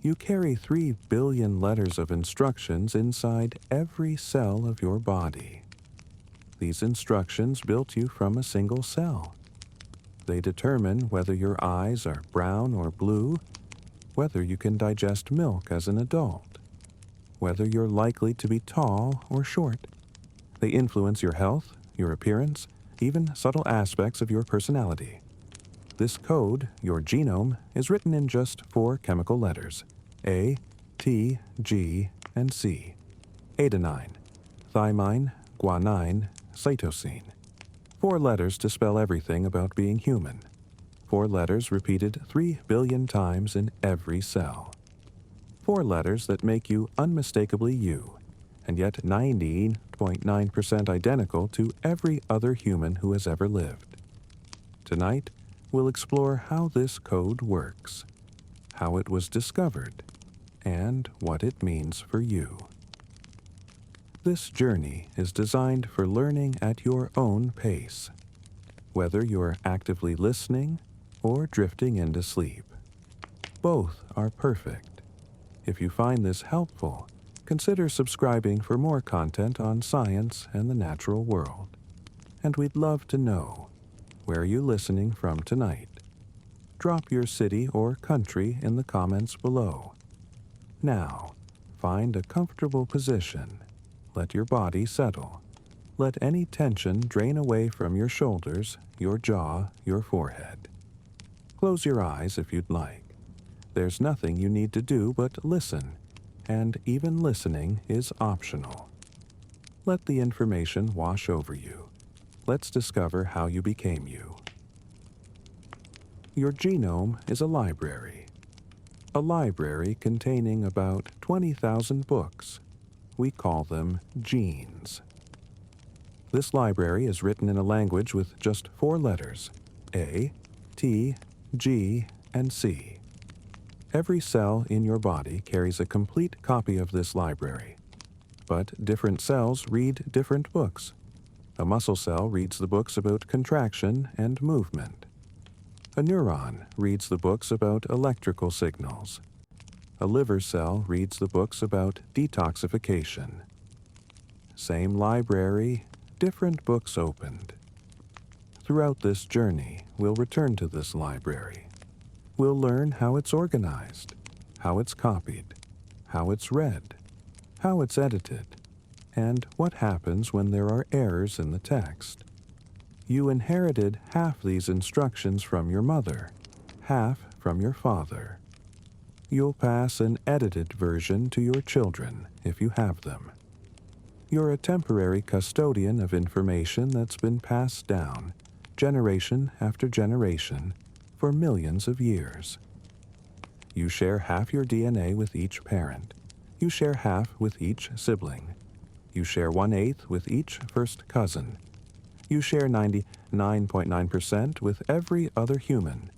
You carry 3 billion letters of instructions inside every cell of your body. These instructions built you from a single cell. They determine whether your eyes are brown or blue, whether you can digest milk as an adult, whether you're likely to be tall or short. They influence your health, your appearance, even subtle aspects of your personality. This code, your genome, is written in just 4 chemical letters: A, T, G, and C. Adenine, thymine, guanine, cytosine. 4 letters to spell everything about being human. 4 letters repeated 3 billion times in every cell. 4 letters that make you unmistakably you, and yet 90.9% identical to every other human who has ever lived. Tonight, we'll explore how this code works, how it was discovered, and what it means for you. This journey is designed for learning at your own pace, whether you're actively listening or drifting into sleep. Both are perfect. If you find this helpful, consider subscribing for more content on science and the natural world. And we'd love to know, where are you listening from tonight? Drop your city or country in the comments below. Now, find a comfortable position. Let your body settle. Let any tension drain away from your shoulders, your jaw, your forehead. Close your eyes if you'd like. There's nothing you need to do but listen, and even listening is optional. Let the information wash over you. Let's discover how you became you. Your genome is a library containing about 20,000 books. We call them genes. This library is written in a language with just 4 letters: A, T, G, and C. Every cell in your body carries a complete copy of this library, but different cells read different books. A muscle cell reads the books about contraction and movement. A neuron reads the books about electrical signals. A liver cell reads the books about detoxification. Same library, different books opened. Throughout this journey, we'll return to this library. We'll learn how it's organized, how it's copied, how it's read, how it's edited, and what happens when there are errors in the text. You inherited half these instructions from your mother, half from your father. You'll pass an edited version to your children if you have them. You're a temporary custodian of information that's been passed down, generation after generation, for millions of years. You share half your DNA with each parent. You share half with each sibling. You share 1/8 with each first cousin. You share 99.9% with every other human.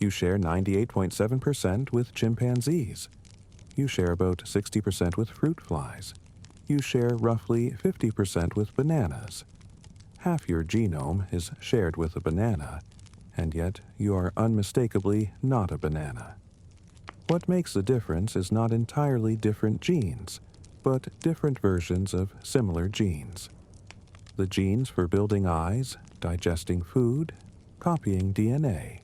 You share 98.7% with chimpanzees. You share about 60% with fruit flies. You share roughly 50% with bananas. Half your genome is shared with a banana, and yet you are unmistakably not a banana. What makes the difference is not entirely different genes, but different versions of similar genes. The genes for building eyes, digesting food, copying DNA.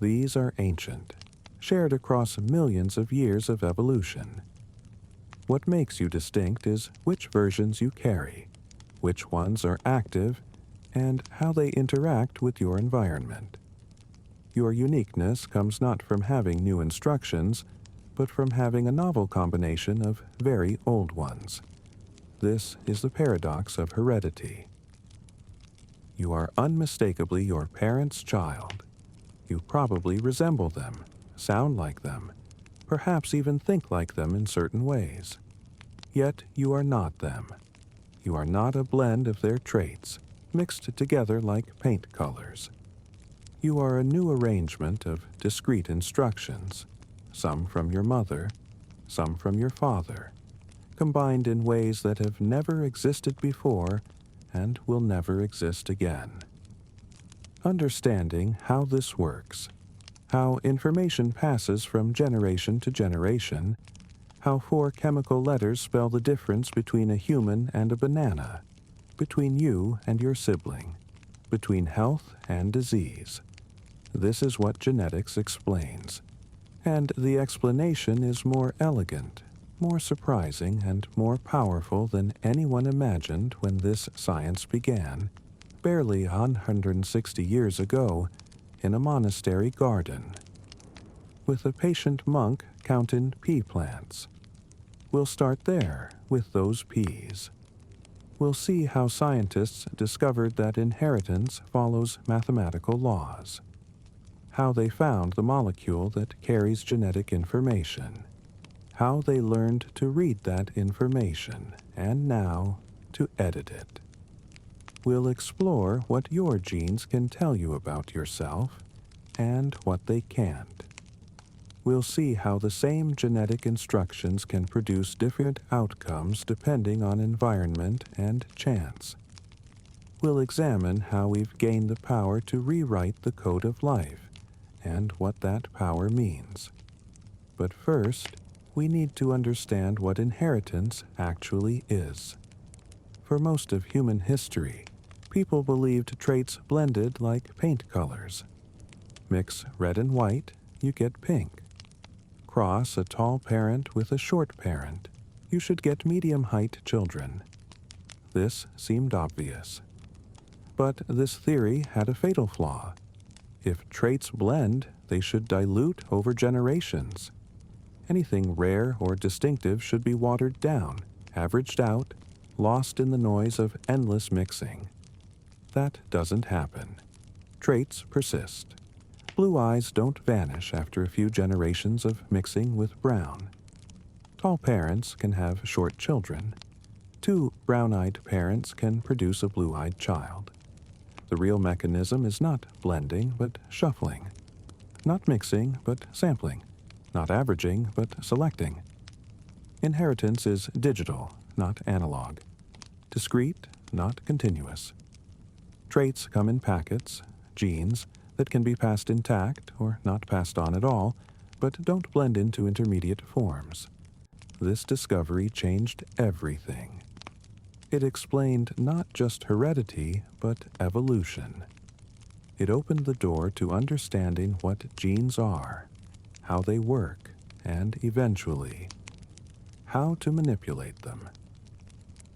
These are ancient, shared across millions of years of evolution. What makes you distinct is which versions you carry, which ones are active, and how they interact with your environment. Your uniqueness comes not from having new instructions, but from having a novel combination of very old ones. This is the paradox of heredity. You are unmistakably your parents' child. You probably resemble them, sound like them, perhaps even think like them in certain ways. Yet you are not them. You are not a blend of their traits, mixed together like paint colors. You are a new arrangement of discrete instructions, some from your mother, some from your father, combined in ways that have never existed before and will never exist again. Understanding how this works, how information passes from generation to generation, how 4 chemical letters spell the difference between a human and a banana, between you and your sibling, between health and disease. This is what genetics explains. And the explanation is more elegant, more surprising, and more powerful than anyone imagined when this science began, barely 160 years ago, in a monastery garden, with a patient monk counting pea plants. We'll start there, with those peas. We'll see how scientists discovered that inheritance follows mathematical laws, how they found the molecule that carries genetic information, how they learned to read that information, and now to edit it. We'll explore what your genes can tell you about yourself and what they can't. We'll see how the same genetic instructions can produce different outcomes depending on environment and chance. We'll examine how we've gained the power to rewrite the code of life and what that power means. But first, we need to understand what inheritance actually is. For most of human history, people believed traits blended like paint colors. Mix red and white, you get pink. Cross a tall parent with a short parent, you should get medium-height children. This seemed obvious. But this theory had a fatal flaw. If traits blend, they should dilute over generations. Anything rare or distinctive should be watered down, averaged out, lost in the noise of endless mixing. That doesn't happen. Traits persist. Blue eyes don't vanish after a few generations of mixing with brown. Tall parents can have short children. 2 brown-eyed parents can produce a blue-eyed child. The real mechanism is not blending, but shuffling. Not mixing, but sampling. Not averaging, but selecting. Inheritance is digital, not analog. Discrete, not continuous. Traits come in packets, genes, that can be passed intact or not passed on at all, but don't blend into intermediate forms. This discovery changed everything. It explained not just heredity, but evolution. It opened the door to understanding what genes are, how they work, and eventually, how to manipulate them.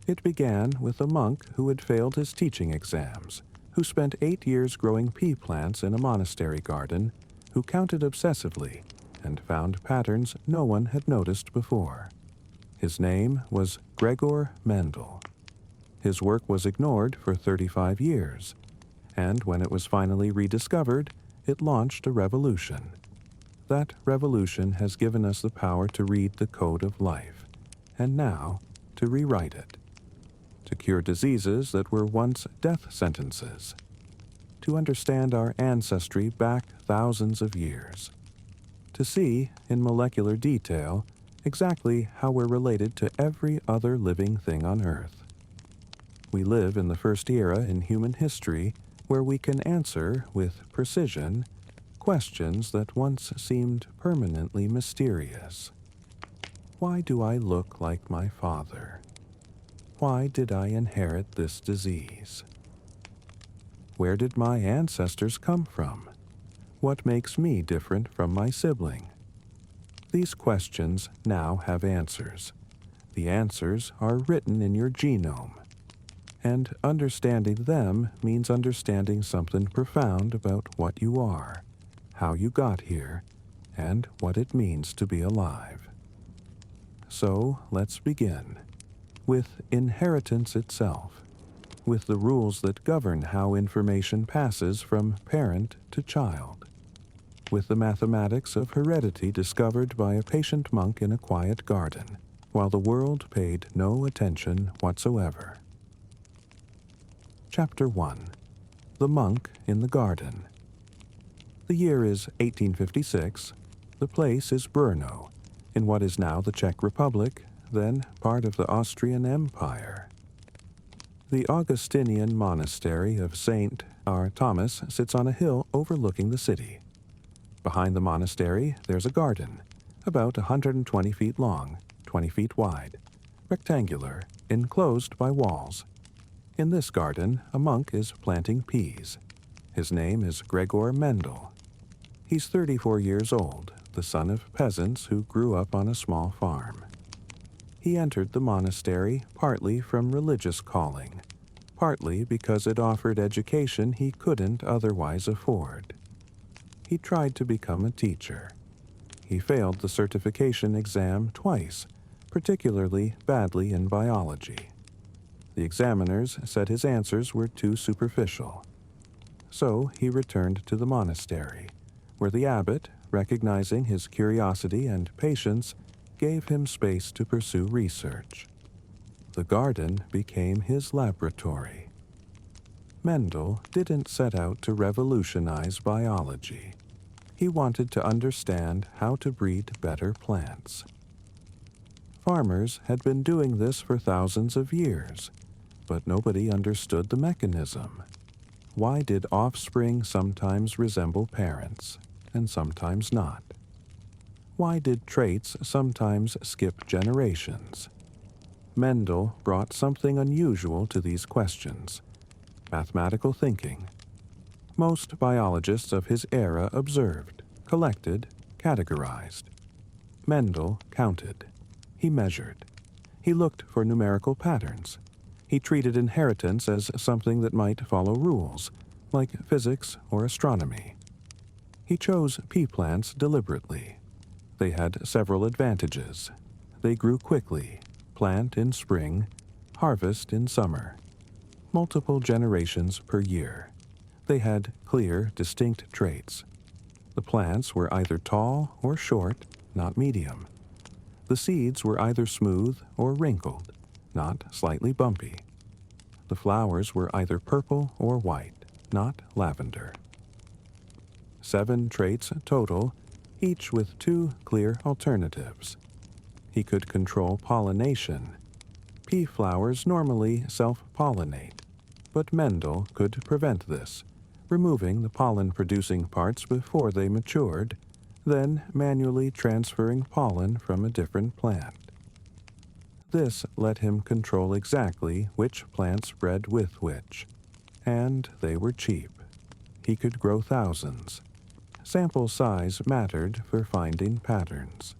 It began with a monk who had failed his teaching exams, who spent 8 years growing pea plants in a monastery garden, who counted obsessively and found patterns no one had noticed before. His name was Gregor Mendel. His work was ignored for 35 years, and when it was finally rediscovered, it launched a revolution. That revolution has given us the power to read the code of life, and now to rewrite it. To cure diseases that were once death sentences, to understand our ancestry back thousands of years, to see, in molecular detail, exactly how we're related to every other living thing on Earth. We live in the first era in human history where we can answer, with precision, questions that once seemed permanently mysterious. Why do I look like my father? Why did I inherit this disease? Where did my ancestors come from? What makes me different from my sibling? These questions now have answers. The answers are written in your genome. And understanding them means understanding something profound about what you are, how you got here, and what it means to be alive. So let's begin with inheritance itself, with the rules that govern how information passes from parent to child, with the mathematics of heredity discovered by a patient monk in a quiet garden, while the world paid no attention whatsoever. Chapter 1. The Monk in the Garden. The year is 1856. The place is Brno, in what is now the Czech Republic, then part of the Austrian Empire. The Augustinian monastery of St. R. Thomas sits on a hill overlooking the city. Behind the monastery, there's a garden, about 120 feet long, 20 feet wide, rectangular, enclosed by walls. In this garden, a monk is planting peas. His name is Gregor Mendel. He's 34 years old, the son of peasants who grew up on a small farm. He entered the monastery partly from religious calling, partly because it offered education he couldn't otherwise afford. He tried to become a teacher. He failed the certification exam twice, particularly badly in biology. The examiners said his answers were too superficial. So he returned to the monastery, where the abbot, recognizing his curiosity and patience, gave him space to pursue research. The garden became his laboratory. Mendel didn't set out to revolutionize biology. He wanted to understand how to breed better plants. Farmers had been doing this for thousands of years, but nobody understood the mechanism. Why did offspring sometimes resemble parents, and sometimes not? Why did traits sometimes skip generations? Mendel brought something unusual to these questions: mathematical thinking. Most biologists of his era observed, collected, categorized. Mendel counted. He measured. He looked for numerical patterns. He treated inheritance as something that might follow rules, like physics or astronomy. He chose pea plants deliberately. They had several advantages. They grew quickly, plant in spring, harvest in summer. Multiple generations per year. They had clear, distinct traits. The plants were either tall or short, not medium. The seeds were either smooth or wrinkled, not slightly bumpy. The flowers were either purple or white, not lavender. 7 traits total, each with 2 clear alternatives. He could control pollination. Pea flowers normally self-pollinate, but Mendel could prevent this, removing the pollen-producing parts before they matured, then manually transferring pollen from a different plant. This let him control exactly which plants bred with which, and they were cheap. He could grow thousands. Sample size mattered for finding patterns.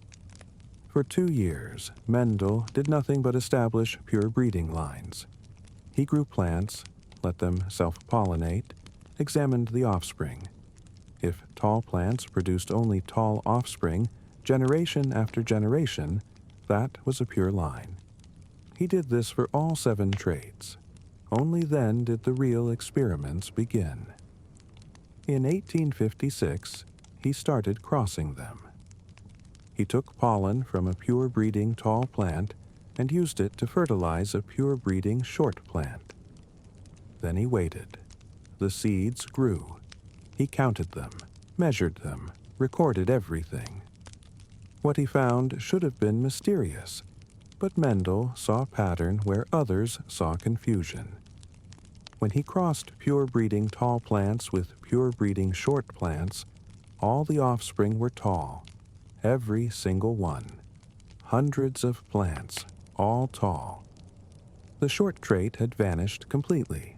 For 2 years, Mendel did nothing but establish pure breeding lines. He grew plants, let them self-pollinate, examined the offspring. If tall plants produced only tall offspring, generation after generation, that was a pure line. He did this for all 7 traits. Only then did the real experiments begin. In 1856, he started crossing them. He took pollen from a pure-breeding tall plant and used it to fertilize a pure-breeding short plant. Then he waited. The seeds grew. He counted them, measured them, recorded everything. What he found should have been mysterious, but Mendel saw a pattern where others saw confusion. When he crossed pure-breeding tall plants with pure-breeding short plants, all the offspring were tall, every single one. Hundreds of plants, all tall. The short trait had vanished completely.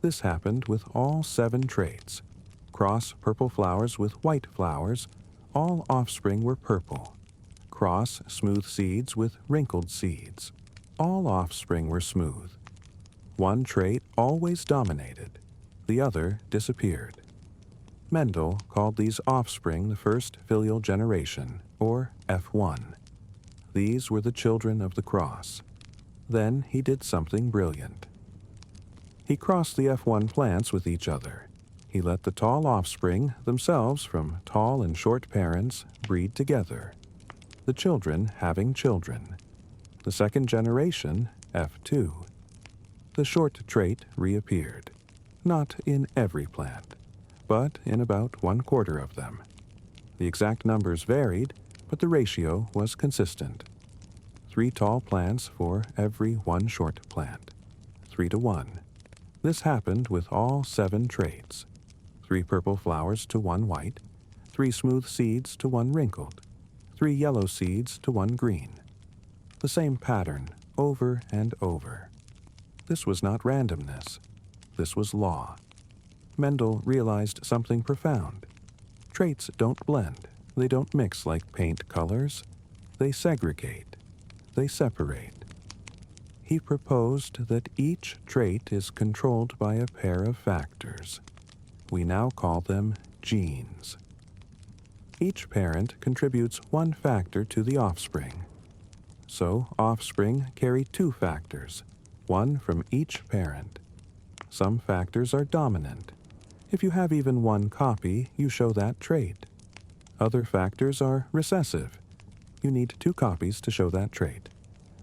This happened with all 7 traits. Cross purple flowers with white flowers, all offspring were purple. Cross smooth seeds with wrinkled seeds, all offspring were smooth. One trait always dominated, the other disappeared. Mendel called these offspring the first filial generation, or F1. These were the children of the cross. Then he did something brilliant. He crossed the F1 plants with each other. He let the tall offspring, themselves from tall and short parents, breed together, the children having children. The second generation, F2. The short trait reappeared, not in every plant, but in about 1/4 of them. The exact numbers varied, but the ratio was consistent. 3 tall plants for every 1 short plant, 3 to 1. This happened with all 7 traits. 3 purple flowers to 1 white, 3 smooth seeds to 1 wrinkled, 3 yellow seeds to 1 green. The same pattern, over and over. This was not randomness. This was law. Mendel realized something profound. Traits don't blend. They don't mix like paint colors. They segregate. They separate. He proposed that each trait is controlled by a pair of factors. We now call them genes. Each parent contributes 1 factor to the offspring. So offspring carry 2 factors, 1 from each parent. Some factors are dominant. If you have even 1 copy, you show that trait. Other factors are recessive. You need 2 copies to show that trait.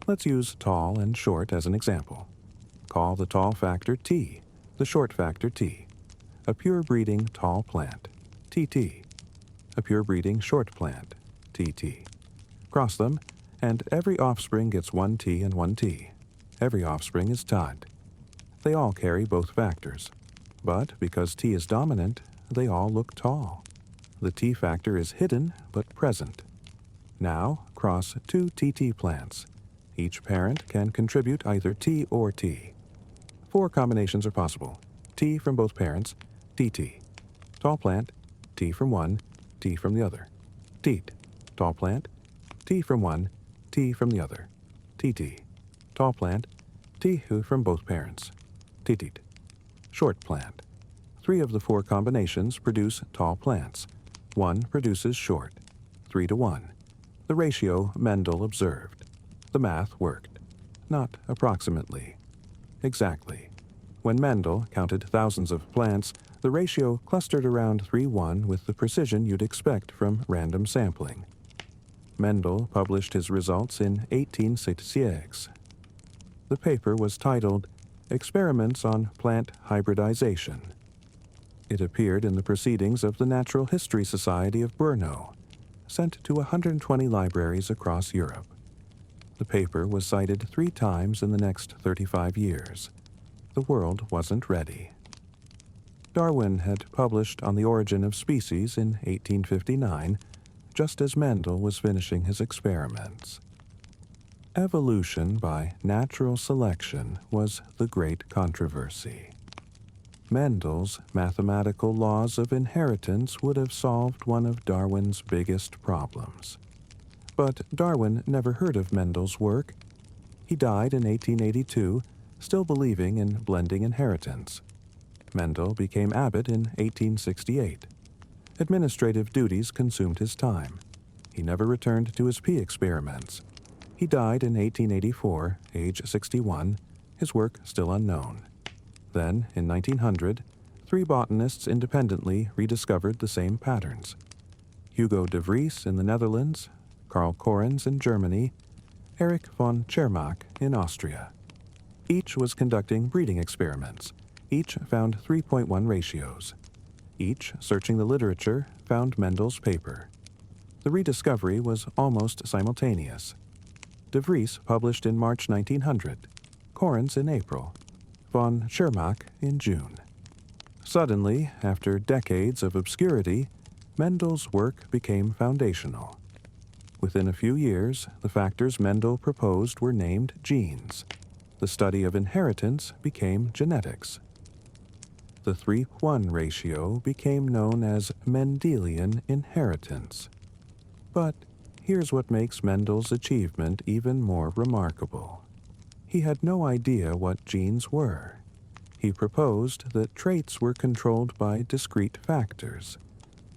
Let's use tall and short as an example. Call the tall factor T, the short factor T. A pure-breeding tall plant, TT. A pure-breeding short plant, TT. Cross them, and every offspring gets 1 T and 1 T. Every offspring is tied. They all carry both factors. But because T is dominant, they all look tall. The T factor is hidden but present. Now cross 2 TT plants. Each parent can contribute either T or T. 4 combinations are possible. T from both parents, TT. Tall plant, T from one, T from the other. Teat. Tall plant, T from one, T from the other. TT. Tall plant, T from both parents. Teat. Short plant. 3 of the 4 combinations produce tall plants. 1 produces short. 3 to 1. The ratio Mendel observed. The math worked. Not approximately. Exactly. When Mendel counted thousands of plants, the ratio clustered around 3:1 with the precision you'd expect from random sampling. Mendel published his results in 1866. The paper was titled Experiments on Plant Hybridization. It appeared in the Proceedings of the Natural History Society of Brno, sent to 120 libraries across Europe. The paper was cited 3 times in the next 35 years. The world wasn't ready. Darwin had published On the Origin of Species in 1859, just as Mendel was finishing his experiments. Evolution by natural selection was the great controversy. Mendel's mathematical laws of inheritance would have solved one of Darwin's biggest problems. But Darwin never heard of Mendel's work. He died in 1882, still believing in blending inheritance. Mendel became abbot in 1868. Administrative duties consumed his time. He never returned to his pea experiments. He died in 1884, age 61, his work still unknown. Then, in 1900, 3 botanists independently rediscovered the same patterns. Hugo de Vries in the Netherlands, Karl Correns in Germany, Erich von Tschermak in Austria. Each was conducting breeding experiments. Each found 3.1 ratios. Each, searching the literature, found Mendel's paper. The rediscovery was almost simultaneous. De Vries published in March 1900, Correns in April, von Tschermak in June. Suddenly, after decades of obscurity, Mendel's work became foundational. Within a few years, the factors Mendel proposed were named genes. The study of inheritance became genetics. The 3:1 ratio became known as Mendelian inheritance. But here's what makes Mendel's achievement even more remarkable. He had no idea what genes were. He proposed that traits were controlled by discrete factors,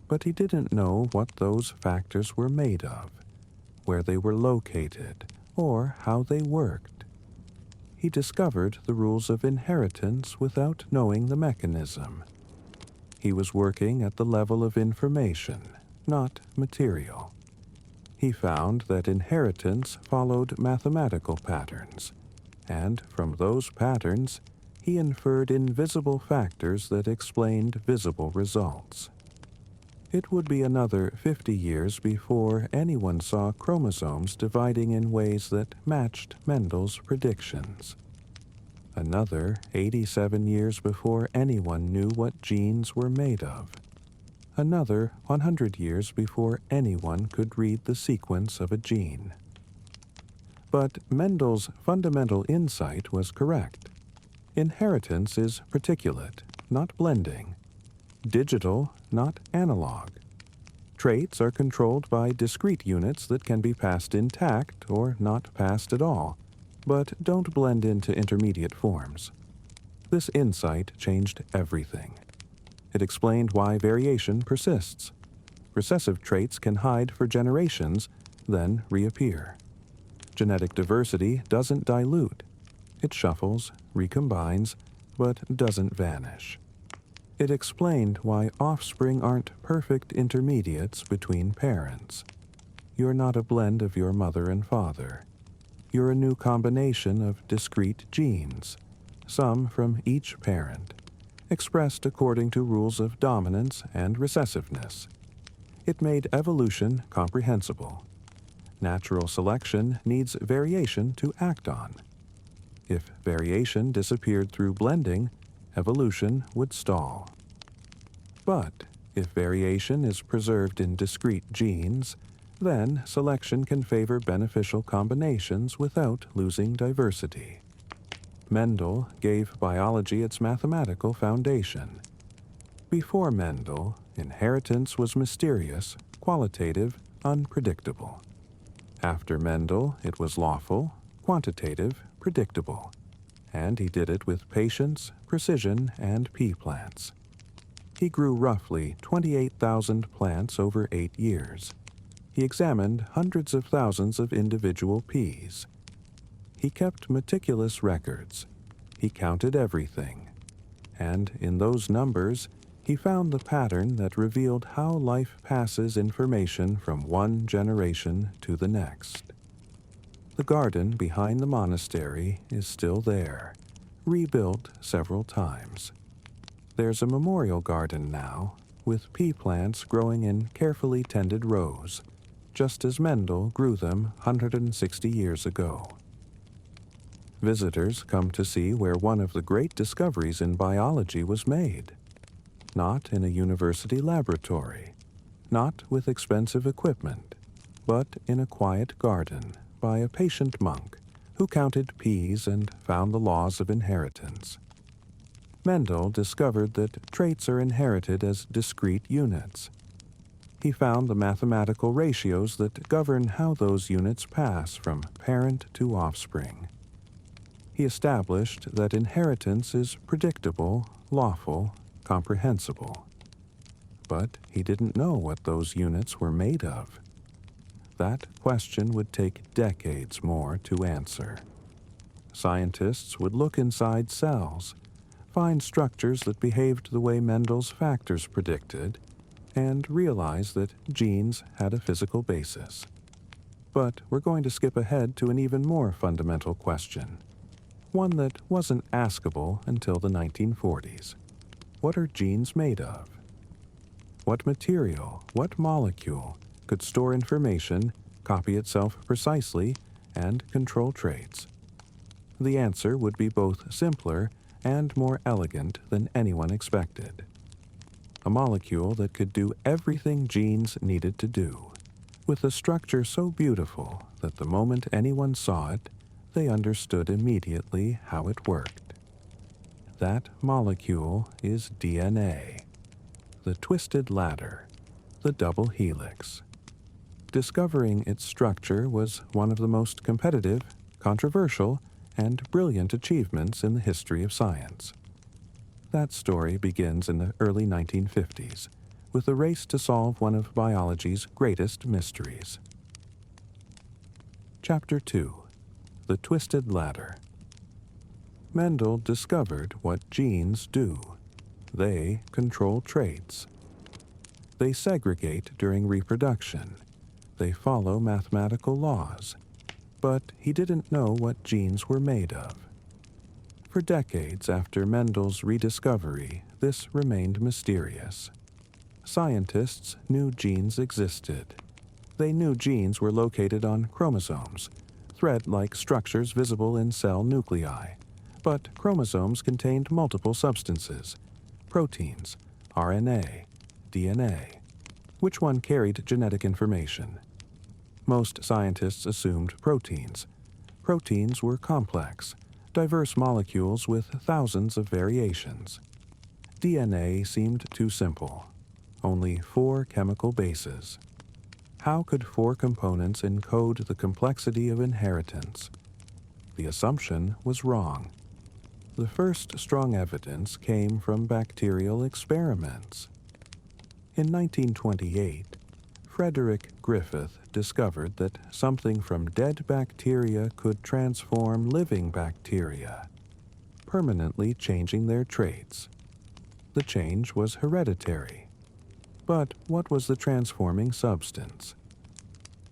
but he didn't know what those factors were made of, where they were located, or how they worked. He discovered the rules of inheritance without knowing the mechanism. He was working at the level of information, not material. He found that inheritance followed mathematical patterns, and from those patterns, he inferred invisible factors that explained visible results. It would be another 50 years before anyone saw chromosomes dividing in ways that matched Mendel's predictions. Another 87 years before anyone knew what genes were made of. another 100 years before anyone could read the sequence of a gene. But Mendel's fundamental insight was correct. Inheritance is particulate, not blending. Digital, not analog. Traits are controlled by discrete units that can be passed intact or not passed at all, but don't blend into intermediate forms. This insight changed everything. It explained why variation persists. Recessive traits can hide for generations, then reappear. Genetic diversity doesn't dilute. It shuffles, recombines, but doesn't vanish. It explained why offspring aren't perfect intermediates between parents. You're not a blend of your mother and father. You're a new combination of discrete genes, some from each parent, expressed according to rules of dominance and recessiveness. It made evolution comprehensible. Natural selection needs variation to act on. If variation disappeared through blending, evolution would stall. But if variation is preserved in discrete genes, then selection can favor beneficial combinations without losing diversity. Mendel gave biology its mathematical foundation. Before Mendel, inheritance was mysterious, qualitative, unpredictable. After Mendel, it was lawful, quantitative, predictable, and he did it with patience, precision, and pea plants. He grew roughly 28,000 plants over 8 years. He examined hundreds of thousands of individual peas. He kept meticulous records. He counted everything. And in those numbers, he found the pattern that revealed how life passes information from one generation to the next. The garden behind the monastery is still there, rebuilt several times. There's a memorial garden now, with pea plants growing in carefully tended rows, just as Mendel grew them 160 years ago. Visitors come to see where one of the great discoveries in biology was made. Not in a university laboratory, not with expensive equipment, but in a quiet garden by a patient monk who counted peas and found the laws of inheritance. Mendel discovered that traits are inherited as discrete units. He found the mathematical ratios that govern how those units pass from parent to offspring. He established that inheritance is predictable, lawful, comprehensible. But he didn't know what those units were made of. That question would take decades more to answer. Scientists would look inside cells, find structures that behaved the way Mendel's factors predicted, and realize that genes had a physical basis. But we're going to skip ahead to an even more fundamental question, one that wasn't askable until the 1940s. What are genes made of? What material, what molecule could store information, copy itself precisely, and control traits? The answer would be both simpler and more elegant than anyone expected. A molecule that could do everything genes needed to do, with a structure so beautiful that the moment anyone saw it, they understood immediately how it worked. That molecule is DNA, the twisted ladder, the double helix. Discovering its structure was one of the most competitive, controversial, and brilliant achievements in the history of science. That story begins in the early 1950s, with a race to solve one of biology's greatest mysteries. Chapter 2: The Twisted Ladder. Mendel discovered what genes do. They control traits. They segregate during reproduction. They follow mathematical laws. But he didn't know what genes were made of. For decades after Mendel's rediscovery, this remained mysterious. Scientists knew genes existed. They knew genes were located on chromosomes, thread-like structures visible in cell nuclei. But chromosomes contained multiple substances, proteins, RNA, DNA. Which one carried genetic information? Most scientists assumed proteins. Proteins were complex, diverse molecules with thousands of variations. DNA seemed too simple. Only 4 chemical bases. How could 4 components encode the complexity of inheritance? The assumption was wrong. The first strong evidence came from bacterial experiments. In 1928, Frederick Griffith discovered that something from dead bacteria could transform living bacteria, permanently changing their traits. The change was hereditary. But what was the transforming substance?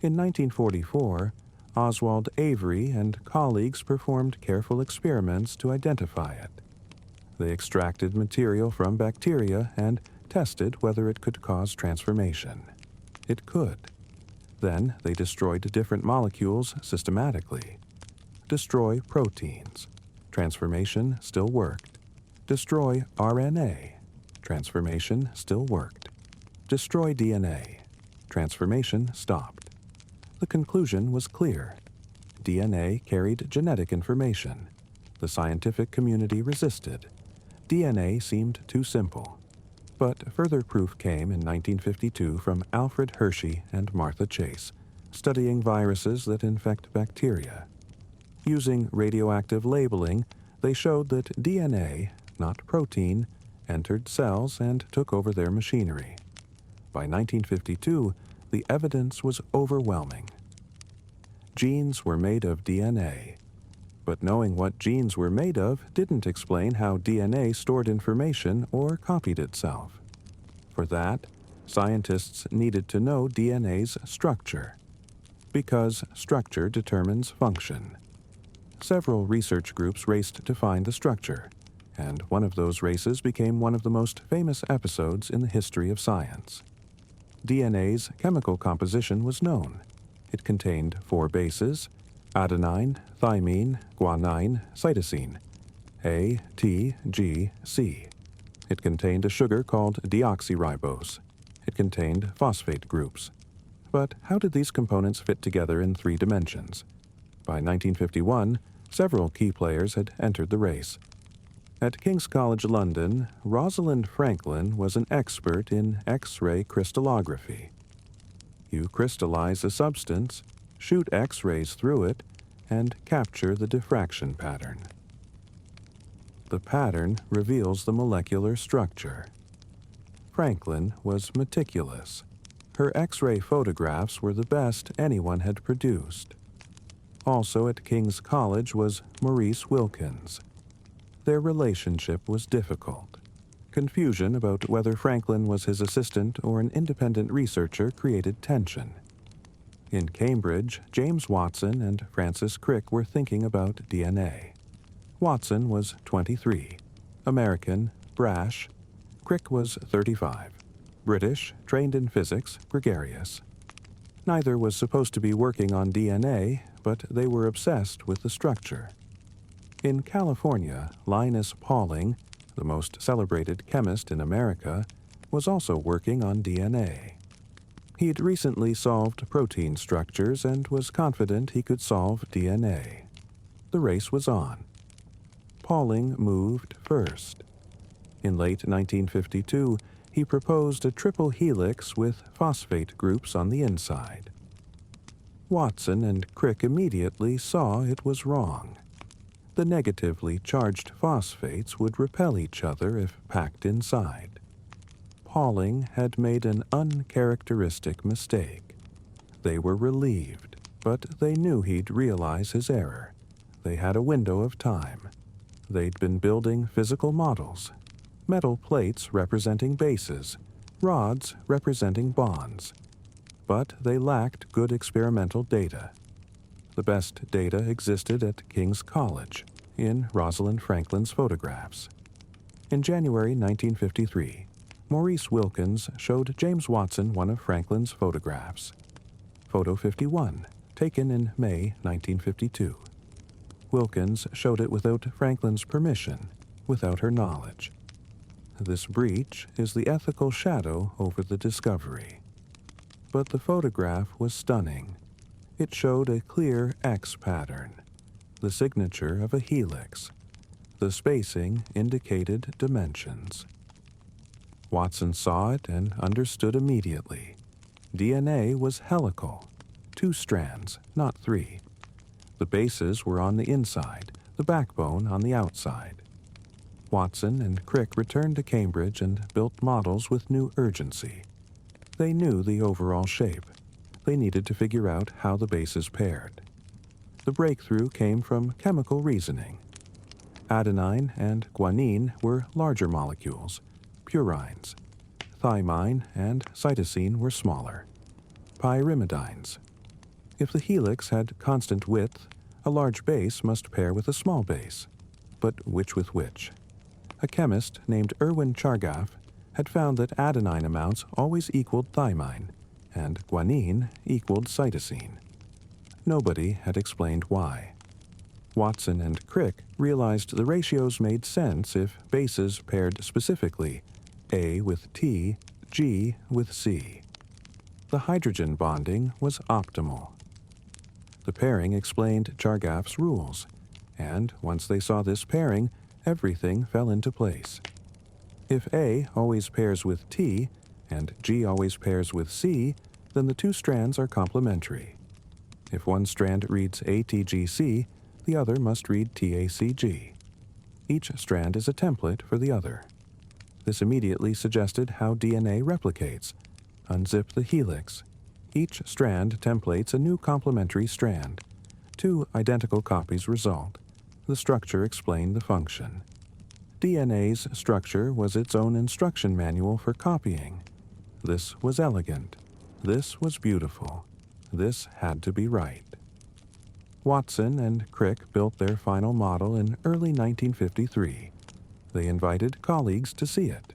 In 1944, Oswald Avery and colleagues performed careful experiments to identify it. They extracted material from bacteria and tested whether it could cause transformation. It could. Then they destroyed different molecules systematically. Destroy proteins. Transformation still worked. Destroy RNA. Transformation still worked. Destroy DNA. Transformation stopped. The conclusion was clear. DNA carried genetic information. The scientific community resisted. DNA seemed too simple. But further proof came in 1952 from Alfred Hershey and Martha Chase, studying viruses that infect bacteria. Using radioactive labeling, they showed that DNA, not protein, entered cells and took over their machinery. By 1952, the evidence was overwhelming. Genes were made of DNA. But knowing what genes were made of didn't explain how DNA stored information or copied itself. For that, scientists needed to know DNA's structure, because structure determines function. Several research groups raced to find the structure, and one of those races became one of the most famous episodes in the history of science. DNA's chemical composition was known. It contained 4 bases: adenine, thymine, guanine, cytosine, A, T, G, C. It contained a sugar called deoxyribose. It contained phosphate groups. But how did these components fit together in 3 dimensions? By 1951, several key players had entered the race. At King's College London, Rosalind Franklin was an expert in X-ray crystallography. You crystallize a substance, shoot X-rays through it, and capture the diffraction pattern. The pattern reveals the molecular structure. Franklin was meticulous. Her X-ray photographs were the best anyone had produced. Also at King's College was Maurice Wilkins. Their relationship was difficult. Confusion about whether Franklin was his assistant or an independent researcher created tension. In Cambridge, James Watson and Francis Crick were thinking about DNA. Watson was 23, American, brash. Crick was 35, British, trained in physics, gregarious. Neither was supposed to be working on DNA, but they were obsessed with the structure. In California, Linus Pauling, the most celebrated chemist in America, was also working on DNA. He'd recently solved protein structures and was confident he could solve DNA. The race was on. Pauling moved first. In late 1952, he proposed a triple helix with phosphate groups on the inside. Watson and Crick immediately saw it was wrong. The negatively charged phosphates would repel each other if packed inside. Pauling had made an uncharacteristic mistake. They were relieved, but they knew he'd realize his error. They had a window of time. They'd been building physical models, metal plates representing bases, rods representing bonds. But they lacked good experimental data. The best data existed at King's College, in Rosalind Franklin's photographs. In January 1953, Maurice Wilkins showed James Watson one of Franklin's photographs. Photo 51, taken in May 1952. Wilkins showed it without Franklin's permission, without her knowledge. This breach is the ethical shadow over the discovery. But the photograph was stunning. It showed a clear X pattern, the signature of a helix. The spacing indicated dimensions. Watson saw it and understood immediately. DNA was helical, 2 strands, not 3. The bases were on the inside, the backbone on the outside. Watson and Crick returned to Cambridge and built models with new urgency. They knew the overall shape. They needed to figure out how the bases paired. The breakthrough came from chemical reasoning. Adenine and guanine were larger molecules, purines. Thymine and cytosine were smaller, pyrimidines. If the helix had constant width, a large base must pair with a small base. But which with which? A chemist named Erwin Chargaff had found that adenine amounts always equaled thymine, and guanine equaled cytosine. Nobody had explained why. Watson and Crick realized the ratios made sense if bases paired specifically, A with T, G with C. The hydrogen bonding was optimal. The pairing explained Chargaff's rules, and once they saw this pairing, everything fell into place. If A always pairs with T and G always pairs with C, then the 2 strands are complementary. If one strand reads ATGC, the other must read TACG. Each strand is a template for the other. This immediately suggested how DNA replicates. Unzip the helix. Each strand templates a new complementary strand. 2 identical copies result. The structure explained the function. DNA's structure was its own instruction manual for copying. This was elegant. This was beautiful. This had to be right. Watson and Crick built their final model in early 1953. They invited colleagues to see it.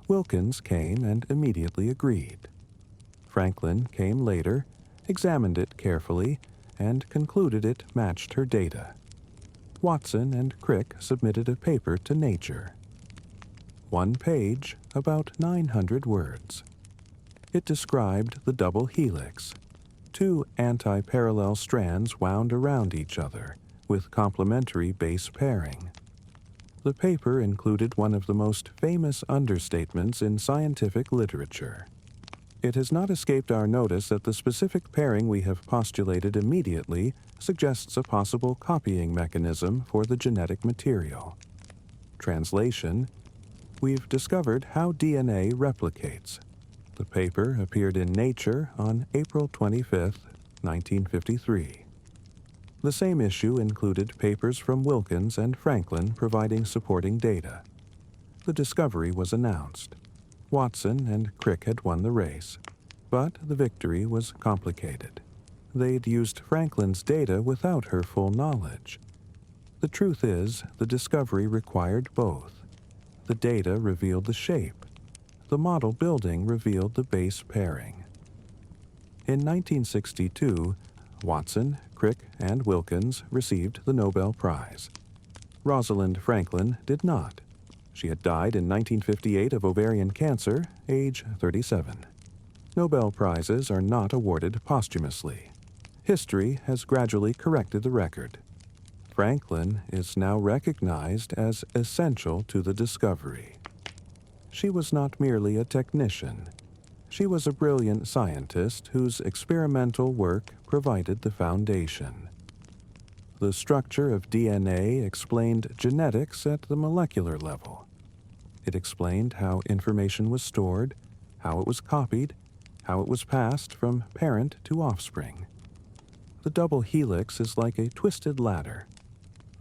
Wilkins came and immediately agreed. Franklin came later, examined it carefully, and concluded it matched her data. Watson and Crick submitted a paper to Nature. 1 page, about 900 words. It described the double helix, 2 anti-parallel strands wound around each other, with complementary base pairing. The paper included one of the most famous understatements in scientific literature. It has not escaped our notice that the specific pairing we have postulated immediately suggests a possible copying mechanism for the genetic material. Translation: we've discovered how DNA replicates. The paper appeared in Nature on April 25, 1953. The same issue included papers from Wilkins and Franklin providing supporting data. The discovery was announced. Watson and Crick had won the race, but the victory was complicated. They'd used Franklin's data without her full knowledge. The truth is, the discovery required both. The data revealed the shape. The model building revealed the base pairing. In 1962, Watson, Crick, and Wilkins received the Nobel Prize. Rosalind Franklin did not. She had died in 1958 of ovarian cancer, age 37. Nobel Prizes are not awarded posthumously. History has gradually corrected the record. Franklin is now recognized as essential to the discovery. She was not merely a technician. She was a brilliant scientist whose experimental work provided the foundation. The structure of DNA explained genetics at the molecular level. It explained how information was stored, how it was copied, how it was passed from parent to offspring. The double helix is like a twisted ladder.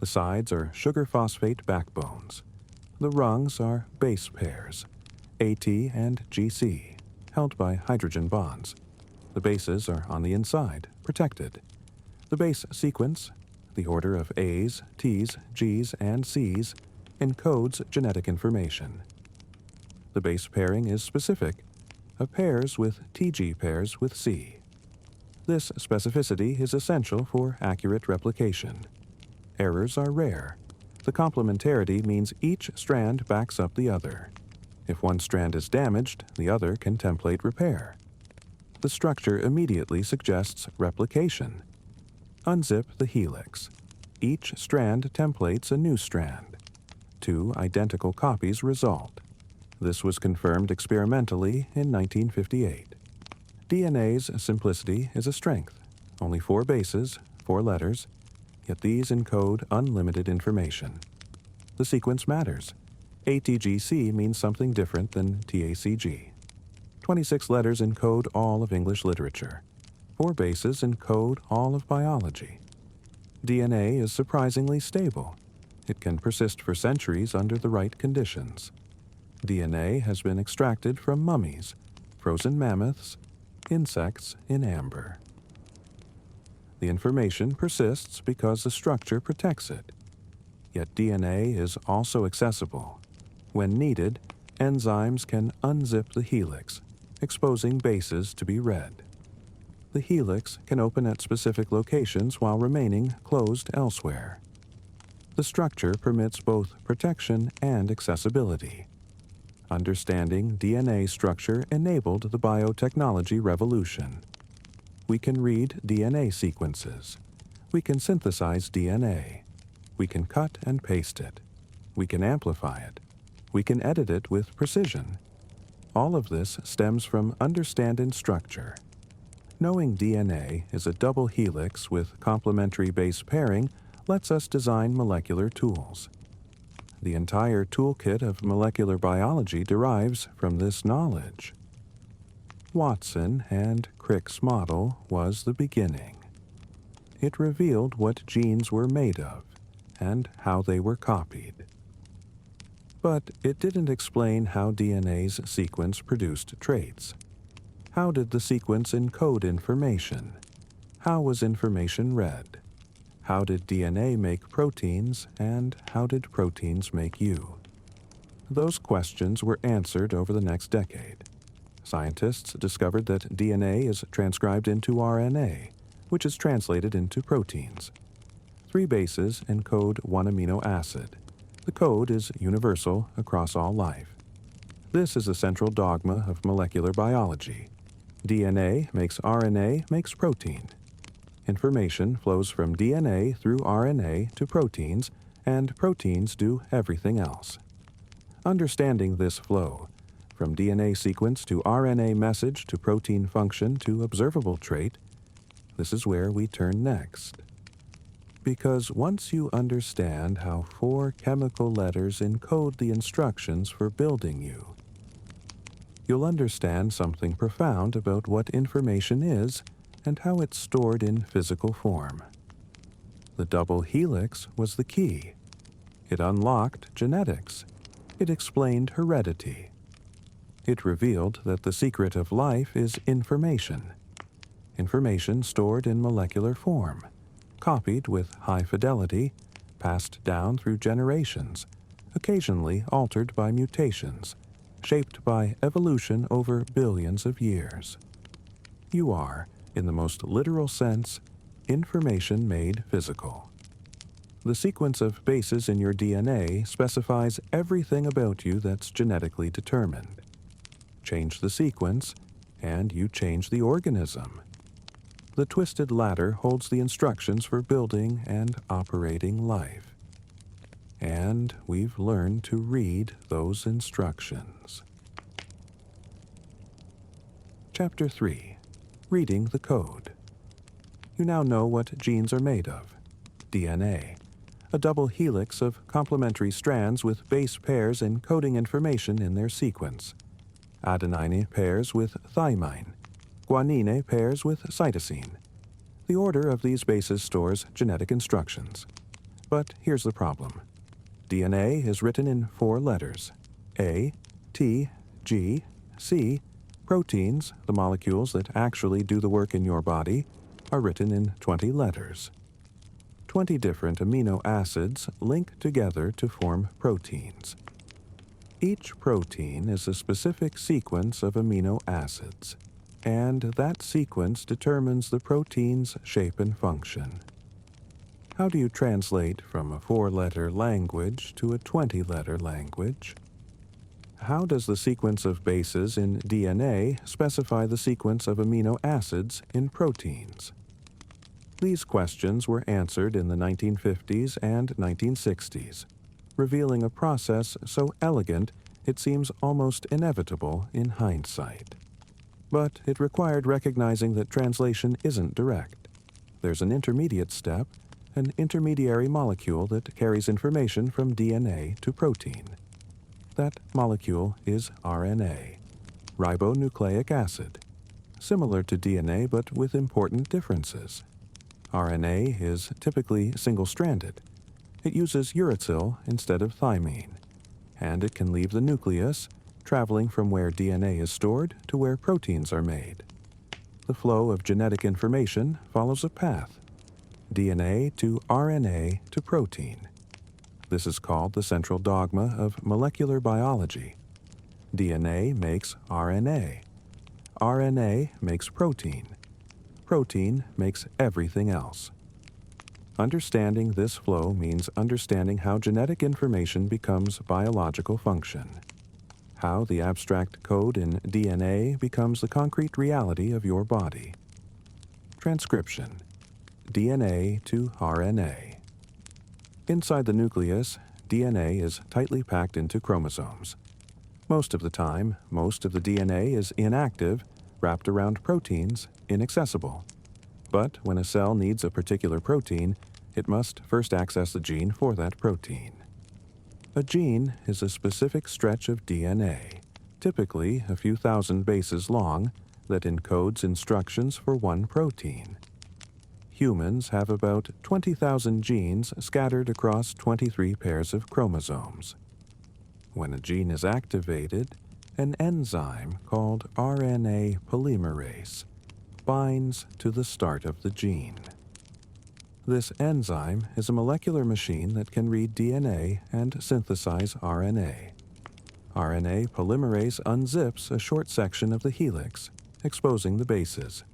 The sides are sugar phosphate backbones. The rungs are base pairs, AT and GC, held by hydrogen bonds. The bases are on the inside, protected. The base sequence, the order of A's, T's, G's, and C's, encodes genetic information. The base pairing is specific, of pairs with TG pairs with C. This specificity is essential for accurate replication. Errors are rare. The complementarity means each strand backs up the other. If one strand is damaged, the other can template repair. The structure immediately suggests replication. Unzip the helix. Each strand templates a new strand. 2 identical copies result. This was confirmed experimentally in 1958. DNA's simplicity is a strength. Only 4 bases, 4 letters, yet these encode unlimited information. The sequence matters. ATGC means something different than TACG. 26 letters encode all of English literature. 4 bases encode all of biology. DNA is surprisingly stable. It can persist for centuries under the right conditions. DNA has been extracted from mummies, frozen mammoths, insects in amber. The information persists because the structure protects it. Yet DNA is also accessible. When needed, enzymes can unzip the helix, exposing bases to be read. The helix can open at specific locations while remaining closed elsewhere. The structure permits both protection and accessibility. Understanding DNA structure enabled the biotechnology revolution. We can read DNA sequences. We can synthesize DNA. We can cut and paste it. We can amplify it. We can edit it with precision. All of this stems from understanding structure. Knowing DNA is a double helix with complementary base pairing lets us design molecular tools. The entire toolkit of molecular biology derives from this knowledge. Watson and Crick's model was the beginning. It revealed what genes were made of and how they were copied. But it didn't explain how DNA's sequence produced traits. How did the sequence encode information? How was information read? How did DNA make proteins, and how did proteins make you? Those questions were answered over the next decade. Scientists discovered that DNA is transcribed into RNA, which is translated into proteins. 3 bases encode 1 amino acid. The code is universal across all life. This is a central dogma of molecular biology. DNA makes RNA makes protein. Information flows from DNA through RNA to proteins, and proteins do everything else. Understanding this flow, from DNA sequence to RNA message to protein function to observable trait, this is where we turn next. Because once you understand how 4 chemical letters encode the instructions for building you, you'll understand something profound about what information is and how it's stored in physical form. The double helix was the key. It unlocked genetics. It explained heredity. It revealed that the secret of life is information. Information stored in molecular form, copied with high fidelity, passed down through generations, occasionally altered by mutations, shaped by evolution over billions of years. You are, in the most literal sense, information made physical. The sequence of bases in your DNA specifies everything about you that's genetically determined. Change the sequence, and you change the organism. The twisted ladder holds the instructions for building and operating life. And we've learned to read those instructions. Chapter 3. Reading the code. You now know what genes are made of. DNA, a double helix of complementary strands with base pairs encoding information in their sequence. Adenine pairs with thymine. Guanine pairs with cytosine. The order of these bases stores genetic instructions. But here's the problem. DNA is written in 4 letters: A, T, G, C. Proteins, the molecules that actually do the work in your body, are written in 20 letters. 20 different amino acids link together to form proteins. Each protein is a specific sequence of amino acids, and that sequence determines the protein's shape and function. How do you translate from a 4-letter language to a 20-letter language? How does the sequence of bases in DNA specify the sequence of amino acids in proteins? These questions were answered in the 1950s and 1960s, revealing a process so elegant it seems almost inevitable in hindsight. But it required recognizing that translation isn't direct. There's an intermediate step, an intermediary molecule that carries information from DNA to protein. That molecule is RNA, ribonucleic acid, similar to DNA but with important differences. RNA is typically single-stranded. It uses uracil instead of thymine, and it can leave the nucleus, traveling from where DNA is stored to where proteins are made. The flow of genetic information follows a path: DNA to RNA to protein. This is called the central dogma of molecular biology. DNA makes RNA. RNA makes protein. Protein makes everything else. Understanding this flow means understanding how genetic information becomes biological function, how the abstract code in DNA becomes the concrete reality of your body. Transcription: DNA to RNA. Inside the nucleus, DNA is tightly packed into chromosomes. Most of the time, most of the DNA is inactive, wrapped around proteins, inaccessible. But when a cell needs a particular protein, it must first access the gene for that protein. A gene is a specific stretch of DNA, typically a few thousand bases long, that encodes instructions for one protein. Humans have about 20,000 genes scattered across 23 pairs of chromosomes. When a gene is activated, an enzyme called RNA polymerase binds to the start of the gene. This enzyme is a molecular machine that can read DNA and synthesize RNA. RNA polymerase unzips a short section of the helix, exposing the bases.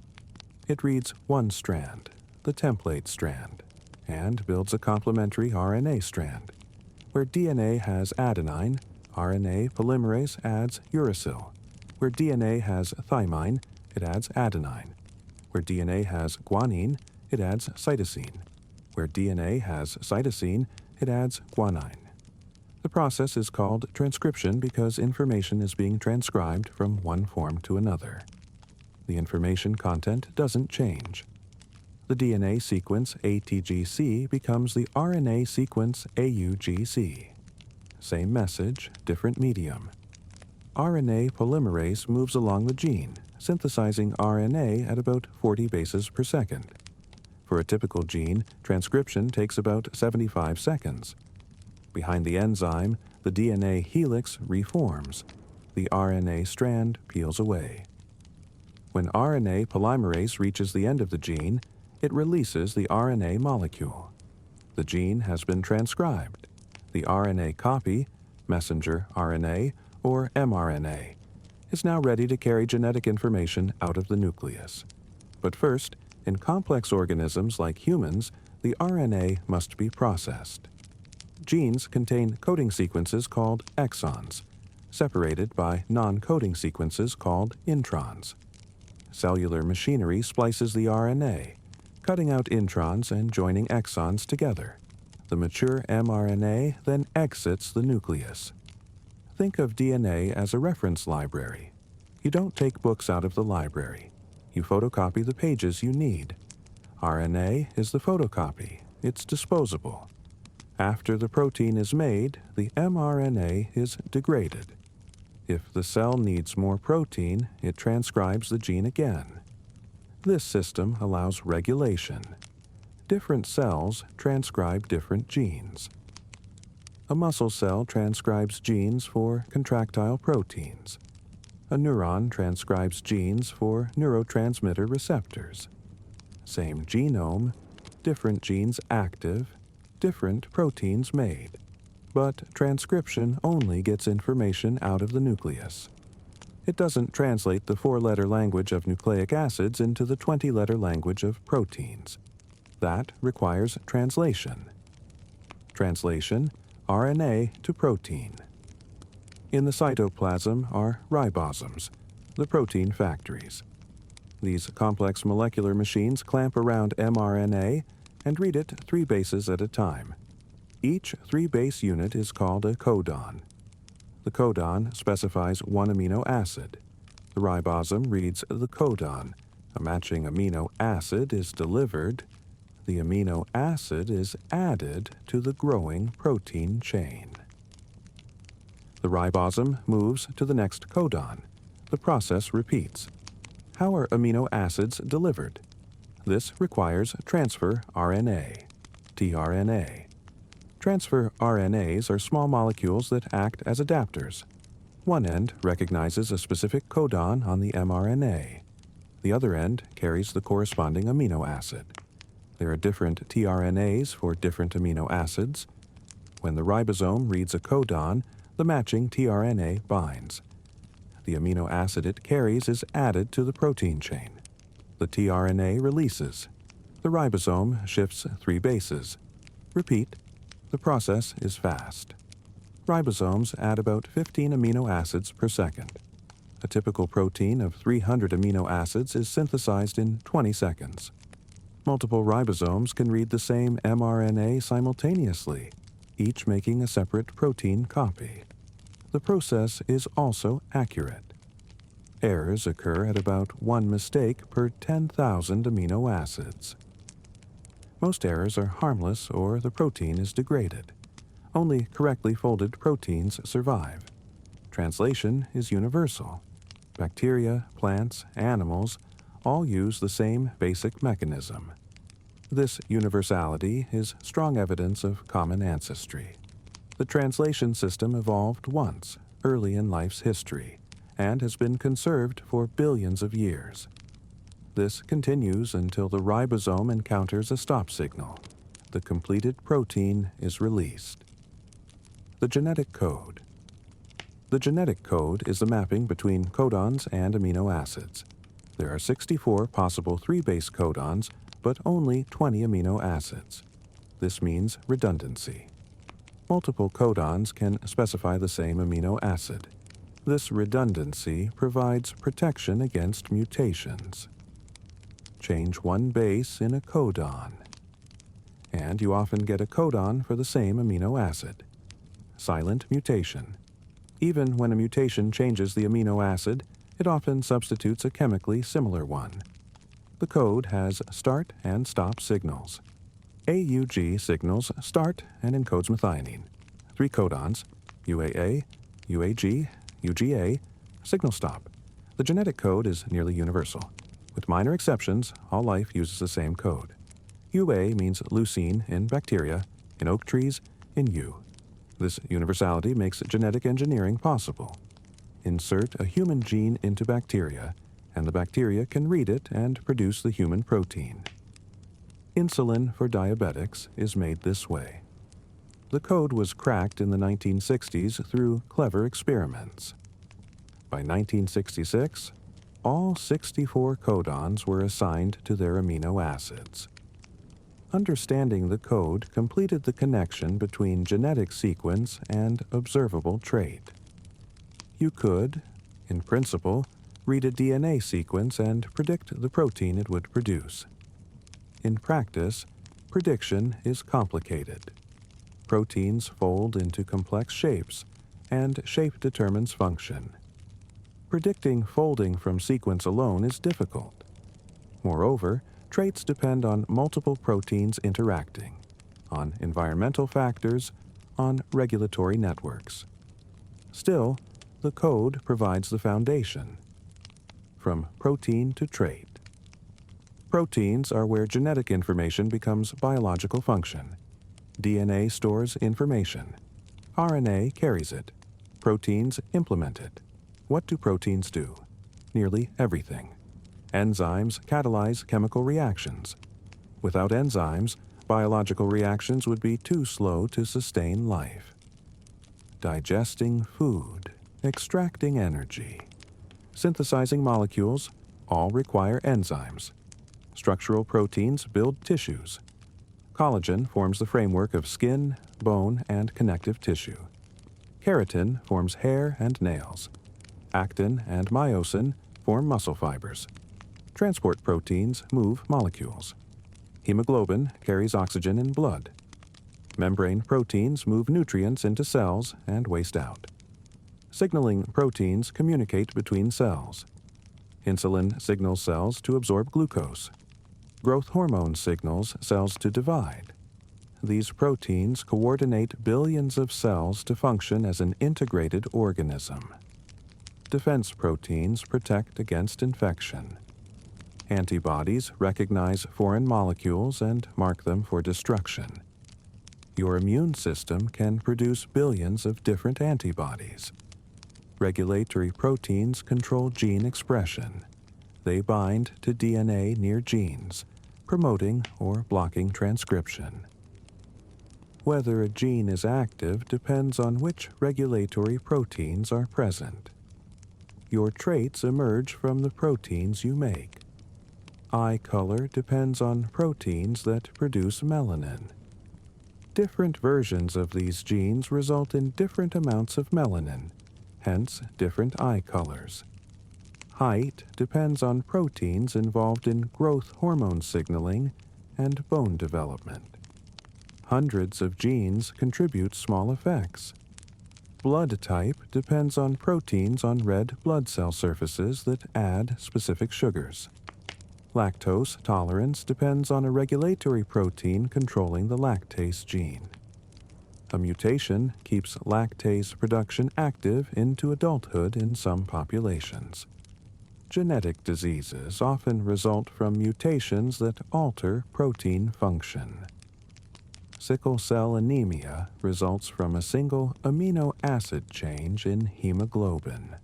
It reads one strand, the template strand, and builds a complementary RNA strand. Where DNA has adenine, RNA polymerase adds uracil. Where DNA has thymine, it adds adenine. Where DNA has guanine, it adds cytosine. Where DNA has cytosine, it adds guanine. The process is called transcription because information is being transcribed from one form to another. The information content doesn't change. The DNA sequence ATGC becomes the RNA sequence AUGC. Same message, different medium. RNA polymerase moves along the gene, synthesizing RNA at about 40 bases per second. For a typical gene, transcription takes about 75 seconds. Behind the enzyme, the DNA helix reforms. The RNA strand peels away. When RNA polymerase reaches the end of the gene, it releases the RNA molecule. The gene has been transcribed. The RNA copy, messenger RNA, or mRNA, is now ready to carry genetic information out of the nucleus. But first, in complex organisms like humans, the RNA must be processed. Genes contain coding sequences called exons, separated by non-coding sequences called introns. Cellular machinery splices the RNA, cutting out introns and joining exons together. The mature mRNA then exits the nucleus. Think of DNA as a reference library. You don't take books out of the library. You photocopy the pages you need. RNA is the photocopy. It's disposable. After the protein is made, the mRNA is degraded. If the cell needs more protein, it transcribes the gene again. This system allows regulation. Different cells transcribe different genes. A muscle cell transcribes genes for contractile proteins. A neuron transcribes genes for neurotransmitter receptors. Same genome, different genes active, different proteins made. But transcription only gets information out of the nucleus. It doesn't translate the 4-letter language of nucleic acids into the 20-letter language of proteins. That requires translation. Translation, RNA to protein. In the cytoplasm are ribosomes, the protein factories. These complex molecular machines clamp around mRNA and read it 3 bases at a time. Each 3-base unit is called a codon. The codon specifies one amino acid. The ribosome reads the codon. A matching amino acid is delivered. The amino acid is added to the growing protein chain. The ribosome moves to the next codon. The process repeats. How are amino acids delivered? This requires transfer RNA, tRNA. Transfer RNAs are small molecules that act as adapters. One end recognizes a specific codon on the mRNA. The other end carries the corresponding amino acid. There are different tRNAs for different amino acids. When the ribosome reads a codon, the matching tRNA binds. The amino acid it carries is added to the protein chain. The tRNA releases. The ribosome shifts 3 bases. Repeat. The process is fast. Ribosomes add about 15 amino acids per second. A typical protein of 300 amino acids is synthesized in 20 seconds. Multiple ribosomes can read the same mRNA simultaneously, each making a separate protein copy. The process is also accurate. Errors occur at about 1 mistake per 10,000 amino acids. Most errors are harmless or the protein is degraded. Only correctly folded proteins survive. Translation is universal. Bacteria, plants, animals all use the same basic mechanism. This universality is strong evidence of common ancestry. The translation system evolved once, early in life's history, and has been conserved for billions of years. This continues until the ribosome encounters a stop signal. The completed protein is released. The genetic code. The genetic code is the mapping between codons and amino acids. There are 64 possible 3-base codons, but only 20 amino acids. This means redundancy. Multiple codons can specify the same amino acid. This redundancy provides protection against mutations. Change 1 base in a codon, and you often get a codon for the same amino acid. Silent mutation. Even when a mutation changes the amino acid, it often substitutes a chemically similar one. The code has start and stop signals. AUG signals start and encodes methionine. 3 codons, UAA, UAG, UGA, signal stop. The genetic code is nearly universal. With minor exceptions, all life uses the same code. UA means leucine in bacteria, in oak trees, in yew. This universality makes genetic engineering possible. Insert a human gene into bacteria, and the bacteria can read it and produce the human protein. Insulin for diabetics is made this way. The code was cracked in the 1960s through clever experiments. By 1966, all 64 codons were assigned to their amino acids. Understanding the code completed the connection between genetic sequence and observable trait. You could, in principle, read a DNA sequence and predict the protein it would produce. In practice, prediction is complicated. Proteins fold into complex shapes, and shape determines function. Predicting folding from sequence alone is difficult. Moreover, traits depend on multiple proteins interacting, on environmental factors, on regulatory networks. Still, the code provides the foundation. From protein to trait. Proteins are where genetic information becomes biological function. DNA stores information. RNA carries it. Proteins implement it. What do proteins do? Nearly everything. Enzymes catalyze chemical reactions. Without enzymes, biological reactions would be too slow to sustain life. Digesting food, extracting energy, synthesizing molecules, all require enzymes. Structural proteins build tissues. Collagen forms the framework of skin, bone, and connective tissue. Keratin forms hair and nails. Actin and myosin form muscle fibers. Transport proteins move molecules. Hemoglobin carries oxygen in blood. Membrane proteins move nutrients into cells and waste out. Signaling proteins communicate between cells. Insulin signals cells to absorb glucose. Growth hormone signals cells to divide. These proteins coordinate billions of cells to function as an integrated organism. Defense proteins protect against infection. Antibodies recognize foreign molecules and mark them for destruction. Your immune system can produce billions of different antibodies. Regulatory proteins control gene expression. They bind to DNA near genes, promoting or blocking transcription. Whether a gene is active depends on which regulatory proteins are present. Your traits emerge from the proteins you make. Eye color depends on proteins that produce melanin. Different versions of these genes result in different amounts of melanin, hence different eye colors. Height depends on proteins involved in growth hormone signaling and bone development. Hundreds of genes contribute small effects. Blood type depends on proteins on red blood cell surfaces that add specific sugars. Lactose tolerance depends on a regulatory protein controlling the lactase gene. A mutation keeps lactase production active into adulthood in some populations. Genetic diseases often result from mutations that alter protein function. Sickle cell anemia results from a single amino acid change in hemoglobin.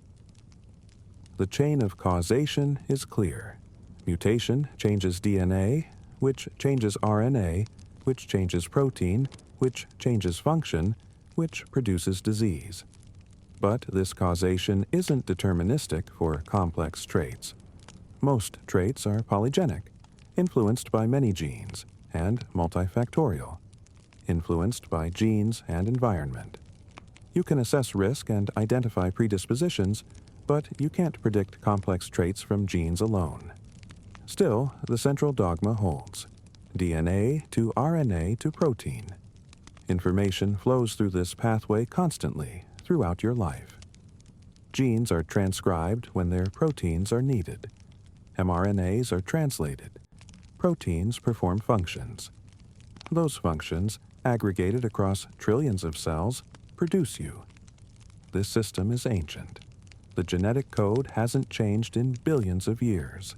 The chain of causation is clear. Mutation changes DNA, which changes RNA, which changes protein, which changes function, which produces disease. But this causation isn't deterministic for complex traits. Most traits are polygenic, influenced by many genes, and multifactorial, influenced by genes and environment. You can assess risk and identify predispositions, but you can't predict complex traits from genes alone. Still, the central dogma holds: DNA to RNA to protein. Information flows through this pathway constantly throughout your life. Genes are transcribed when their proteins are needed. mRNAs are translated. Proteins perform functions. Those functions, aggregated across trillions of cells, produce you. This system is ancient. The genetic code hasn't changed in billions of years.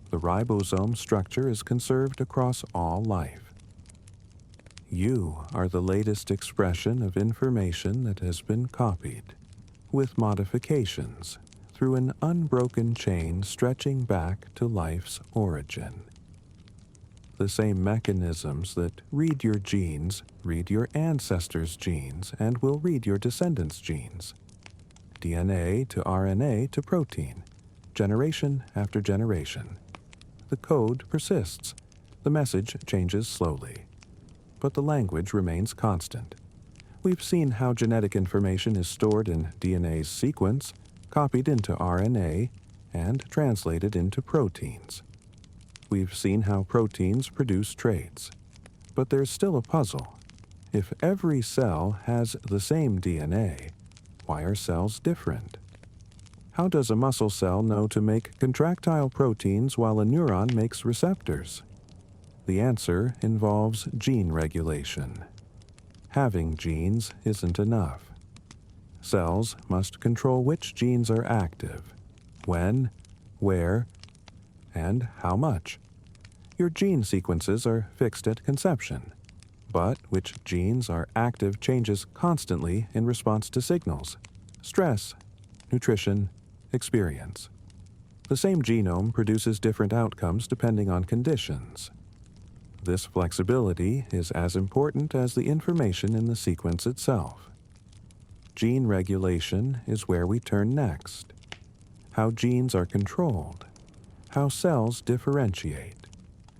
The ribosome structure is conserved across all life. You are the latest expression of information that has been copied, with modifications, through an unbroken chain stretching back to life's origin. The same mechanisms that read your genes read your ancestors' genes and will read your descendants' genes. DNA to RNA to protein, generation after generation. The code persists. The message changes slowly. But the language remains constant. We've seen how genetic information is stored in DNA's sequence, copied into RNA, and translated into proteins. We've seen how proteins produce traits. But there's still a puzzle. If every cell has the same DNA, why are cells different? How does a muscle cell know to make contractile proteins while a neuron makes receptors? The answer involves gene regulation. Having genes isn't enough. Cells must control which genes are active, when, where, and how much. Your gene sequences are fixed at conception, but which genes are active changes constantly in response to signals, stress, nutrition, experience. The same genome produces different outcomes depending on conditions. This flexibility is as important as the information in the sequence itself. Gene regulation is where we turn next. How genes are controlled, how cells differentiate,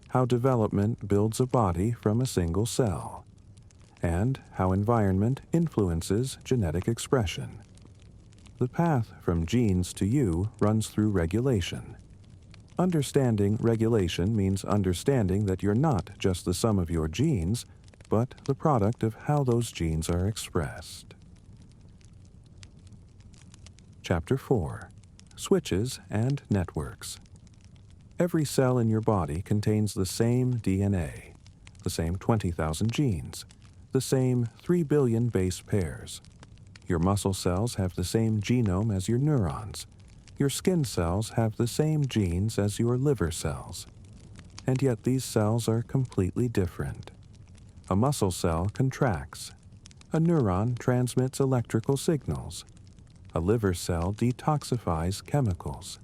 how development builds a body from a single cell, and how environment influences genetic expression. The path from genes to you runs through regulation. Understanding regulation means understanding that you're not just the sum of your genes, but the product of how those genes are expressed. Chapter 4. Switches and Networks. Every cell in your body contains the same DNA, the same 20,000 genes, the same 3 billion base pairs. Your muscle cells have the same genome as your neurons. Your skin cells have the same genes as your liver cells. And yet these cells are completely different. A muscle cell contracts. A neuron transmits electrical signals. A liver cell detoxifies chemicals.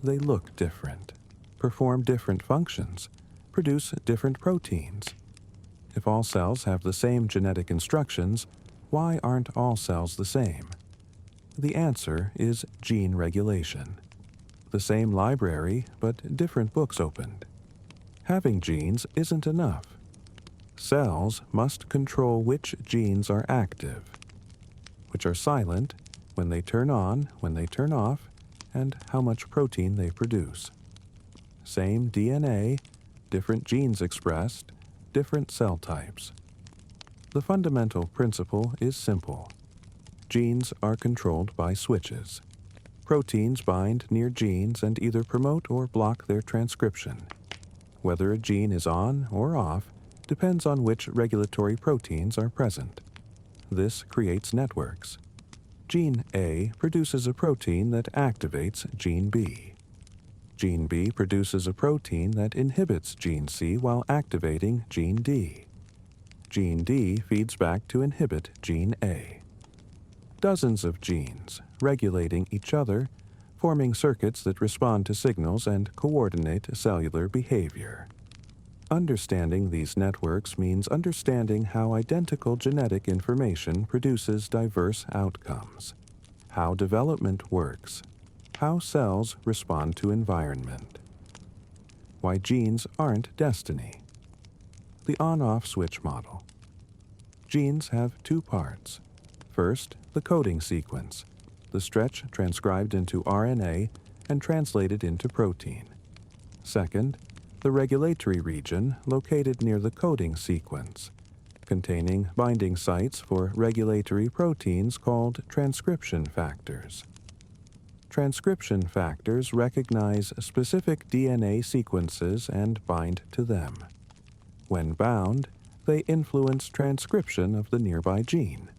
They look different, perform different functions, produce different proteins. If all cells have the same genetic instructions, why aren't all cells the same? The answer is gene regulation. The same library, but different books opened. Having genes isn't enough. Cells must control which genes are active, which are silent, when they turn on, when they turn off, and how much protein they produce. Same DNA, different genes expressed, different cell types. The fundamental principle is simple. Genes are controlled by switches. Proteins bind near genes and either promote or block their transcription. Whether a gene is on or off depends on which regulatory proteins are present. This creates networks. Gene A produces a protein that activates gene B. Gene B produces a protein that inhibits gene C while activating gene D. Gene D feeds back to inhibit gene A. Dozens of genes, regulating each other, forming circuits that respond to signals and coordinate cellular behavior. Understanding these networks means understanding how identical genetic information produces diverse outcomes, how development works, how cells respond to environment, why genes aren't destiny. The on-off switch model. Genes have two parts. First, the coding sequence, the stretch transcribed into RNA and translated into protein. Second, the regulatory region located near the coding sequence, containing binding sites for regulatory proteins called transcription factors. Transcription factors recognize specific DNA sequences and bind to them. When bound, they influence transcription of the nearby gene.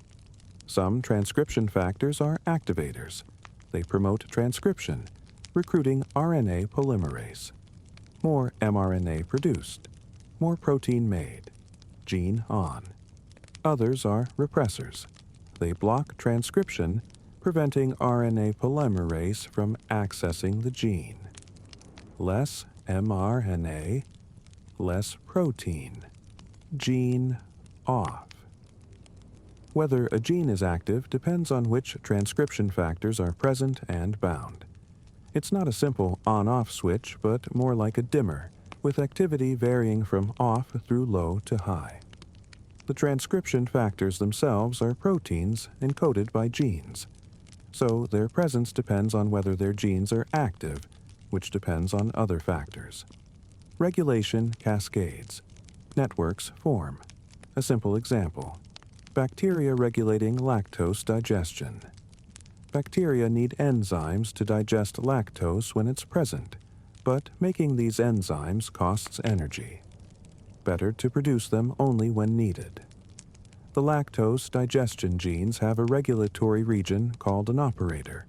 Some transcription factors are activators. They promote transcription, recruiting RNA polymerase. More mRNA produced, more protein made, gene on. Others are repressors. They block transcription, preventing RNA polymerase from accessing the gene. Less mRNA, less protein. Gene off. Whether a gene is active depends on which transcription factors are present and bound. It's not a simple on-off switch, but more like a dimmer, with activity varying from off through low to high. The transcription factors themselves are proteins encoded by genes, so their presence depends on whether their genes are active, which depends on other factors. Regulation cascades. Networks form. A simple example. Bacteria regulating lactose digestion. Bacteria need enzymes to digest lactose when it's present, but making these enzymes costs energy. Better to produce them only when needed. The lactose digestion genes have a regulatory region called an operator.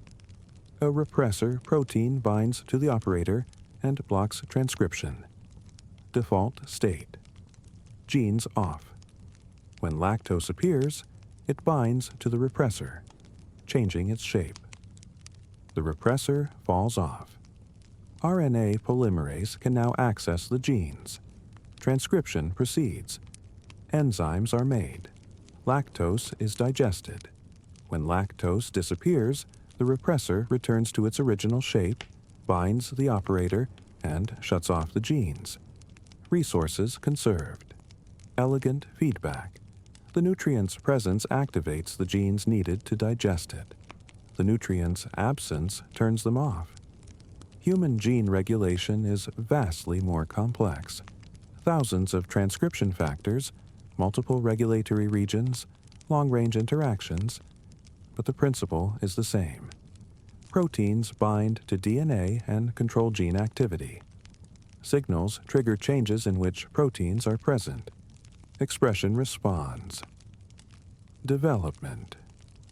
A repressor protein binds to the operator and blocks transcription. Default state. Genes off. When lactose appears, it binds to the repressor, changing its shape. The repressor falls off. RNA polymerase can now access the genes. Transcription proceeds. Enzymes are made. Lactose is digested. When lactose disappears, the repressor returns to its original shape, binds the operator, and shuts off the genes. Resources conserved. Elegant feedback. The nutrient's presence activates the genes needed to digest it. The nutrient's absence turns them off. Human gene regulation is vastly more complex. Thousands of transcription factors, multiple regulatory regions, long-range interactions, but the principle is the same. Proteins bind to DNA and control gene activity. Signals trigger changes in which proteins are present. Expression responds. Development.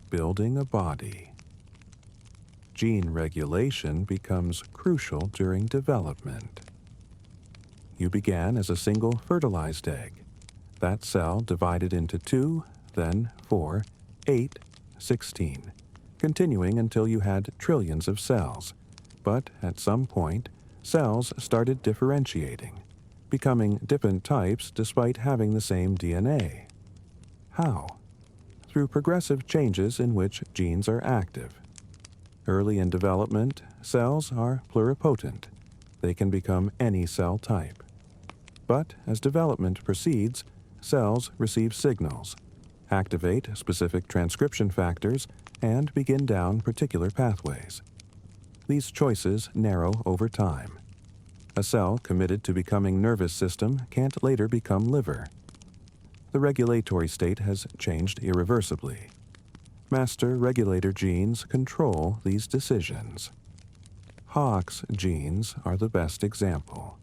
Building a body. Gene regulation becomes crucial during development. You began as a single fertilized egg. That cell divided into 2, then 4, 8, 16, continuing until you had trillions of cells. But at some point, cells started differentiating, becoming different types despite having the same DNA. How? Through progressive changes in which genes are active. Early in development, cells are pluripotent. They can become any cell type. But as development proceeds, cells receive signals, activate specific transcription factors, and begin down particular pathways. These choices narrow over time. A cell committed to becoming nervous system can't later become liver. The regulatory state has changed irreversibly. Master regulator genes control these decisions. Hox genes are the best example.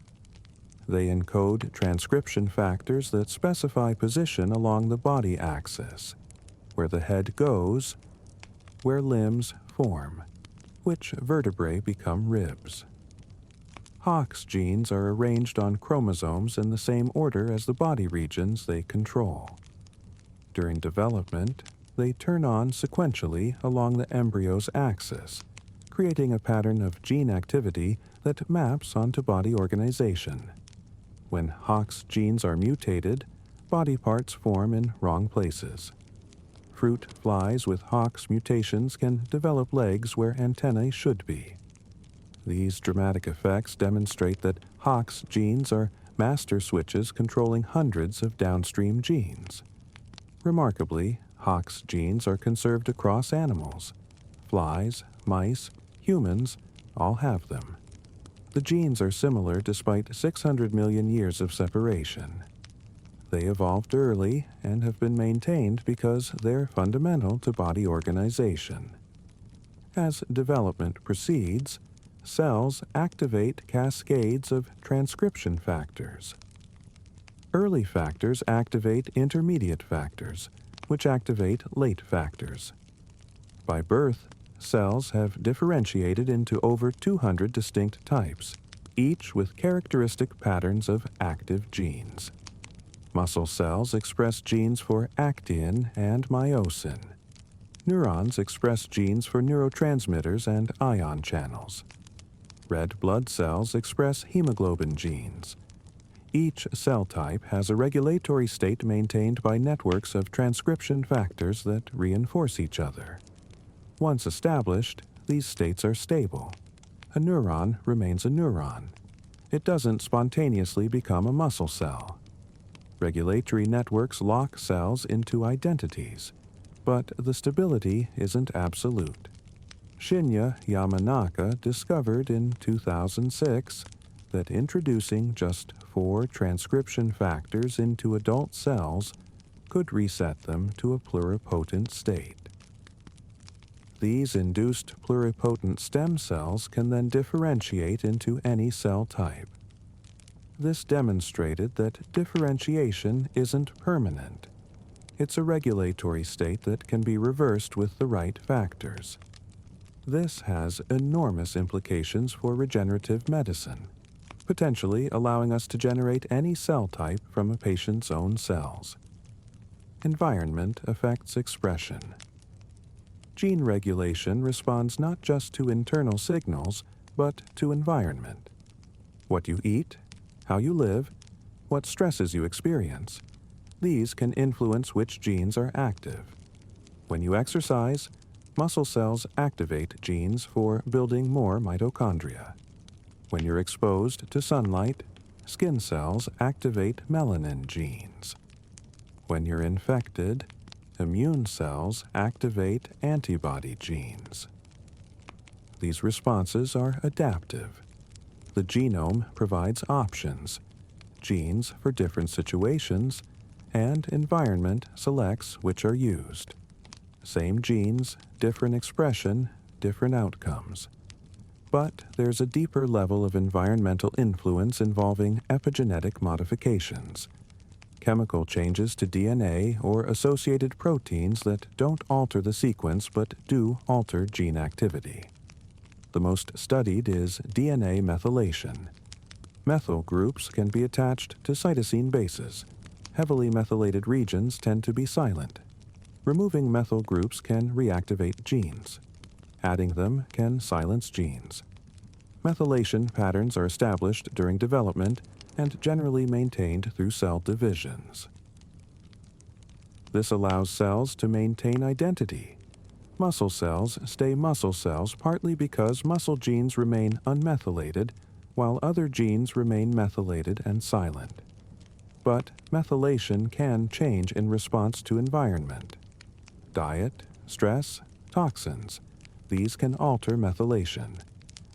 They encode transcription factors that specify position along the body axis, where the head goes, where limbs form, which vertebrae become ribs. Hox genes are arranged on chromosomes in the same order as the body regions they control. During development, they turn on sequentially along the embryo's axis, creating a pattern of gene activity that maps onto body organization. When Hox genes are mutated, body parts form in wrong places. Fruit flies with Hox mutations can develop legs where antennae should be. These dramatic effects demonstrate that Hox genes are master switches controlling hundreds of downstream genes. Remarkably, Hox genes are conserved across animals. Flies, mice, humans all have them. The genes are similar despite 600 million years of separation. They evolved early and have been maintained because they're fundamental to body organization. As development proceeds, cells activate cascades of transcription factors. Early factors activate intermediate factors, which activate late factors. By birth, cells have differentiated into over 200 distinct types, each with characteristic patterns of active genes. Muscle cells express genes for actin and myosin. Neurons express genes for neurotransmitters and ion channels. Red blood cells express hemoglobin genes. Each cell type has a regulatory state maintained by networks of transcription factors that reinforce each other. Once established, these states are stable. A neuron remains a neuron. It doesn't spontaneously become a muscle cell. Regulatory networks lock cells into identities, but the stability isn't absolute. Shinya Yamanaka discovered in 2006 that introducing just 4 transcription factors into adult cells could reset them to a pluripotent state. These induced pluripotent stem cells can then differentiate into any cell type. This demonstrated that differentiation isn't permanent. It's a regulatory state that can be reversed with the right factors. This has enormous implications for regenerative medicine, potentially allowing us to generate any cell type from a patient's own cells. Environment affects expression. Gene regulation responds not just to internal signals, but to environment. What you eat, how you live, what stresses you experience. These can influence which genes are active. When you exercise, muscle cells activate genes for building more mitochondria. When you're exposed to sunlight, skin cells activate melanin genes. When you're infected, immune cells activate antibody genes. These responses are adaptive. The genome provides options, genes for different situations, and environment selects which are used. Same genes, different expression, different outcomes. But there's a deeper level of environmental influence involving epigenetic modifications, chemical changes to DNA or associated proteins that don't alter the sequence but do alter gene activity. The most studied is DNA methylation. Methyl groups can be attached to cytosine bases. Heavily methylated regions tend to be silent. Removing methyl groups can reactivate genes. Adding them can silence genes. Methylation patterns are established during development and generally maintained through cell divisions. This allows cells to maintain identity. Muscle cells stay muscle cells partly because muscle genes remain unmethylated, while other genes remain methylated and silent. But methylation can change in response to environment. Diet, stress, toxins. These can alter methylation.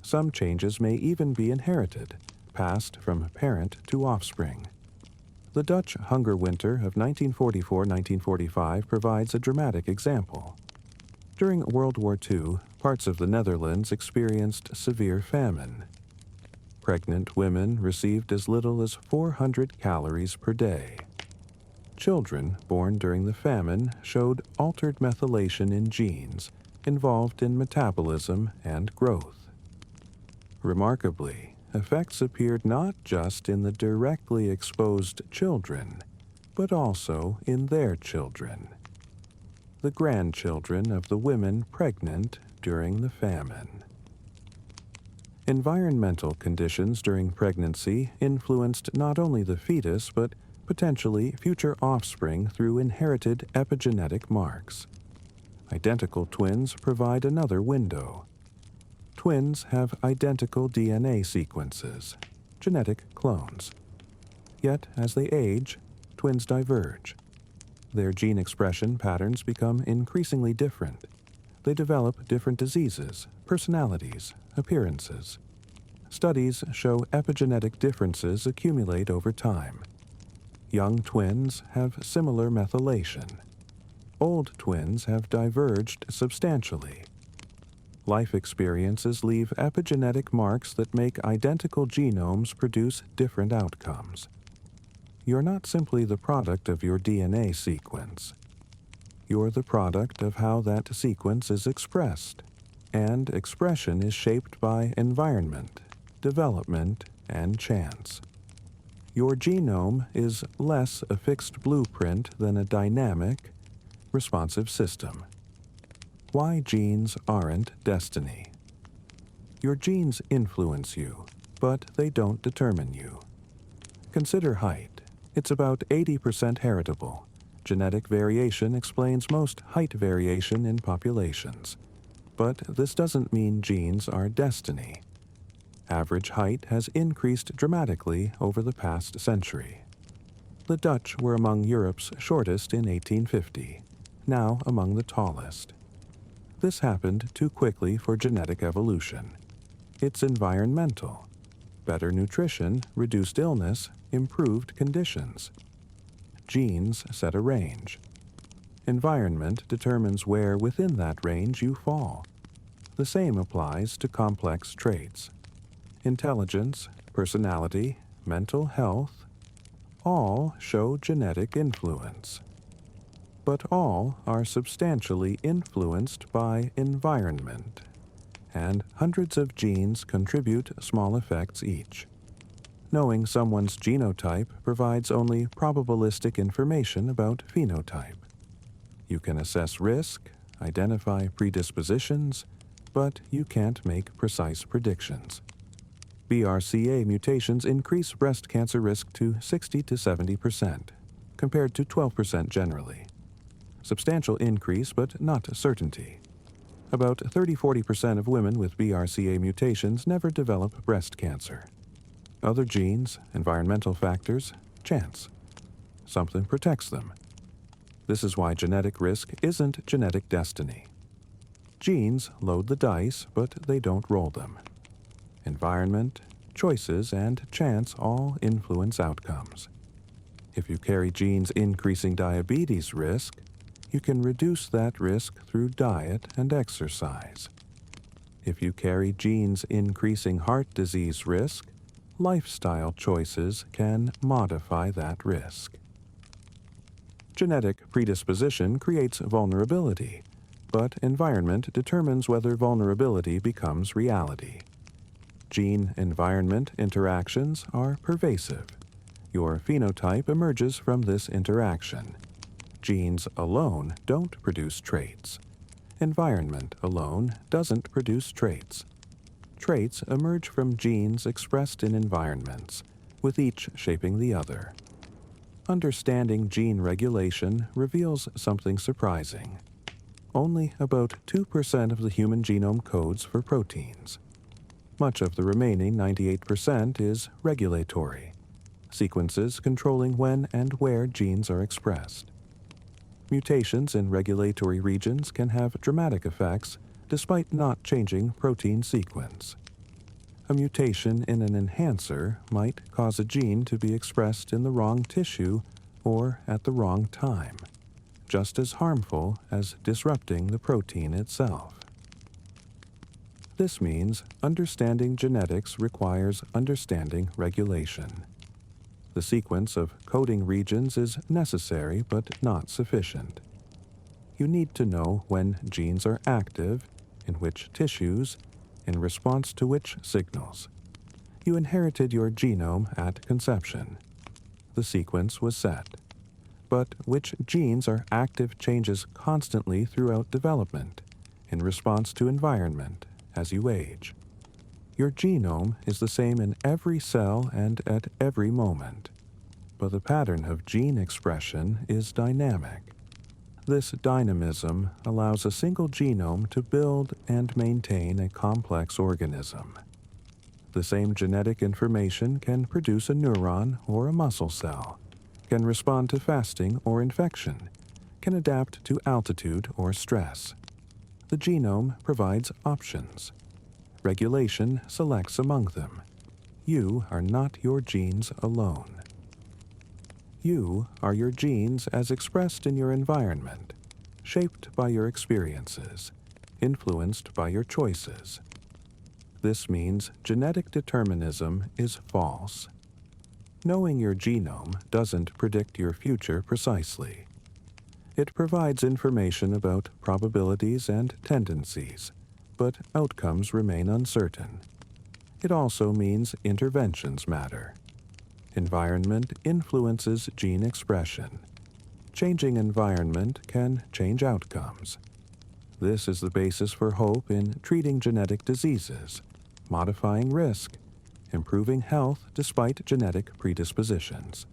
Some changes may even be inherited, passed from parent to offspring. The Dutch hunger winter of 1944-1945 provides a dramatic example. During World War II, parts of the Netherlands experienced severe famine. Pregnant women received as little as 400 calories per day. Children born during the famine showed altered methylation in genes involved in metabolism and growth. Remarkably, effects appeared not just in the directly exposed children, but also in their children, the grandchildren of the women pregnant during the famine. Environmental conditions during pregnancy influenced not only the fetus but potentially future offspring through inherited epigenetic marks. Identical twins provide another window. Twins have identical DNA sequences, genetic clones. Yet, as they age, twins diverge. Their gene expression patterns become increasingly different. They develop different diseases, personalities, appearances. Studies show epigenetic differences accumulate over time. Young twins have similar methylation. Old twins have diverged substantially. Life experiences leave epigenetic marks that make identical genomes produce different outcomes. You're not simply the product of your DNA sequence. You're the product of how that sequence is expressed, and expression is shaped by environment, development, and chance. Your genome is less a fixed blueprint than a dynamic, responsive system. Why genes aren't destiny. Your genes influence you, but they don't determine you. Consider height. It's about 80% heritable. Genetic variation explains most height variation in populations. But this doesn't mean genes are destiny. Average height has increased dramatically over the past century. The Dutch were among Europe's shortest in 1850, now among the tallest. This happened too quickly for genetic evolution. It's environmental. Better nutrition, reduced illness, improved conditions. Genes set a range. Environment determines where within that range you fall. The same applies to complex traits. Intelligence, personality, mental health, all show genetic influence. But all are substantially influenced by environment, and hundreds of genes contribute small effects each. Knowing someone's genotype provides only probabilistic information about phenotype. You can assess risk, identify predispositions, but you can't make precise predictions. BRCA mutations increase breast cancer risk to 60 to 70%, compared to 12% generally. Substantial increase, but not certainty. About 30–40% of women with BRCA mutations never develop breast cancer. Other genes, environmental factors, chance. Something protects them. This is why genetic risk isn't genetic destiny. Genes load the dice, but they don't roll them. Environment, choices, and chance all influence outcomes. If you carry genes increasing diabetes risk, you can reduce that risk through diet and exercise. If you carry genes increasing heart disease risk, lifestyle choices can modify that risk. Genetic predisposition creates vulnerability, but environment determines whether vulnerability becomes reality. Gene-environment interactions are pervasive. Your phenotype emerges from this interaction. Genes alone don't produce traits. Environment alone doesn't produce traits. Traits emerge from genes expressed in environments, with each shaping the other. Understanding gene regulation reveals something surprising. Only about 2% of the human genome codes for proteins. Much of the remaining 98% is regulatory, sequences controlling when and where genes are expressed. Mutations in regulatory regions can have dramatic effects despite not changing protein sequence. A mutation in an enhancer might cause a gene to be expressed in the wrong tissue or at the wrong time, just as harmful as disrupting the protein itself. This means understanding genetics requires understanding regulation. The sequence of coding regions is necessary but not sufficient. You need to know when genes are active, in which tissues, in response to which signals. You inherited your genome at conception. The sequence was set. But which genes are active changes constantly throughout development, in response to environment, as you age? Your genome is the same in every cell and at every moment, but the pattern of gene expression is dynamic. This dynamism allows a single genome to build and maintain a complex organism. The same genetic information can produce a neuron or a muscle cell, can respond to fasting or infection, can adapt to altitude or stress. The genome provides options. Regulation selects among them. You are not your genes alone. You are your genes as expressed in your environment, shaped by your experiences, influenced by your choices. This means genetic determinism is false. Knowing your genome doesn't predict your future precisely. It provides information about probabilities and tendencies, but outcomes remain uncertain. It also means interventions matter. Environment influences gene expression. Changing environment can change outcomes. This is the basis for hope in treating genetic diseases, modifying risk, improving health despite genetic predispositions.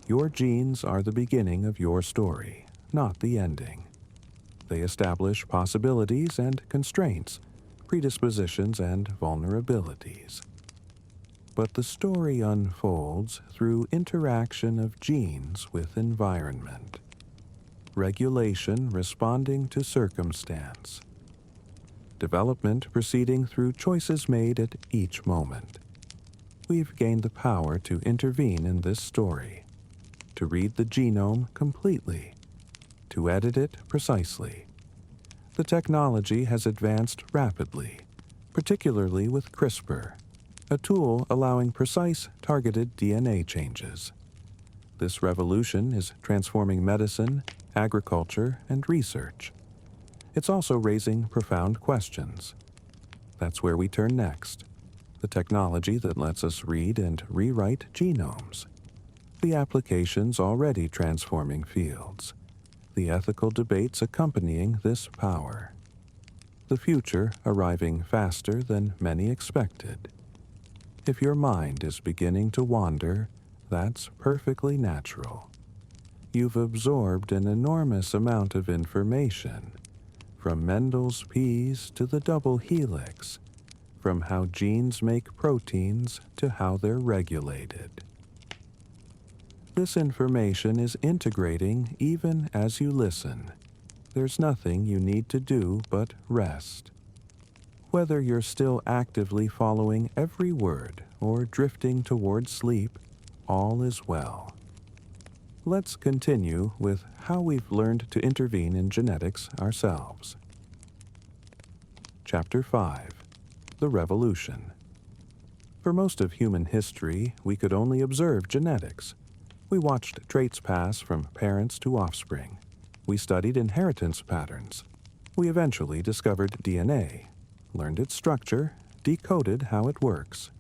Your genes are the beginning of your story, not the ending. They establish possibilities and constraints, predispositions and vulnerabilities. But the story unfolds through interaction of genes with environment. Regulation responding to circumstance. Development proceeding through choices made at each moment. We've gained the power to intervene in this story, to read the genome completely, to edit it precisely. The technology has advanced rapidly, particularly with CRISPR, a tool allowing precise, targeted DNA changes. This revolution is transforming medicine, agriculture, and research. It's also raising profound questions. That's where we turn next. The technology that lets us read and rewrite genomes. The applications already transforming fields. The ethical debates accompanying this power. The future arriving faster than many expected. If your mind is beginning to wander, that's perfectly natural. You've absorbed an enormous amount of information, from Mendel's peas to the double helix, from how genes make proteins to how they're regulated. This information is integrating even as you listen. There's nothing you need to do but rest. Whether you're still actively following every word or drifting toward sleep, all is well. Let's continue with how we've learned to intervene in genetics ourselves. Chapter 5. The Revolution. For most of human history, we could only observe genetics. We watched traits pass from parents to offspring. We studied inheritance patterns. We eventually discovered DNA, learned its structure, decoded how it works.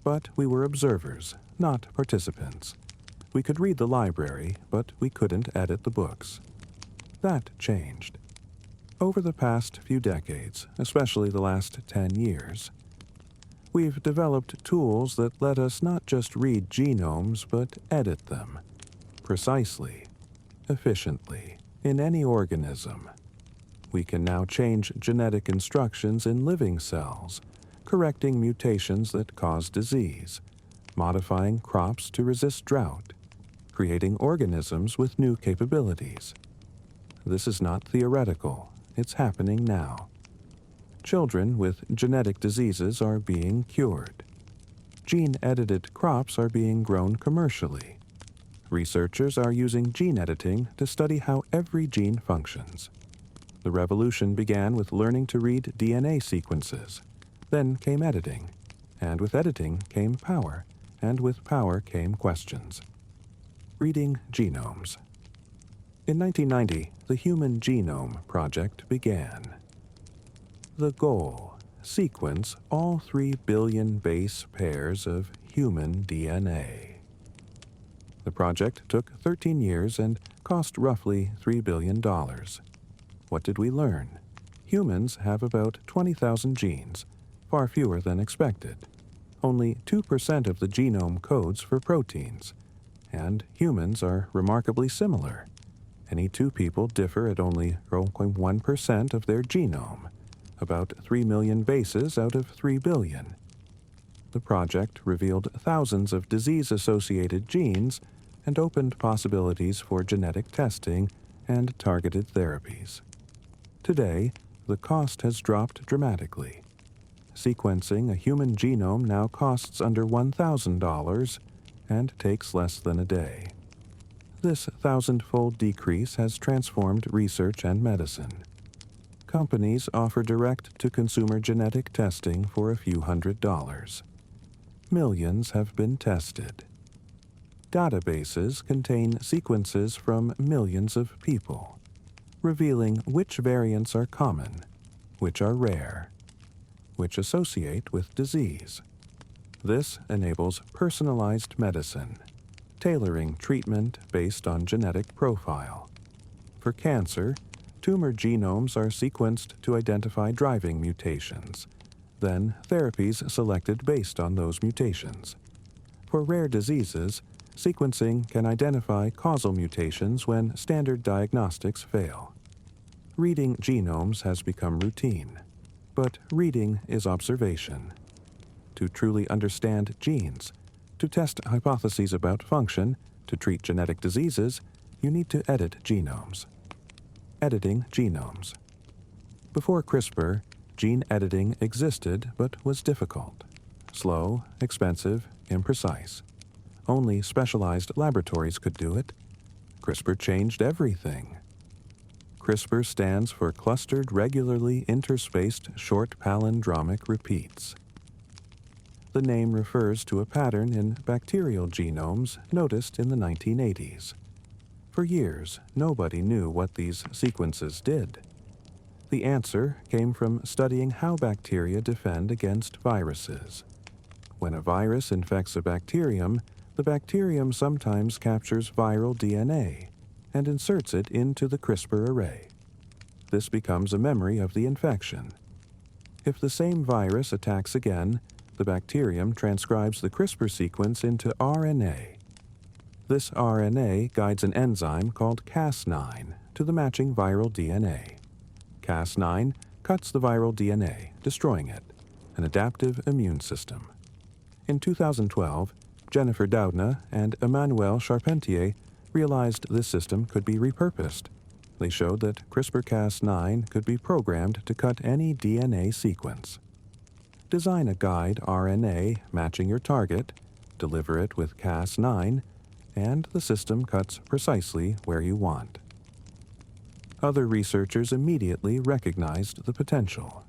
But we were observers, not participants. We could read the library, but we couldn't edit the books. That changed. Over the past few decades, especially the last 10 years, we've developed tools that let us not just read genomes, but edit them precisely, efficiently, in any organism. We can now change genetic instructions in living cells, correcting mutations that cause disease, modifying crops to resist drought, creating organisms with new capabilities. This is not theoretical, it's happening now. Children with genetic diseases are being cured. Gene-edited crops are being grown commercially. Researchers are using gene editing to study how every gene functions. The revolution began with learning to read DNA sequences. Then came editing, and with editing came power, and with power came questions. Reading genomes. In 1990, the Human Genome Project began. The goal: sequence all 3 billion base pairs of human DNA. The project took 13 years and cost roughly $3 billion. What did we learn? Humans have about 20,000 genes, far fewer than expected. Only 2% of the genome codes for proteins, and humans are remarkably similar. Any two people differ at only 0.1% of their genome, about 3 million bases out of 3 billion. The project revealed thousands of disease-associated genes and opened possibilities for genetic testing and targeted therapies. Today, the cost has dropped dramatically. Sequencing a human genome now costs under $1,000 and takes less than a day. This 1,000-fold decrease has transformed research and medicine. Companies offer direct-to-consumer genetic testing for a few $100s. Millions have been tested. Databases contain sequences from millions of people, revealing which variants are common, which are rare, which associate with disease. This enables personalized medicine, tailoring treatment based on genetic profile. For cancer, tumor genomes are sequenced to identify driving mutations, then therapies selected based on those mutations. For rare diseases, sequencing can identify causal mutations when standard diagnostics fail. Reading genomes has become routine, but reading is observation. To truly understand genes, to test hypotheses about function, to treat genetic diseases, you need to edit genomes. Editing genomes. Before CRISPR, gene editing existed but was difficult. Slow, expensive, imprecise. Only specialized laboratories could do it. CRISPR changed everything. CRISPR stands for Clustered Regularly Interspaced Short Palindromic Repeats. The name refers to a pattern in bacterial genomes noticed in the 1980s. For years, nobody knew what these sequences did. The answer came from studying how bacteria defend against viruses. When a virus infects a bacterium, the bacterium sometimes captures viral DNA and inserts it into the CRISPR array. This becomes a memory of the infection. If the same virus attacks again, the bacterium transcribes the CRISPR sequence into RNA. This RNA guides an enzyme called Cas9 to the matching viral DNA. Cas9 cuts the viral DNA, destroying it, an adaptive immune system. In 2012, Jennifer Doudna and Emmanuel Charpentier realized this system could be repurposed. They showed that CRISPR-Cas9 could be programmed to cut any DNA sequence. Design a guide RNA matching your target, deliver it with Cas9, and the system cuts precisely where you want. Other researchers immediately recognized the potential.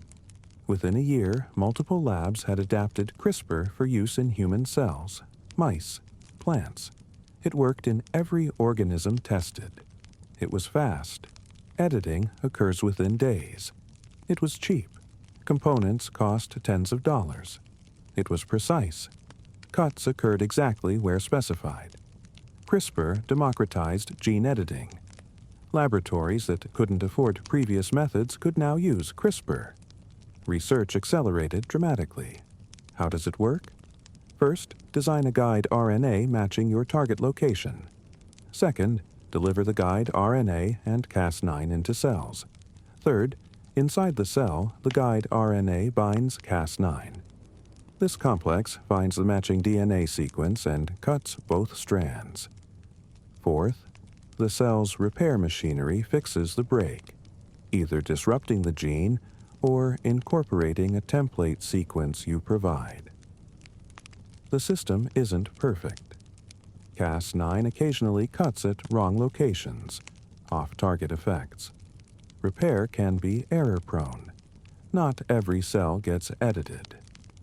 Within a year, multiple labs had adapted CRISPR for use in human cells, mice, plants. It worked in every organism tested. It was fast. Editing occurs within days. It was cheap. Components cost tens of dollars. It was precise. Cuts occurred exactly where specified. CRISPR democratized gene editing. Laboratories that couldn't afford previous methods could now use CRISPR. Research accelerated dramatically. How does it work? First, design a guide RNA matching your target location. Second, deliver the guide RNA and Cas9 into cells. Third, inside the cell, the guide RNA binds Cas9. This complex finds the matching DNA sequence and cuts both strands. Fourth, the cell's repair machinery fixes the break, either disrupting the gene or incorporating a template sequence you provide. The system isn't perfect. Cas9 occasionally cuts at wrong locations, off-target effects. Repair can be error-prone. Not every cell gets edited,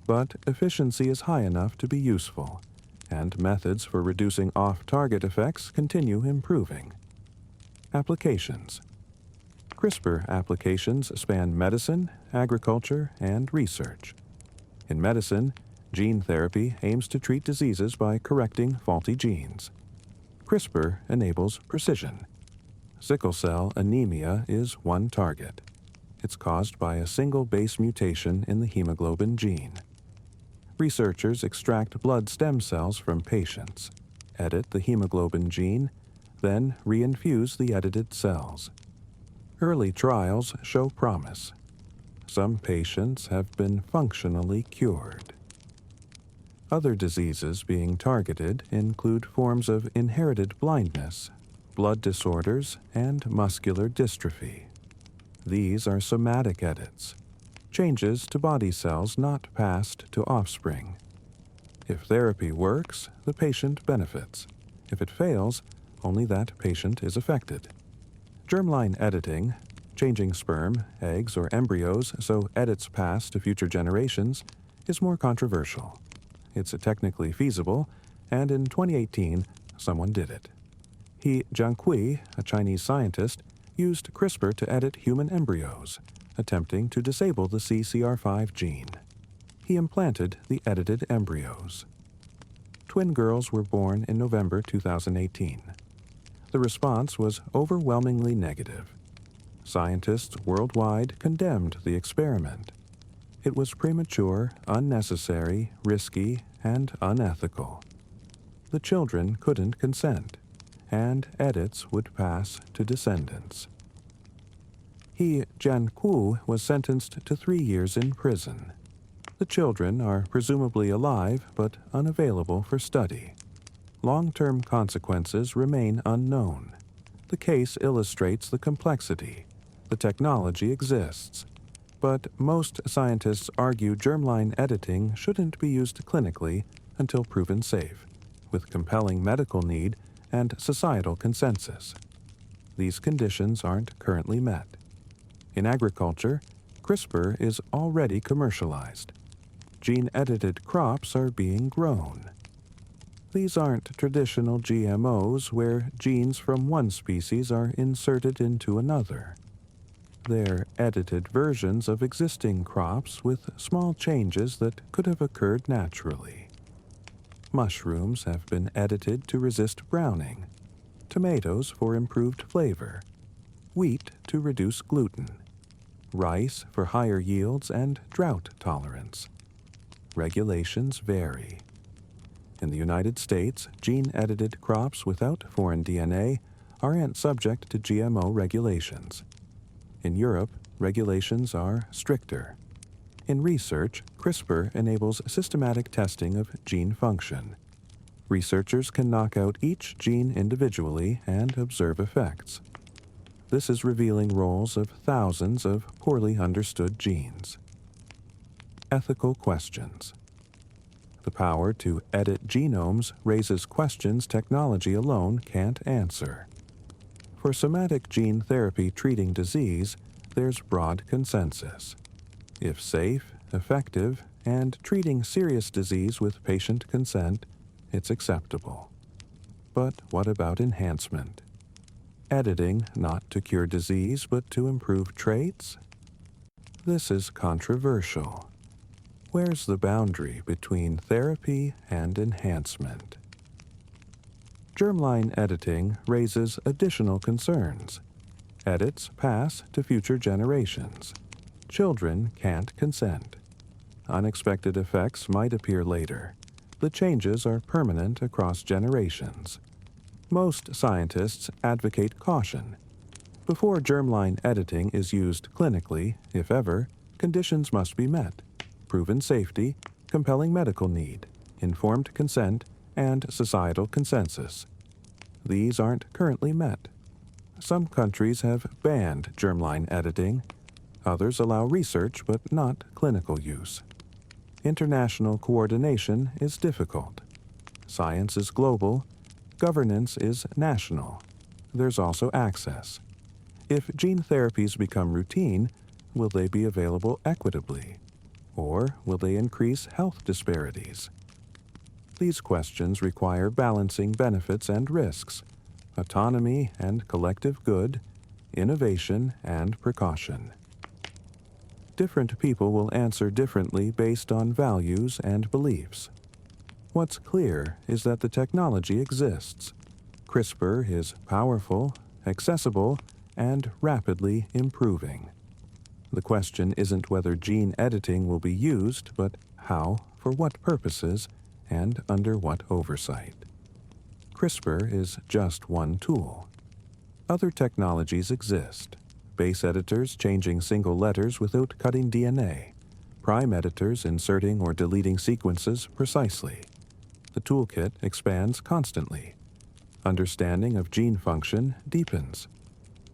but efficiency is high enough to be useful, and methods for reducing off-target effects continue improving. Applications. CRISPR applications span medicine, agriculture, and research. In medicine, gene therapy aims to treat diseases by correcting faulty genes. CRISPR enables precision. Sickle cell anemia is one target. It's caused by a single base mutation in the hemoglobin gene. Researchers extract blood stem cells from patients, edit the hemoglobin gene, then reinfuse the edited cells. Early trials show promise. Some patients have been functionally cured. Other diseases being targeted include forms of inherited blindness, blood disorders, and muscular dystrophy. These are somatic edits, changes to body cells not passed to offspring. If therapy works, the patient benefits. If it fails, only that patient is affected. Germline editing, changing sperm, eggs, or embryos so edits pass to future generations, is more controversial. It's technically feasible, and in 2018, someone did it. He Jiankui, a Chinese scientist, used CRISPR to edit human embryos, attempting to disable the CCR5 gene. He implanted the edited embryos. Twin girls were born in November 2018. The response was overwhelmingly negative. Scientists worldwide condemned the experiment. It was premature, unnecessary, risky, and unethical. The children couldn't consent, and edits would pass to descendants. He Jiankui was sentenced to 3 years in prison. The children are presumably alive but unavailable for study. Long-term consequences remain unknown. The case illustrates the complexity. The technology exists, but most scientists argue germline editing shouldn't be used clinically until proven safe, with compelling medical need and societal consensus. These conditions aren't currently met. In agriculture, CRISPR is already commercialized. Gene-edited crops are being grown. These aren't traditional GMOs where genes from one species are inserted into another. They're edited versions of existing crops with small changes that could have occurred naturally. Mushrooms have been edited to resist browning, tomatoes for improved flavor, wheat to reduce gluten, rice for higher yields and drought tolerance. Regulations vary. In the United States, gene-edited crops without foreign DNA aren't subject to GMO regulations. In Europe, regulations are stricter. In research, CRISPR enables systematic testing of gene function. Researchers can knock out each gene individually and observe effects. This is revealing roles of thousands of poorly understood genes. Ethical questions. The power to edit genomes raises questions technology alone can't answer. For somatic gene therapy treating disease, there's broad consensus. If safe, effective, and treating serious disease with patient consent, it's acceptable. But what about enhancement? Editing not to cure disease but to improve traits? This is controversial. Where's the boundary between therapy and enhancement? Germline editing raises additional concerns. Edits pass to future generations. Children can't consent. Unexpected effects might appear later. The changes are permanent across generations. Most scientists advocate caution. Before germline editing is used clinically, if ever, conditions must be met: proven safety, compelling medical need, informed consent, and societal consensus. These aren't currently met. Some countries have banned germline editing. Others allow research but not clinical use. International coordination is difficult. Science is global. Governance is national. There's also access. If gene therapies become routine, will they be available equitably? Or will they increase health disparities? These questions require balancing benefits and risks, autonomy and collective good, innovation and precaution. Different people will answer differently based on values and beliefs. What's clear is that the technology exists. CRISPR is powerful, accessible, and rapidly improving. The question isn't whether gene editing will be used, but how, for what purposes, and under what oversight. CRISPR is just one tool. Other technologies exist. Base editors changing single letters without cutting DNA. Prime editors inserting or deleting sequences precisely. The toolkit expands constantly. Understanding of gene function deepens.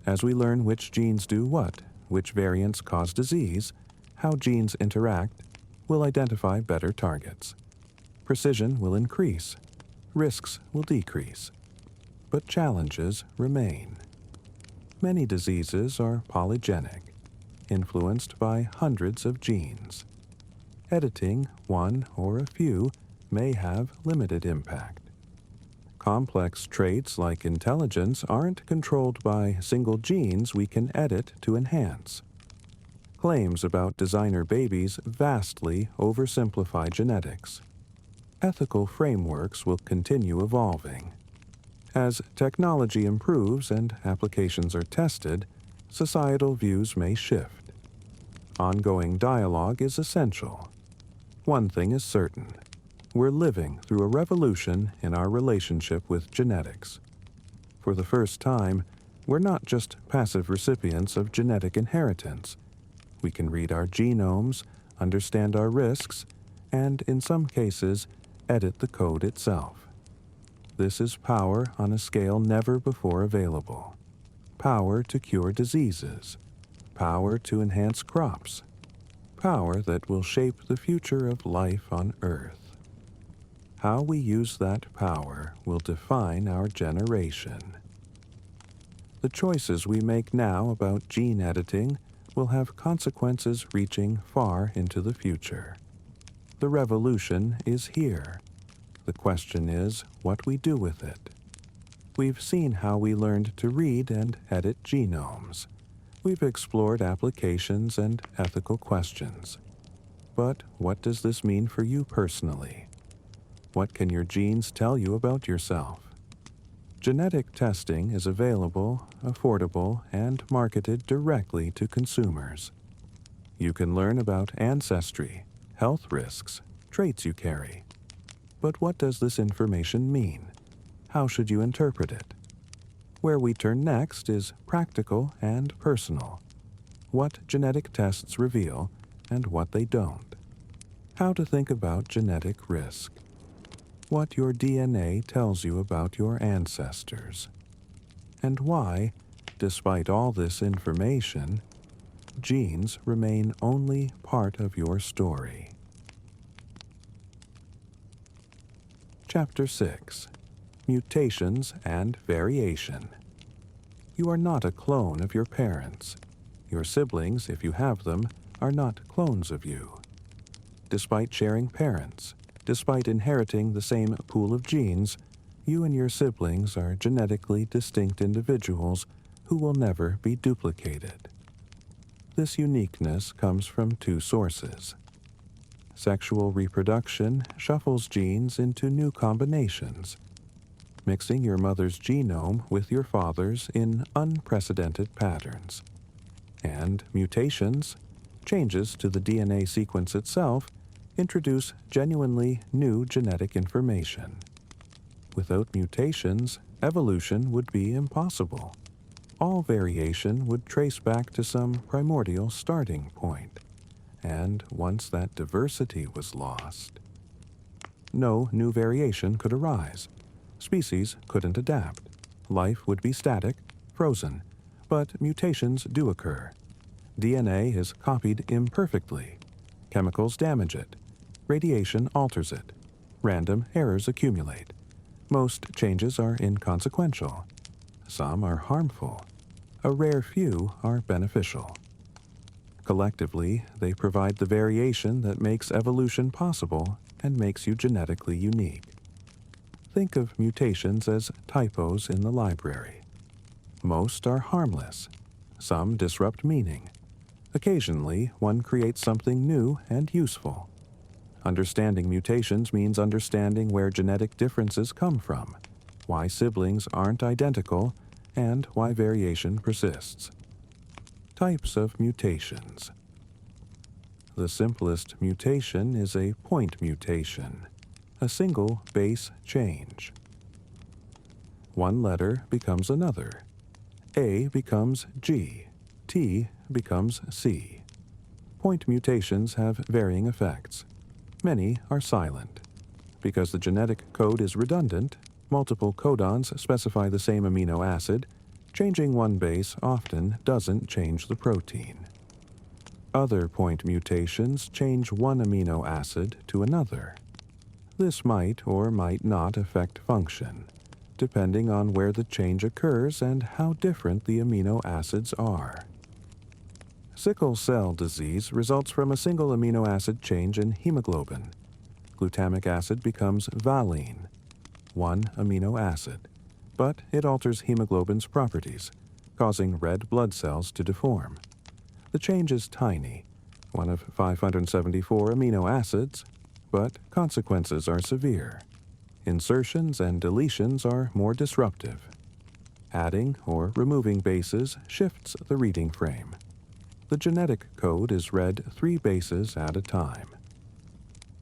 As we learn which genes do what, which variants cause disease, how genes interact, we'll identify better targets. Precision will increase. Risks will decrease. But challenges remain. Many diseases are polygenic, influenced by hundreds of genes. Editing one or a few may have limited impact. Complex traits like intelligence aren't controlled by single genes we can edit to enhance. Claims about designer babies vastly oversimplify genetics. Ethical frameworks will continue evolving. As technology improves and applications are tested, societal views may shift. Ongoing dialogue is essential. One thing is certain: we're living through a revolution in our relationship with genetics. For the first time, we're not just passive recipients of genetic inheritance. We can read our genomes, understand our risks, and, in some cases, edit the code itself. This is power on a scale never before available. Power to cure diseases. Power to enhance crops. Power that will shape the future of life on Earth. How we use that power will define our generation. The choices we make now about gene editing will have consequences reaching far into the future. The revolution is here. The question is what we do with it. We've seen how we learned to read and edit genomes. We've explored applications and ethical questions. But what does this mean for you personally? What can your genes tell you about yourself? Genetic testing is available, affordable, and marketed directly to consumers. You can learn about ancestry, health risks, traits you carry. But what does this information mean? How should you interpret it? Where we turn next is practical and personal. What genetic tests reveal and what they don't. How to think about genetic risk. what your DNA tells you about your ancestors, and why, despite all this information, genes remain only part of your story. Chapter 6. Mutations and Variation. You are not a clone of your parents. Your siblings, if you have them, are not clones of you. Despite sharing parents, despite inheriting the same pool of genes, you and your siblings are genetically distinct individuals who will never be duplicated. This uniqueness comes from two sources. Sexual reproduction shuffles genes into new combinations, mixing your mother's genome with your father's in unprecedented patterns. And mutations, changes to the DNA sequence itself, introduce genuinely new genetic information. Without mutations, evolution would be impossible. All variation would trace back to some primordial starting point, and once that diversity was lost, no new variation could arise. Species couldn't adapt. Life would be static, frozen, but mutations do occur. DNA is copied imperfectly. Chemicals damage it. Radiation alters it. Random errors accumulate. Most changes are inconsequential. Some are harmful. A rare few are beneficial. Collectively, they provide the variation that makes evolution possible and makes you genetically unique. Think of mutations as typos in the library. Most are harmless. Some disrupt meaning. Occasionally, one creates something new and useful. Understanding mutations means understanding where genetic differences come from, why siblings aren't identical, and why variation persists. Types of mutations. The simplest mutation is a point mutation, a single base change. One letter becomes another. A becomes G, T becomes C. Point mutations have varying effects. Many are silent. Because the genetic code is redundant, multiple codons specify the same amino acid, changing one base often doesn't change the protein. Other point mutations change one amino acid to another. This might or might not affect function, depending on where the change occurs and how different the amino acids are. Sickle cell disease results from a single amino acid change in hemoglobin. Glutamic acid becomes valine, one amino acid, but it alters hemoglobin's properties, causing red blood cells to deform. The change is tiny, one of 574 amino acids, but consequences are severe. Insertions and deletions are more disruptive. Adding or removing bases shifts the reading frame. The genetic code is read 3 bases at a time.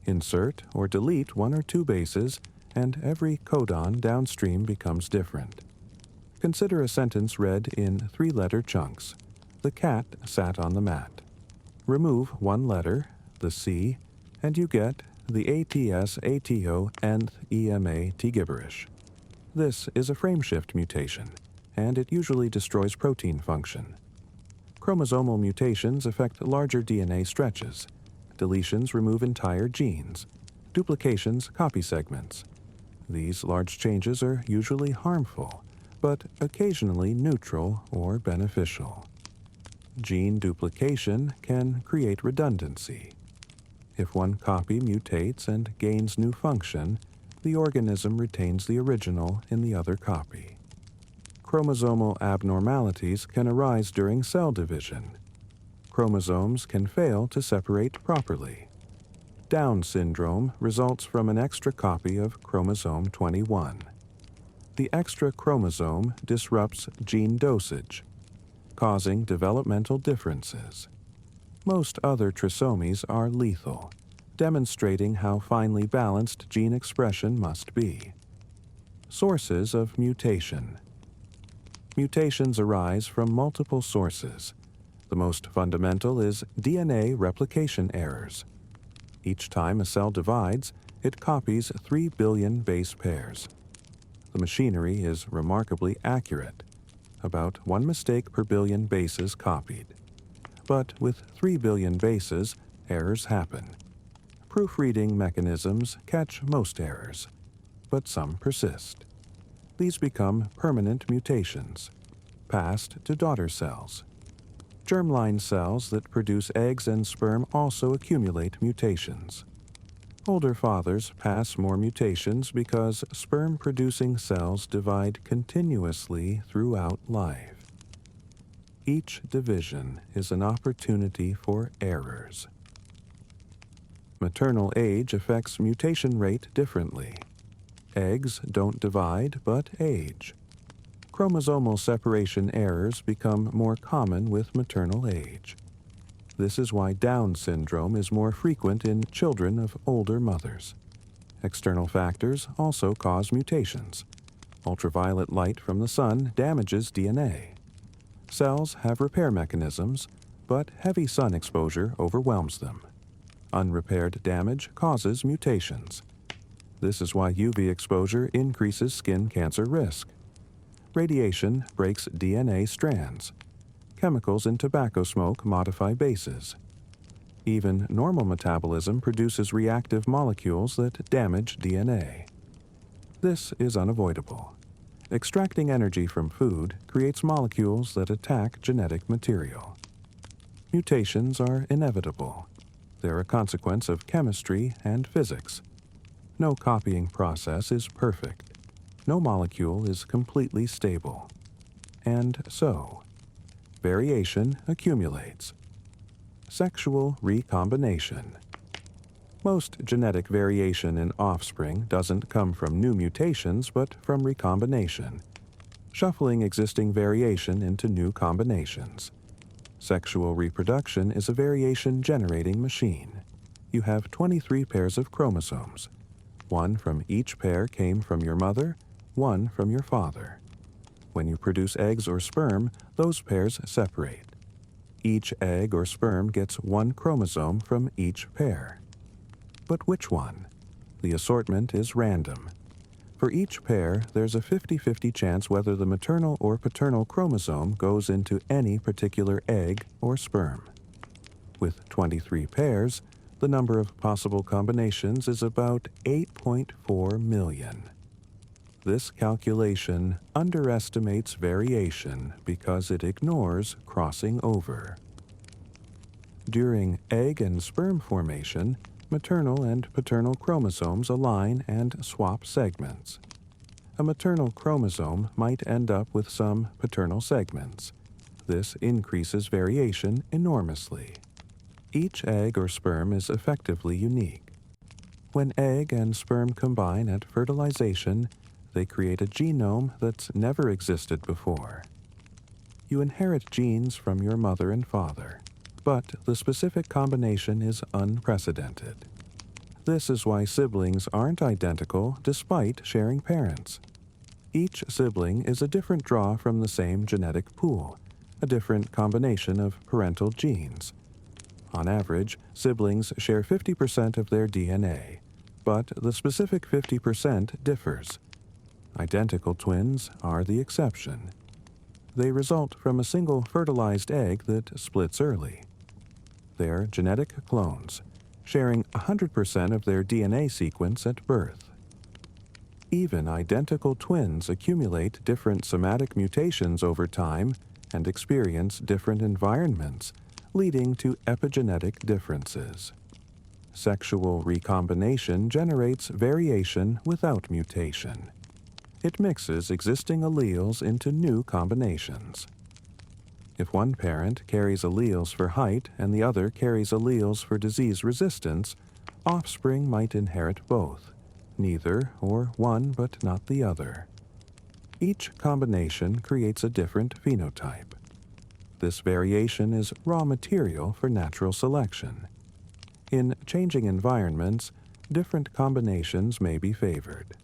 Insert or delete 1 or 2 bases, and every codon downstream becomes different. Consider a sentence read in 3-letter chunks. The cat sat on the mat. Remove 1 letter, the C, and you get the ATS, ATO, and EMA T gibberish. This is a frameshift mutation, and it usually destroys protein function. Chromosomal mutations affect larger DNA stretches. Deletions remove entire genes. Duplications copy segments. These large changes are usually harmful, but occasionally neutral or beneficial. Gene duplication can create redundancy. If one copy mutates and gains new function, the organism retains the original in the other copy. Chromosomal abnormalities can arise during cell division. Chromosomes can fail to separate properly. Down syndrome results from an extra copy of chromosome 21. The extra chromosome disrupts gene dosage, causing developmental differences. Most other trisomies are lethal, demonstrating how finely balanced gene expression must be. Sources of mutation. Mutations arise from multiple sources. The most fundamental is DNA replication errors. Each time a cell divides, It copies 3 billion base pairs. The machinery is remarkably accurate, about 1 mistake per billion bases copied. But with 3 billion bases, errors happen. Proofreading mechanisms catch most errors, but some persist. These become permanent mutations, passed to daughter cells. Germline cells that produce eggs and sperm also accumulate mutations. Older fathers pass more mutations because sperm-producing cells divide continuously throughout life. Each division is an opportunity for errors. Maternal age affects mutation rate differently. Eggs don't divide but age. Chromosomal separation errors become more common with maternal age. This is why Down syndrome is more frequent in children of older mothers. External factors also cause mutations. Ultraviolet light from the sun damages DNA. Cells have repair mechanisms, but heavy sun exposure overwhelms them. Unrepaired damage causes mutations. This is why UV exposure increases skin cancer risk. Radiation breaks DNA strands. Chemicals in tobacco smoke modify bases. Even normal metabolism produces reactive molecules that damage DNA. This is unavoidable. Extracting energy from food creates molecules that attack genetic material. Mutations are inevitable. They're a consequence of chemistry and physics. No copying process is perfect. No molecule is completely stable. And so, variation accumulates. Sexual recombination. Most genetic variation in offspring doesn't come from new mutations, but from recombination, shuffling existing variation into new combinations. Sexual reproduction is a variation-generating machine. You have 23 pairs of chromosomes. 1 from each pair came from your mother, 1 from your father. When you produce eggs or sperm, those pairs separate. Each egg or sperm gets 1 chromosome from each pair. But which one? The assortment is random. For each pair, there's a 50-50 chance whether the maternal or paternal chromosome goes into any particular egg or sperm. With 23 pairs, the number of possible combinations is about 8.4 million. This calculation underestimates variation because it ignores crossing over. During egg and sperm formation, maternal and paternal chromosomes align and swap segments. A maternal chromosome might end up with some paternal segments. This increases variation enormously. Each egg or sperm is effectively unique. When egg and sperm combine at fertilization, they create a genome that's never existed before. You inherit genes from your mother and father, but the specific combination is unprecedented. This is why siblings aren't identical despite sharing parents. Each sibling is a different draw from the same genetic pool, a different combination of parental genes. On average, siblings share 50% of their DNA, but the specific 50% differs. Identical twins are the exception. They result from a single fertilized egg that splits early. They're genetic clones, sharing 100% of their DNA sequence at birth. Even identical twins accumulate different somatic mutations over time and experience different environments, leading to epigenetic differences. Sexual recombination generates variation without mutation. It mixes existing alleles into new combinations. If one parent carries alleles for height and the other carries alleles for disease resistance, offspring might inherit both, neither or one but not the other. Each combination creates a different phenotype. This variation is raw material for natural selection. In changing environments, different combinations may be favored.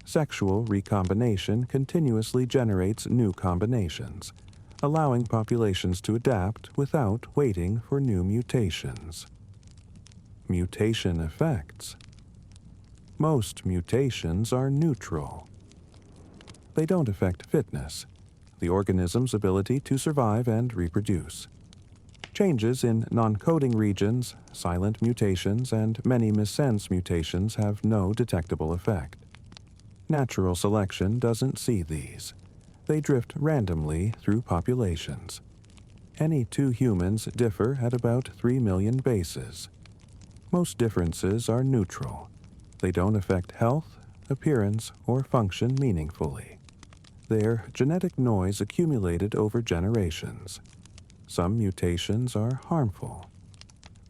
Sexual recombination continuously generates new combinations, allowing populations to adapt without waiting for new mutations. Mutation effects. Most mutations are neutral. They don't affect fitness, the organism's ability to survive and reproduce. Changes in non-coding regions, silent mutations, and many missense mutations have no detectable effect. Natural selection doesn't see these. They drift randomly through populations. Any two humans differ at about 3 million bases. Most differences are neutral. They don't affect health, appearance, or function meaningfully. They're genetic noise accumulated over generations. Some mutations are harmful.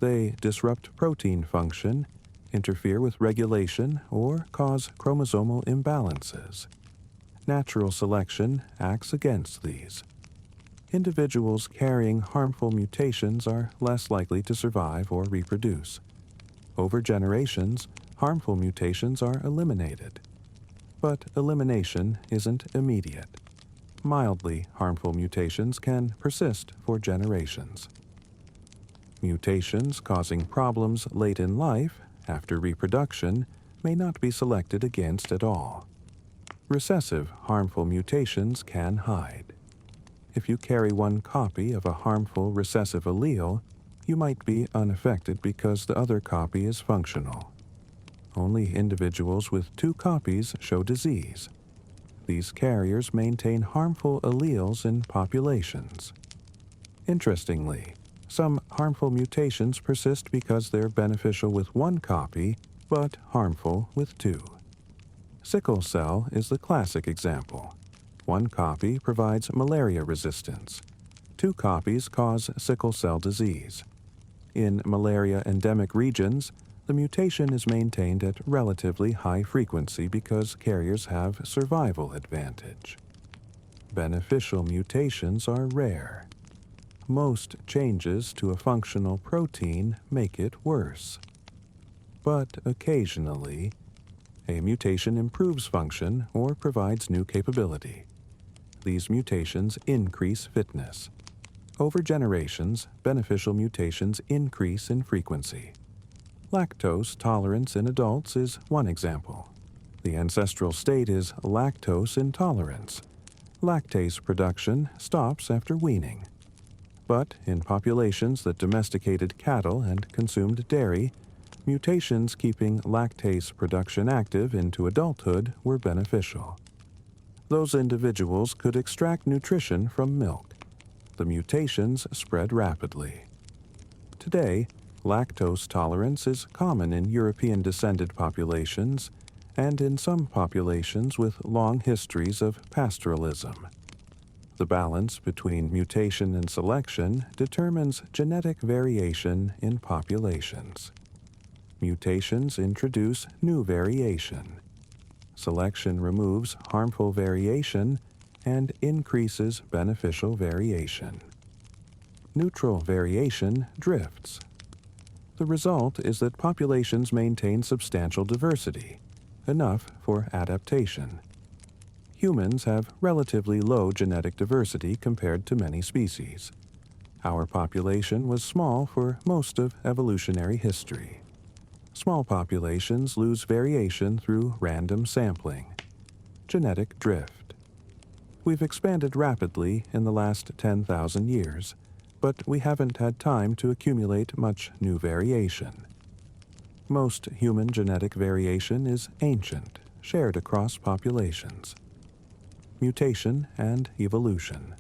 They disrupt protein function, interfere with regulation, or cause chromosomal imbalances. Natural selection acts against these. Individuals carrying harmful mutations are less likely to survive or reproduce. Over generations, harmful mutations are eliminated. But elimination isn't immediate. Mildly harmful mutations can persist for generations. Mutations causing problems late in life, after reproduction, may not be selected against at all. Recessive harmful mutations can hide. If you carry one copy of a harmful recessive allele, you might be unaffected because the other copy is functional. Only individuals with two copies show disease. These carriers maintain harmful alleles in populations. Interestingly, some harmful mutations persist because they're beneficial with one copy, but harmful with two. Sickle cell is the classic example. One copy provides malaria resistance. Two copies cause sickle cell disease. In malaria endemic regions, the mutation is maintained at relatively high frequency because carriers have survival advantage. Beneficial mutations are rare. Most changes to a functional protein make it worse. But occasionally, a mutation improves function or provides new capability. These mutations increase fitness. Over generations, beneficial mutations increase in frequency. Lactose tolerance in adults is one example. The ancestral state is lactose intolerance. Lactase production stops after weaning. But in populations that domesticated cattle and consumed dairy, mutations keeping lactase production active into adulthood were beneficial. Those individuals could extract nutrition from milk. The mutations spread rapidly. Today, lactose tolerance is common in European-descended populations and in some populations with long histories of pastoralism. The balance between mutation and selection determines genetic variation in populations. Mutations introduce new variation. Selection removes harmful variation and increases beneficial variation. Neutral variation drifts. The result is that populations maintain substantial diversity, enough for adaptation. Humans have relatively low genetic diversity compared to many species. Our population was small for most of evolutionary history. Small populations lose variation through random sampling. Genetic drift. We've expanded rapidly in the last 10,000 years, but we haven't had time to accumulate much new variation. Most human genetic variation is ancient, shared across populations. Mutation and evolution.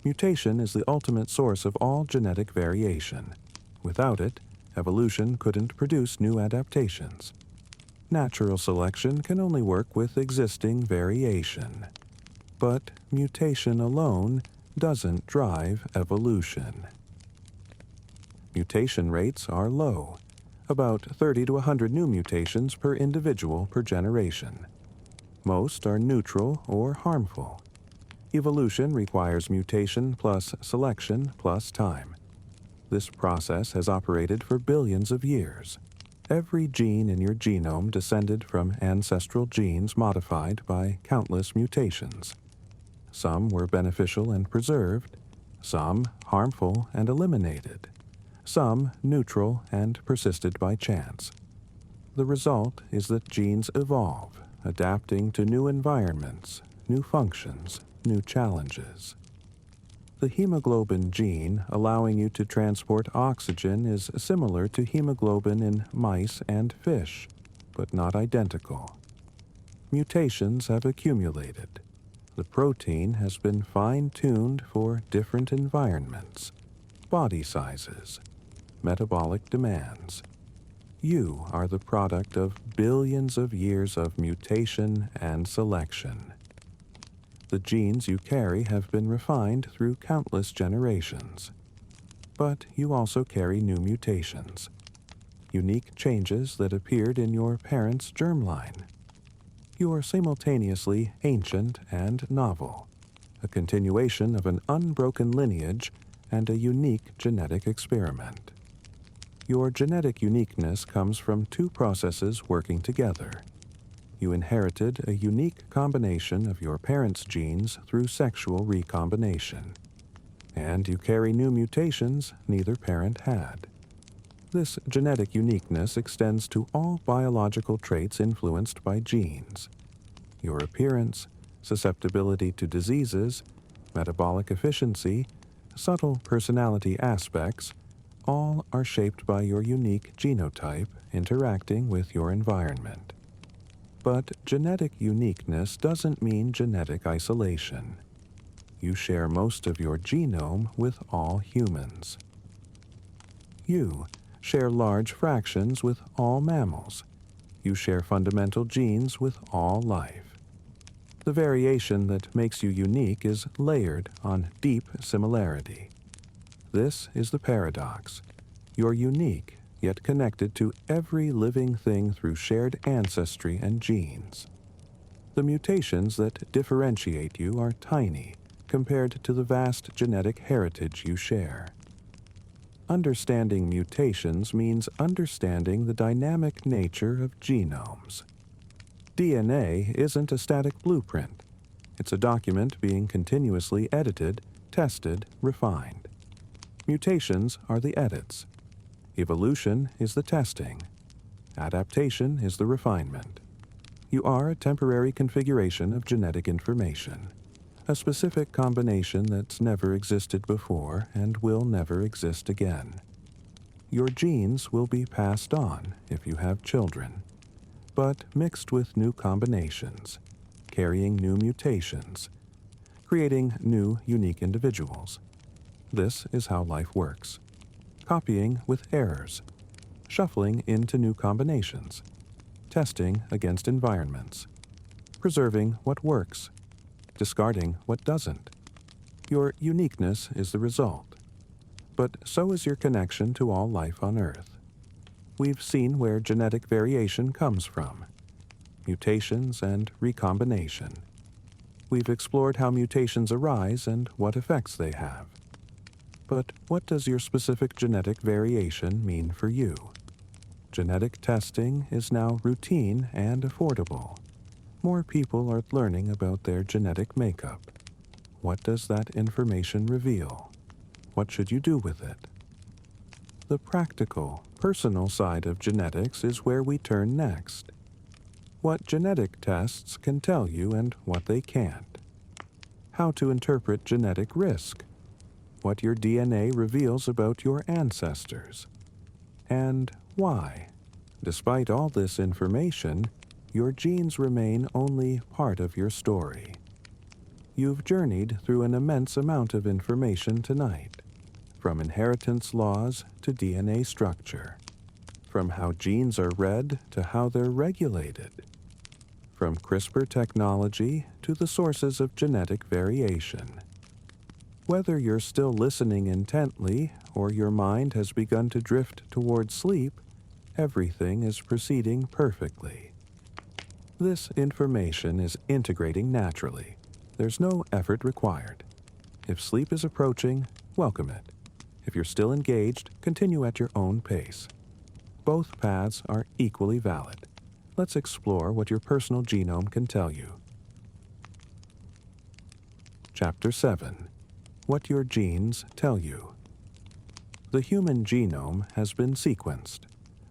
Mutation is the ultimate source of all genetic variation. Without it, evolution couldn't produce new adaptations. Natural selection can only work with existing variation. But mutation alone doesn't drive evolution. Mutation rates are low, about 30 to 100 new mutations per individual per generation. Most are neutral or harmful. Evolution requires mutation plus selection plus time. This process has operated for billions of years. Every gene in your genome descended from ancestral genes modified by countless mutations. Some were beneficial and preserved, some harmful and eliminated, some neutral and persisted by chance. The result is that genes evolve, adapting to new environments, new functions, new challenges. The hemoglobin gene allowing you to transport oxygen is similar to hemoglobin in mice and fish, but not identical. Mutations have accumulated. The protein has been fine-tuned for different environments, body sizes, metabolic demands. You are the product of billions of years of mutation and selection. The genes you carry have been refined through countless generations. But you also carry new mutations, unique changes that appeared in your parents' germline. You are simultaneously ancient and novel, a continuation of an unbroken lineage and a unique genetic experiment. Your genetic uniqueness comes from two processes working together. You inherited a unique combination of your parents' genes through sexual recombination, and you carry new mutations neither parent had. This genetic uniqueness extends to all biological traits influenced by genes. Your appearance, susceptibility to diseases, metabolic efficiency, subtle personality aspects, all are shaped by your unique genotype interacting with your environment. But genetic uniqueness doesn't mean genetic isolation. You share most of your genome with all humans. You share large fractions with all mammals. You share fundamental genes with all life. The variation that makes you unique is layered on deep similarity. This is the paradox. You're unique, yet connected to every living thing through shared ancestry and genes. The mutations that differentiate you are tiny compared to the vast genetic heritage you share. Understanding mutations means understanding the dynamic nature of genomes. DNA isn't a static blueprint. It's a document being continuously edited, tested, refined. Mutations are the edits. Evolution is the testing. Adaptation is the refinement. You are a temporary configuration of genetic information, a specific combination that's never existed before and will never exist again. Your genes will be passed on if you have children, but mixed with new combinations, carrying new mutations, creating new unique individuals. This is how life works. Copying with errors, shuffling into new combinations, testing against environments, preserving what works, discarding what doesn't. Your uniqueness is the result, but so is your connection to all life on Earth. We've seen where genetic variation comes from, mutations and recombination. We've explored how mutations arise and what effects they have. But what does your specific genetic variation mean for you? Genetic testing is now routine and affordable. More people are learning about their genetic makeup. What does that information reveal? What should you do with it? The practical, personal side of genetics is where we turn next. What genetic tests can tell you and what they can't. How to interpret genetic risk. What your DNA reveals about your ancestors. And why, despite all this information, your genes remain only part of your story. You've journeyed through an immense amount of information tonight, from inheritance laws to DNA structure, from how genes are read to how they're regulated, from CRISPR technology to the sources of genetic variation. Whether you're still listening intently or your mind has begun to drift toward sleep, everything is proceeding perfectly. This information is integrating naturally. There's no effort required. If sleep is approaching, welcome it. If you're still engaged, continue at your own pace. Both paths are equally valid. Let's explore what your personal genome can tell you. Chapter 7. What your genes tell you. The human genome has been sequenced.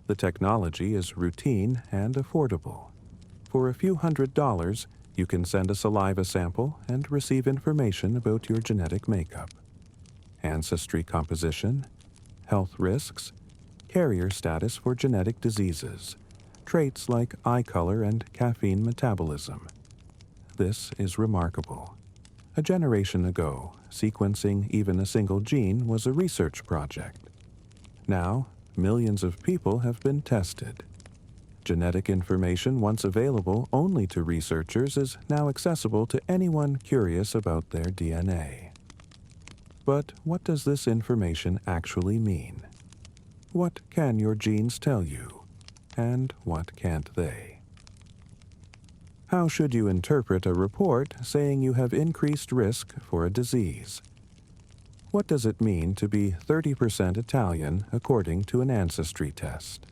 The technology is routine and affordable. For a few $100s, you can send a saliva sample and receive information about your genetic makeup, ancestry composition, health risks, carrier status for genetic diseases, traits like eye color and caffeine metabolism. This is remarkable. A generation ago, sequencing even a single gene was a research project. Now, millions of people have been tested. Genetic information once available only to researchers is now accessible to anyone curious about their DNA. But what does this information actually mean? What can your genes tell you, and what can't they? How should you interpret a report saying you have increased risk for a disease? What does it mean to be 30% Italian according to an ancestry test?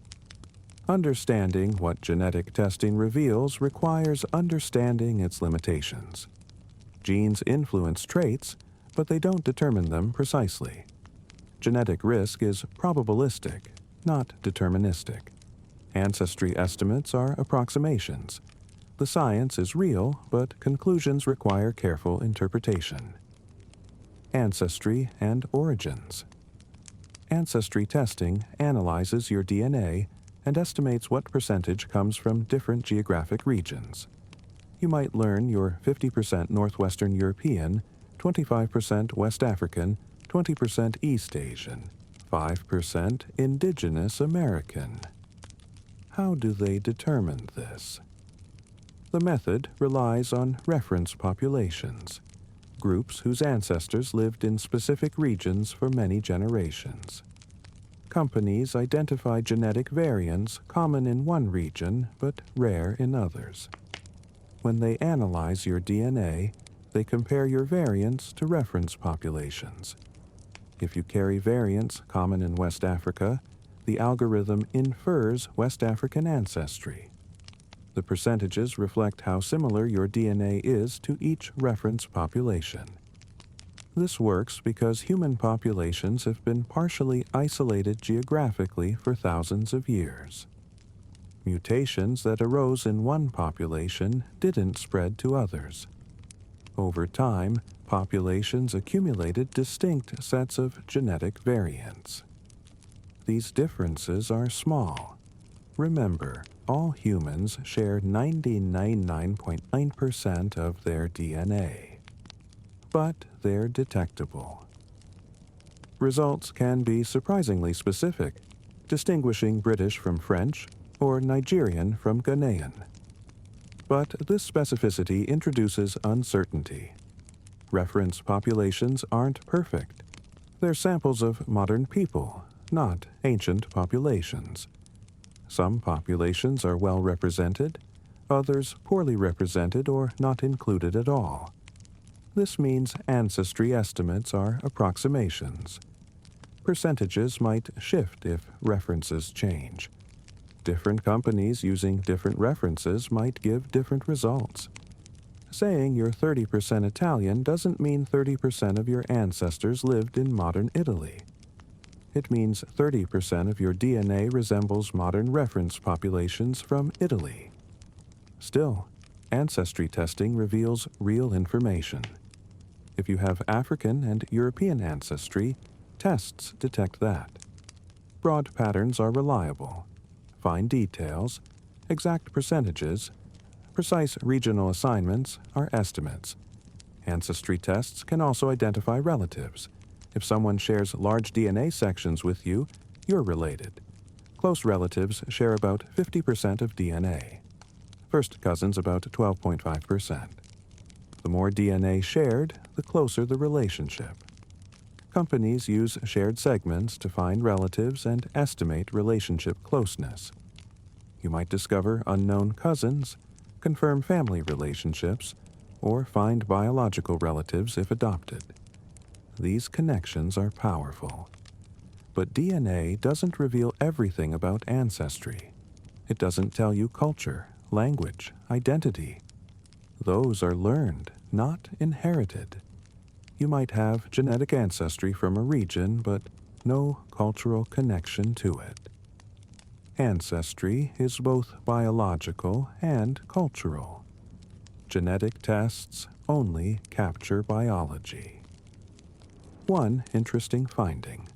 Understanding what genetic testing reveals requires understanding its limitations. Genes influence traits, but they don't determine them precisely. Genetic risk is probabilistic, not deterministic. Ancestry estimates are approximations. The science is real, but conclusions require careful interpretation. Ancestry and origins. Ancestry testing analyzes your DNA and estimates what percentage comes from different geographic regions. You might learn you're 50% Northwestern European, 25% West African, 20% East Asian, 5% Indigenous American. How do they determine this? The method relies on reference populations, groups whose ancestors lived in specific regions for many generations. Companies identify genetic variants common in one region but rare in others. When they analyze your DNA, they compare your variants to reference populations. If you carry variants common in West Africa, the algorithm infers West African ancestry. The percentages reflect how similar your DNA is to each reference population. This works because human populations have been partially isolated geographically for thousands of years. Mutations that arose in one population didn't spread to others. Over time, populations accumulated distinct sets of genetic variants. These differences are small. Remember, all humans share 99.9% of their DNA, but they're detectable. Results can be surprisingly specific, distinguishing British from French or Nigerian from Ghanaian. But this specificity introduces uncertainty. Reference populations aren't perfect. They're samples of modern people, not ancient populations. Some populations are well represented, others poorly represented or not included at all. This means ancestry estimates are approximations. Percentages might shift if references change. Different companies using different references might give different results. Saying you're 30% Italian doesn't mean 30% of your ancestors lived in modern Italy. It means 30% of your DNA resembles modern reference populations from Italy. Still, ancestry testing reveals real information. If you have African and European ancestry, tests detect that. Broad patterns are reliable. Fine details, exact percentages, precise regional assignments are estimates. Ancestry tests can also identify relatives. If someone shares large DNA sections with you, you're related. Close relatives share about 50% of DNA. First cousins about 12.5%. The more DNA shared, the closer the relationship. Companies use shared segments to find relatives and estimate relationship closeness. You might discover unknown cousins, confirm family relationships, or find biological relatives if adopted. These connections are powerful. But DNA doesn't reveal everything about ancestry. It doesn't tell you culture, language, identity. Those are learned, not inherited. You might have genetic ancestry from a region, but no cultural connection to it. Ancestry is both biological and cultural. Genetic tests only capture biology. One interesting finding: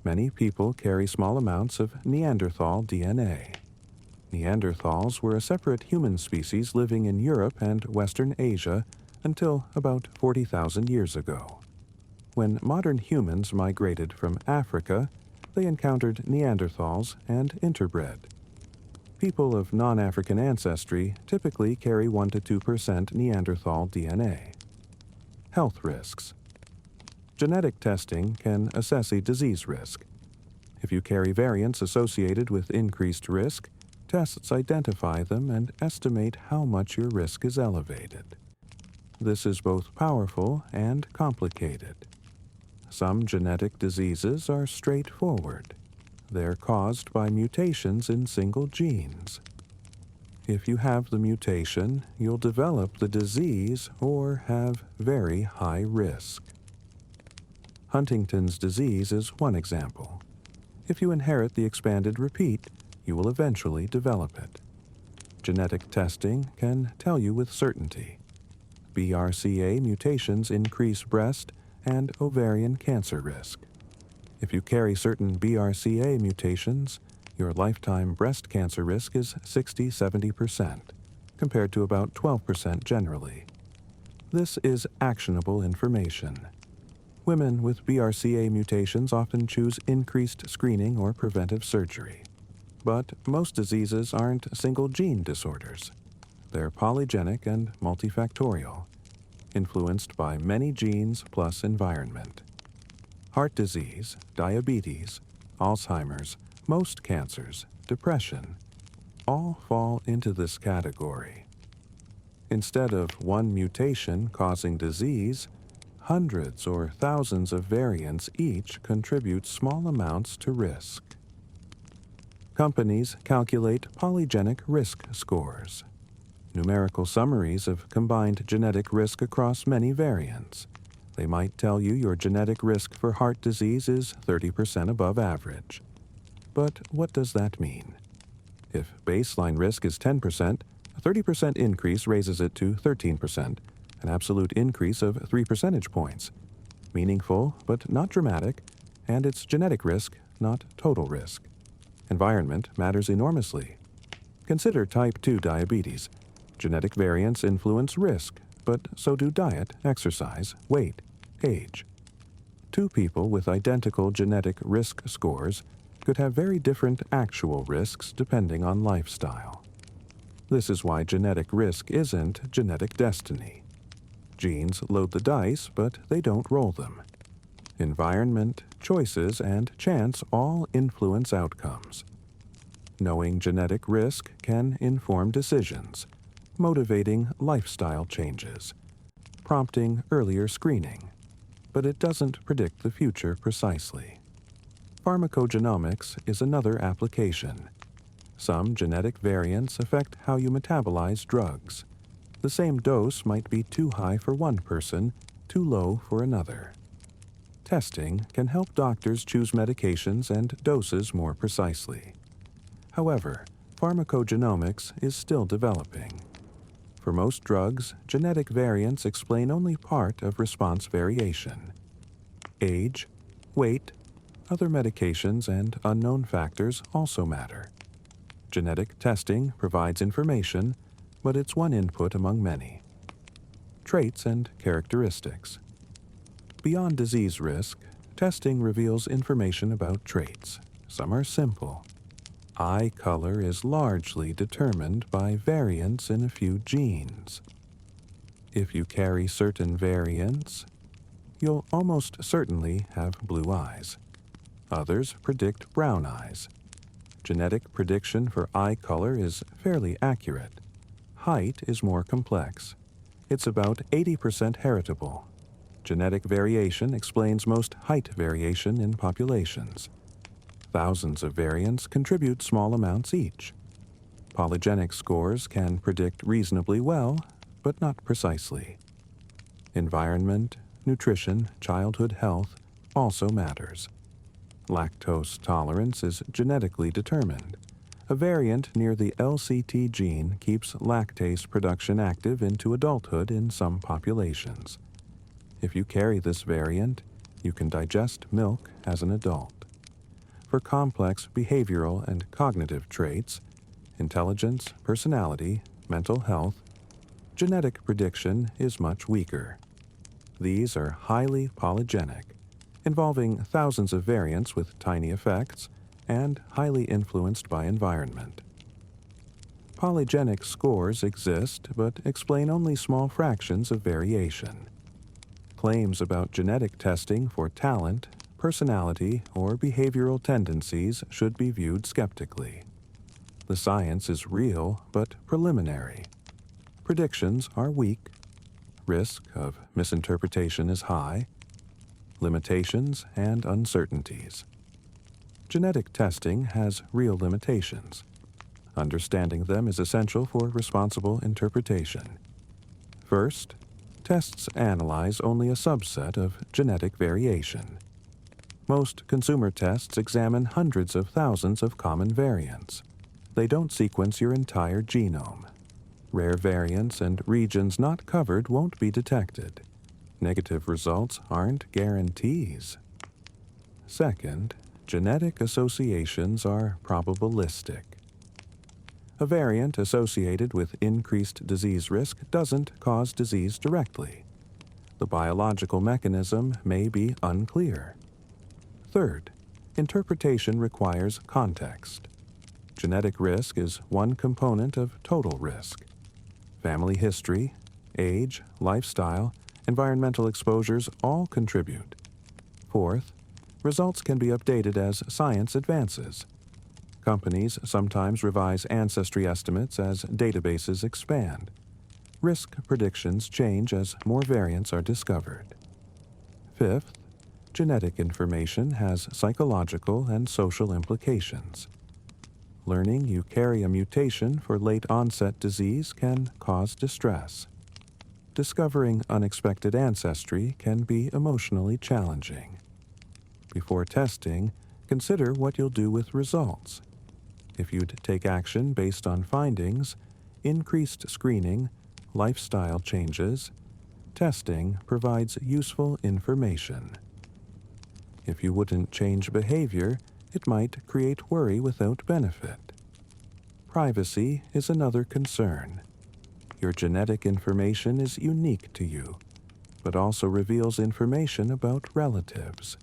many people carry small amounts of Neanderthal DNA. Neanderthals were a separate human species living in Europe and Western Asia until about 40,000 years ago. When modern humans migrated from Africa, they encountered Neanderthals and interbred. People of non-African ancestry typically carry 1 to 2% Neanderthal DNA. Health risks. Genetic testing can assess a disease risk. If you carry variants associated with increased risk, tests identify them and estimate how much your risk is elevated. This is both powerful and complicated. Some genetic diseases are straightforward. They're caused by mutations in single genes. If you have the mutation, you'll develop the disease or have very high risk. Huntington's disease is one example. If you inherit the expanded repeat, you will eventually develop it. Genetic testing can tell you with certainty. BRCA mutations increase breast and ovarian cancer risk. If you carry certain BRCA mutations, your lifetime breast cancer risk is 60–70%, compared to about 12% generally. This is actionable information. Women with BRCA mutations often choose increased screening or preventive surgery. But most diseases aren't single-gene disorders. They're polygenic and multifactorial, influenced by many genes plus environment. Heart disease, diabetes, Alzheimer's, most cancers, depression, all fall into this category. Instead of one mutation causing disease, hundreds or thousands of variants each contribute small amounts to risk. Companies calculate polygenic risk scores, numerical summaries of combined genetic risk across many variants. They might tell you your genetic risk for heart disease is 30% above average. But what does that mean? If baseline risk is 10%, a 30% increase raises it to 13%, an absolute increase of 3 percentage points. Meaningful, but not dramatic, and it's genetic risk, not total risk. Environment matters enormously. Consider type 2 diabetes. Genetic variants influence risk, but so do diet, exercise, weight, age. Two people with identical genetic risk scores could have very different actual risks depending on lifestyle. This is why genetic risk isn't genetic destiny. Genes load the dice, but they don't roll them. Environment, choices, and chance all influence outcomes. Knowing genetic risk can inform decisions, motivating lifestyle changes, prompting earlier screening, but it doesn't predict the future precisely. Pharmacogenomics is another application. Some genetic variants affect how you metabolize drugs. The same dose might be too high for one person, too low for another. Testing can help doctors choose medications and doses more precisely. However, pharmacogenomics is still developing. For most drugs, genetic variants explain only part of response variation. Age, weight, other medications, and unknown factors also matter. Genetic testing provides information, but it's one input among many. Traits and characteristics. Beyond disease risk, testing reveals information about traits. Some are simple. Eye color is largely determined by variants in a few genes. If you carry certain variants, you'll almost certainly have blue eyes. Others predict brown eyes. Genetic prediction for eye color is fairly accurate. Height is more complex. It's about 80% heritable. Genetic variation explains most height variation in populations. Thousands of variants contribute small amounts each. Polygenic scores can predict reasonably well, but not precisely. Environment, nutrition, childhood health also matters. Lactose tolerance is genetically determined. A variant near the LCT gene keeps lactase production active into adulthood in some populations. If you carry this variant, you can digest milk as an adult. For complex behavioral and cognitive traits, intelligence, personality, mental health, genetic prediction is much weaker. These are highly polygenic, involving thousands of variants with tiny effects and highly influenced by environment. Polygenic scores exist but explain only small fractions of variation. Claims about genetic testing for talent, personality, or behavioral tendencies should be viewed skeptically. The science is real but preliminary. Predictions are weak. Risk of misinterpretation is high. Limitations and uncertainties. Genetic testing has real limitations. Understanding them is essential for responsible interpretation. First, tests analyze only a subset of genetic variation. Most consumer tests examine hundreds of thousands of common variants. They don't sequence your entire genome. Rare variants and regions not covered won't be detected. Negative results aren't guarantees. Second, genetic associations are probabilistic. A variant associated with increased disease risk doesn't cause disease directly. The biological mechanism may be unclear. Third, interpretation requires context. Genetic risk is one component of total risk. Family history, age, lifestyle, environmental exposures all contribute. Fourth, results can be updated as science advances. Companies sometimes revise ancestry estimates as databases expand. Risk predictions change as more variants are discovered. Fifth, genetic information has psychological and social implications. Learning you carry a mutation for late-onset disease can cause distress. Discovering unexpected ancestry can be emotionally challenging. Before testing, consider what you'll do with results. If you'd take action based on findings, increased screening, lifestyle changes, testing provides useful information. If you wouldn't change behavior, it might create worry without benefit. Privacy is another concern. Your genetic information is unique to you, but also reveals information about relatives.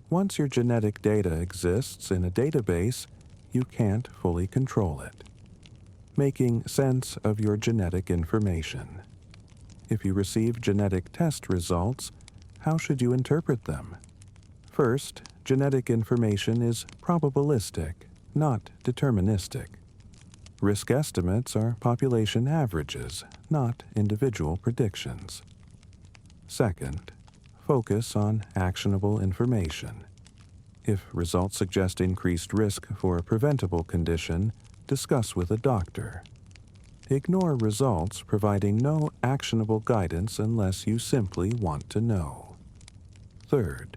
Once your genetic data exists in a database, you can't fully control it. Making sense of your genetic information. If you receive genetic test results, how should you interpret them? First, genetic information is probabilistic, not deterministic. Risk estimates are population averages, not individual predictions. Second, focus on actionable information. If results suggest increased risk for a preventable condition, discuss with a doctor. Ignore results providing no actionable guidance unless you simply want to know. Third,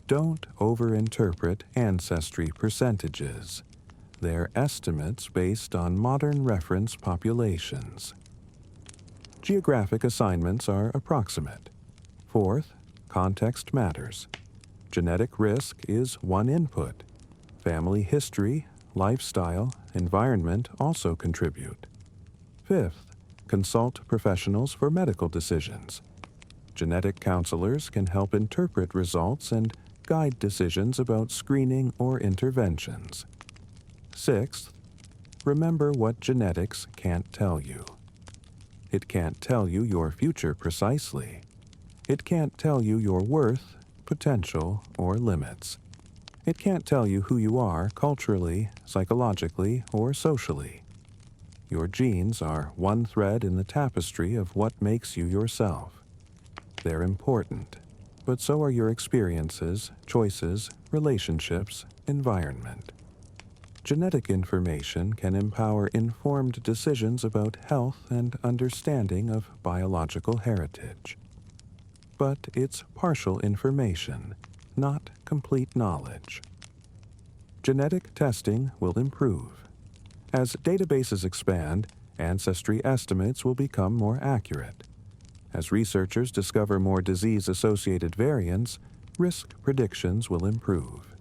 don't overinterpret ancestry percentages. They're estimates based on modern reference populations. Geographic assignments are approximate. Fourth, context matters. Genetic risk is one input. Family history, lifestyle, environment also contribute. Fifth, consult professionals for medical decisions. Genetic counselors can help interpret results and guide decisions about screening or interventions. Sixth, remember what genetics can't tell you. It can't tell you your future precisely. It can't tell you your worth, potential, or limits. It can't tell you who you are culturally, psychologically, or socially. Your genes are one thread in the tapestry of what makes you yourself. They're important, but so are your experiences, choices, relationships, environment. Genetic information can empower informed decisions about health and understanding of biological heritage. But it's partial information, not complete knowledge. Genetic testing will improve. As databases expand, ancestry estimates will become more accurate. As researchers discover more disease-associated variants, risk predictions will improve.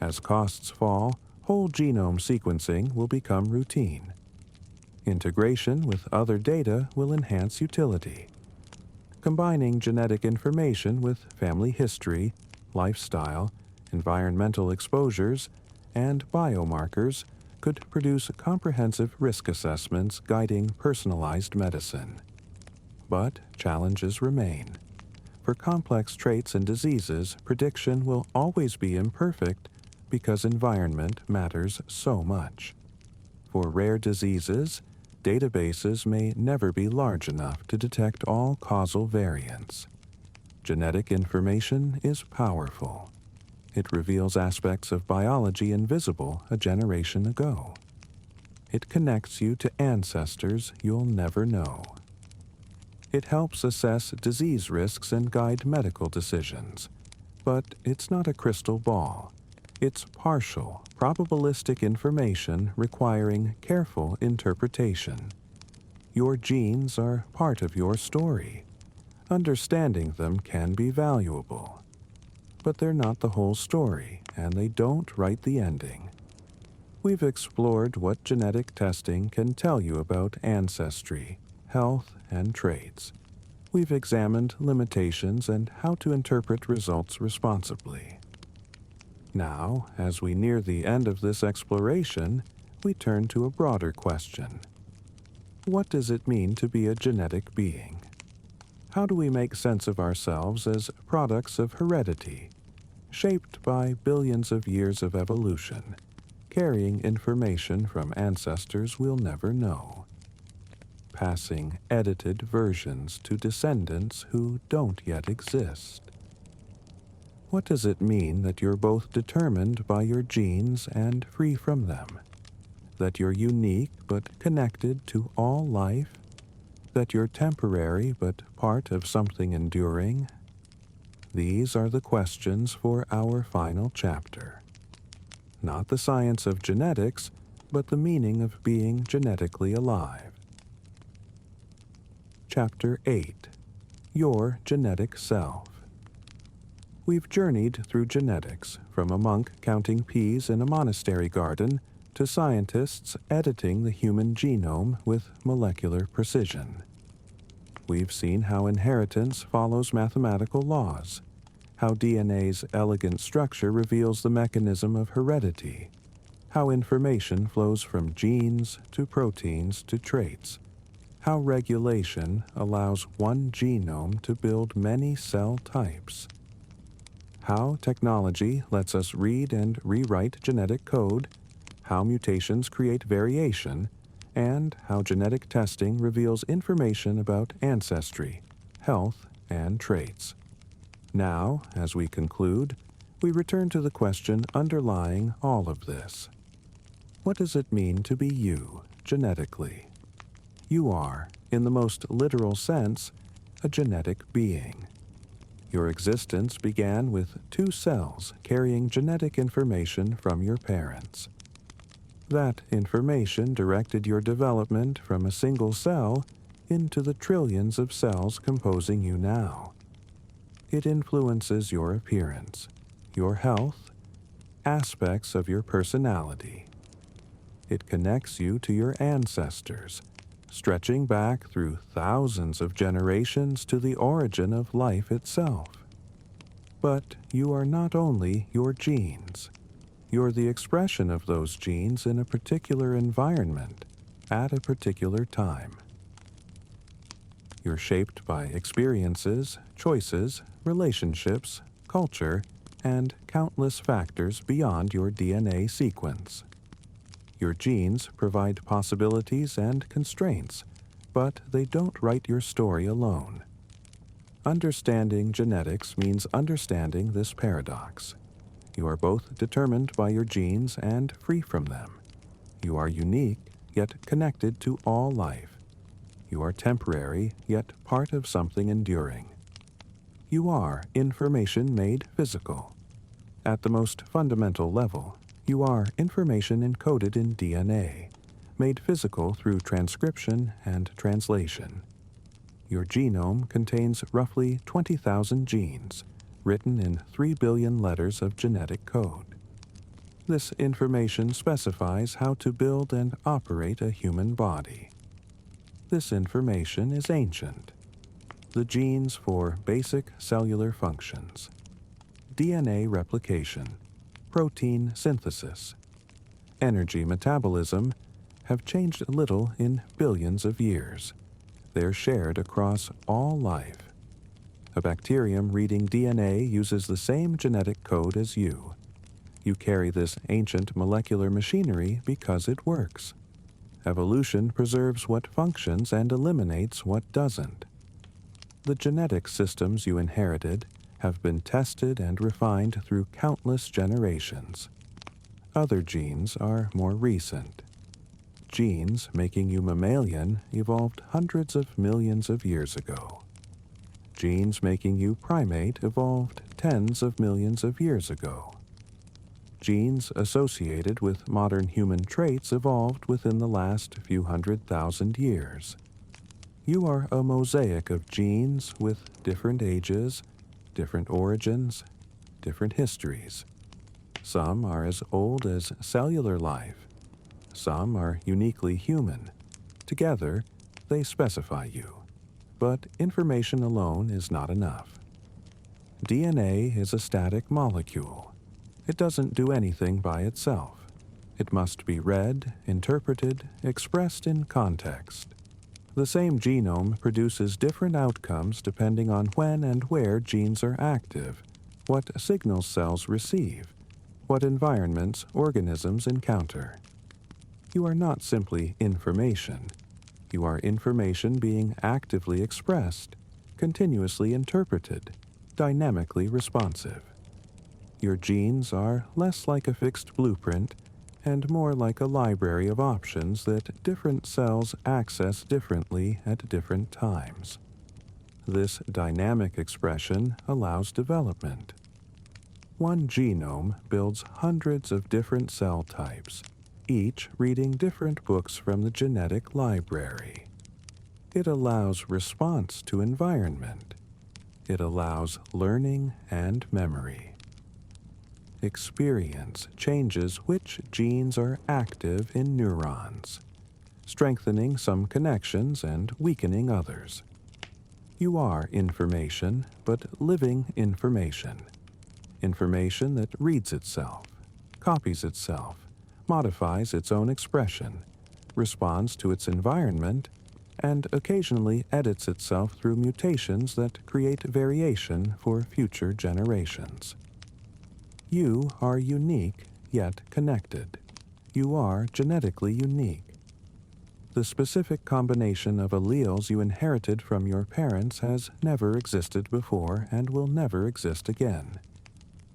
As costs fall, whole genome sequencing will become routine. Integration with other data will enhance utility. Combining genetic information with family history, lifestyle, environmental exposures, and biomarkers could produce comprehensive risk assessments guiding personalized medicine. But challenges remain. For complex traits and diseases, prediction will always be imperfect because environment matters so much. For rare diseases, databases may never be large enough to detect all causal variants. Genetic information is powerful. It reveals aspects of biology invisible a generation ago. It connects you to ancestors you'll never know. It helps assess disease risks and guide medical decisions. But it's not a crystal ball. It's partial, probabilistic information requiring careful interpretation. Your genes are part of your story. Understanding them can be valuable. But they're not the whole story, and they don't write the ending. We've explored what genetic testing can tell you about ancestry, health, and traits. We've examined limitations and how to interpret results responsibly. Now, as we near the end of this exploration, we turn to a broader question. What does it mean to be a genetic being? How do we make sense of ourselves as products of heredity, shaped by billions of years of evolution, carrying information from ancestors we'll never know, passing edited versions to descendants who don't yet exist? What does it mean that you're both determined by your genes and free from them? That you're unique but connected to all life? That you're temporary but part of something enduring? These are the questions for our final chapter. Not the science of genetics, but the meaning of being genetically alive. Chapter 8. Your Genetic Self. We've journeyed through genetics, from a monk counting peas in a monastery garden to scientists editing the human genome with molecular precision. We've seen how inheritance follows mathematical laws, how DNA's elegant structure reveals the mechanism of heredity, how information flows from genes to proteins to traits, how regulation allows one genome to build many cell types, how technology lets us read and rewrite genetic code, how mutations create variation, and how genetic testing reveals information about ancestry, health, and traits. Now, as we conclude, we return to the question underlying all of this. What does it mean to be you, genetically? You are, in the most literal sense, a genetic being. Your existence began with 2 cells carrying genetic information from your parents. That information directed your development from a single cell into the trillions of cells composing you now. It influences your appearance, your health, aspects of your personality. It connects you to your ancestors, stretching back through thousands of generations to the origin of life itself. But you are not only your genes. You're the expression of those genes in a particular environment, at a particular time. You're shaped by experiences, choices, relationships, culture, and countless factors beyond your DNA sequence. Your genes provide possibilities and constraints, but they don't write your story alone. Understanding genetics means understanding this paradox. You are both determined by your genes and free from them. You are unique, yet connected to all life. You are temporary, yet part of something enduring. You are information made physical. At the most fundamental level, you are information encoded in DNA, made physical through transcription and translation. Your genome contains roughly 20,000 genes, written in 3 billion letters of genetic code. This information specifies how to build and operate a human body. This information is ancient. The genes for basic cellular functions: DNA replication, protein synthesis, energy metabolism, have changed little in billions of years. They're shared across all life. A bacterium reading DNA uses the same genetic code as you. You carry this ancient molecular machinery because it works. Evolution preserves what functions and eliminates what doesn't. The genetic systems you inherited have been tested and refined through countless generations. Other genes are more recent. Genes making you mammalian evolved hundreds of millions of years ago. Genes making you primate evolved tens of millions of years ago. Genes associated with modern human traits evolved within the last few 100,000 years. You are a mosaic of genes with different ages, different origins, different histories. Some are as old as cellular life. Some are uniquely human. Together, they specify you. But information alone is not enough. DNA is a static molecule. It doesn't do anything by itself. It must be read, interpreted, expressed in context. The same genome produces different outcomes depending on when and where genes are active, what signals cells receive, what environments organisms encounter. You are not simply information. You are information being actively expressed, continuously interpreted, dynamically responsive. Your genes are less like a fixed blueprint and more like a library of options that different cells access differently at different times. This dynamic expression allows development. One genome builds hundreds of different cell types, each reading different books from the genetic library. It allows response to environment. It allows learning and memory. Experience changes which genes are active in neurons, strengthening some connections and weakening others. You are information, but living information. Information that reads itself, copies itself, modifies its own expression, responds to its environment, and occasionally edits itself through mutations that create variation for future generations. You are unique, yet connected. You are genetically unique. The specific combination of alleles you inherited from your parents has never existed before and will never exist again.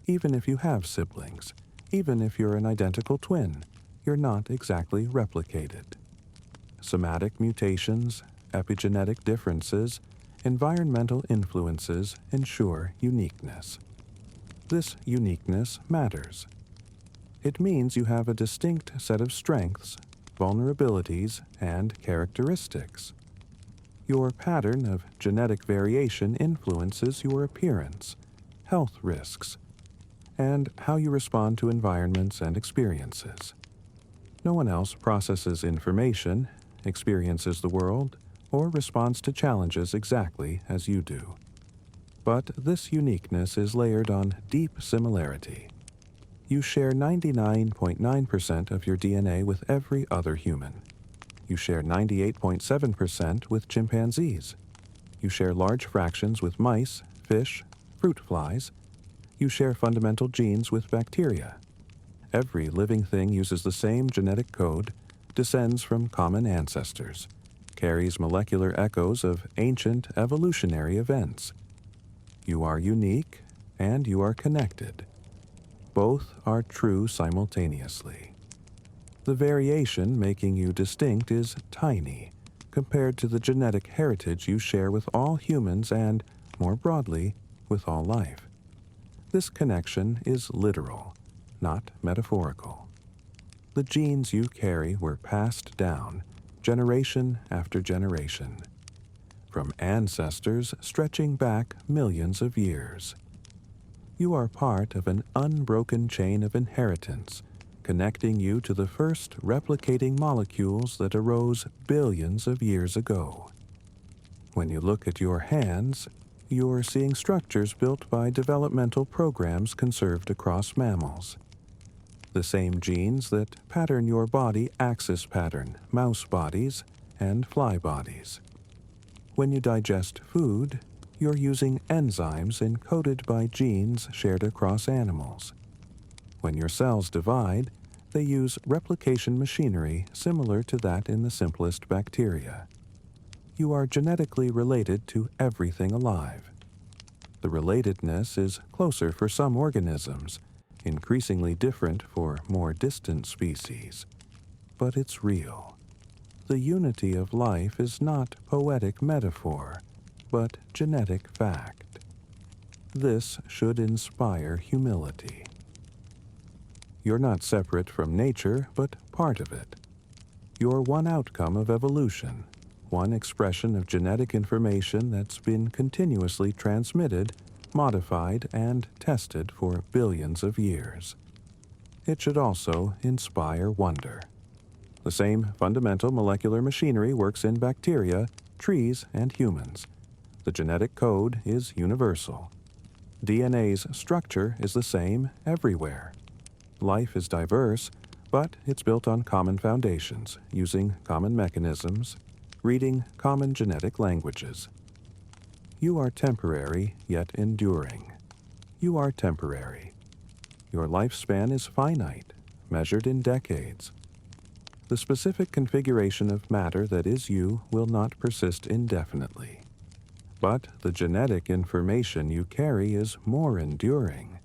Even if you have siblings, even if you're an identical twin, you're not exactly replicated. Somatic mutations, epigenetic differences, environmental influences ensure uniqueness. This uniqueness matters. It means you have a distinct set of strengths, vulnerabilities, and characteristics. Your pattern of genetic variation influences your appearance, health risks, and how you respond to environments and experiences. No one else processes information, experiences the world, or responds to challenges exactly as you do. But this uniqueness is layered on deep similarity. You share 99.9% of your DNA with every other human. You share 98.7% with chimpanzees. You share large fractions with mice, fish, fruit flies. You share fundamental genes with bacteria. Every living thing uses the same genetic code, descends from common ancestors, carries molecular echoes of ancient evolutionary events. You are unique, and you are connected. Both are true simultaneously. The variation making you distinct is tiny compared to the genetic heritage you share with all humans and, more broadly, with all life. This connection is literal, not metaphorical. The genes you carry were passed down generation after generation, from ancestors stretching back millions of years. You are part of an unbroken chain of inheritance, connecting you to the first replicating molecules that arose billions of years ago. When you look at your hands, you're seeing structures built by developmental programs conserved across mammals. The same genes that pattern your body axis pattern mouse bodies and fly bodies. When you digest food, you're using enzymes encoded by genes shared across animals. When your cells divide, they use replication machinery similar to that in the simplest bacteria. You are genetically related to everything alive. The relatedness is closer for some organisms, increasingly different for more distant species. But it's real. The unity of life is not poetic metaphor, but genetic fact. This should inspire humility. You're not separate from nature, but part of it. You're one outcome of evolution, one expression of genetic information that's been continuously transmitted, modified, and tested for billions of years. It should also inspire wonder. The same fundamental molecular machinery works in bacteria, trees, and humans. The genetic code is universal. DNA's structure is the same everywhere. Life is diverse, but it's built on common foundations, using common mechanisms, reading common genetic languages. You are temporary, yet enduring. You are temporary. Your lifespan is finite, measured in decades. The specific configuration of matter that is you will not persist indefinitely. But the genetic information you carry is more enduring.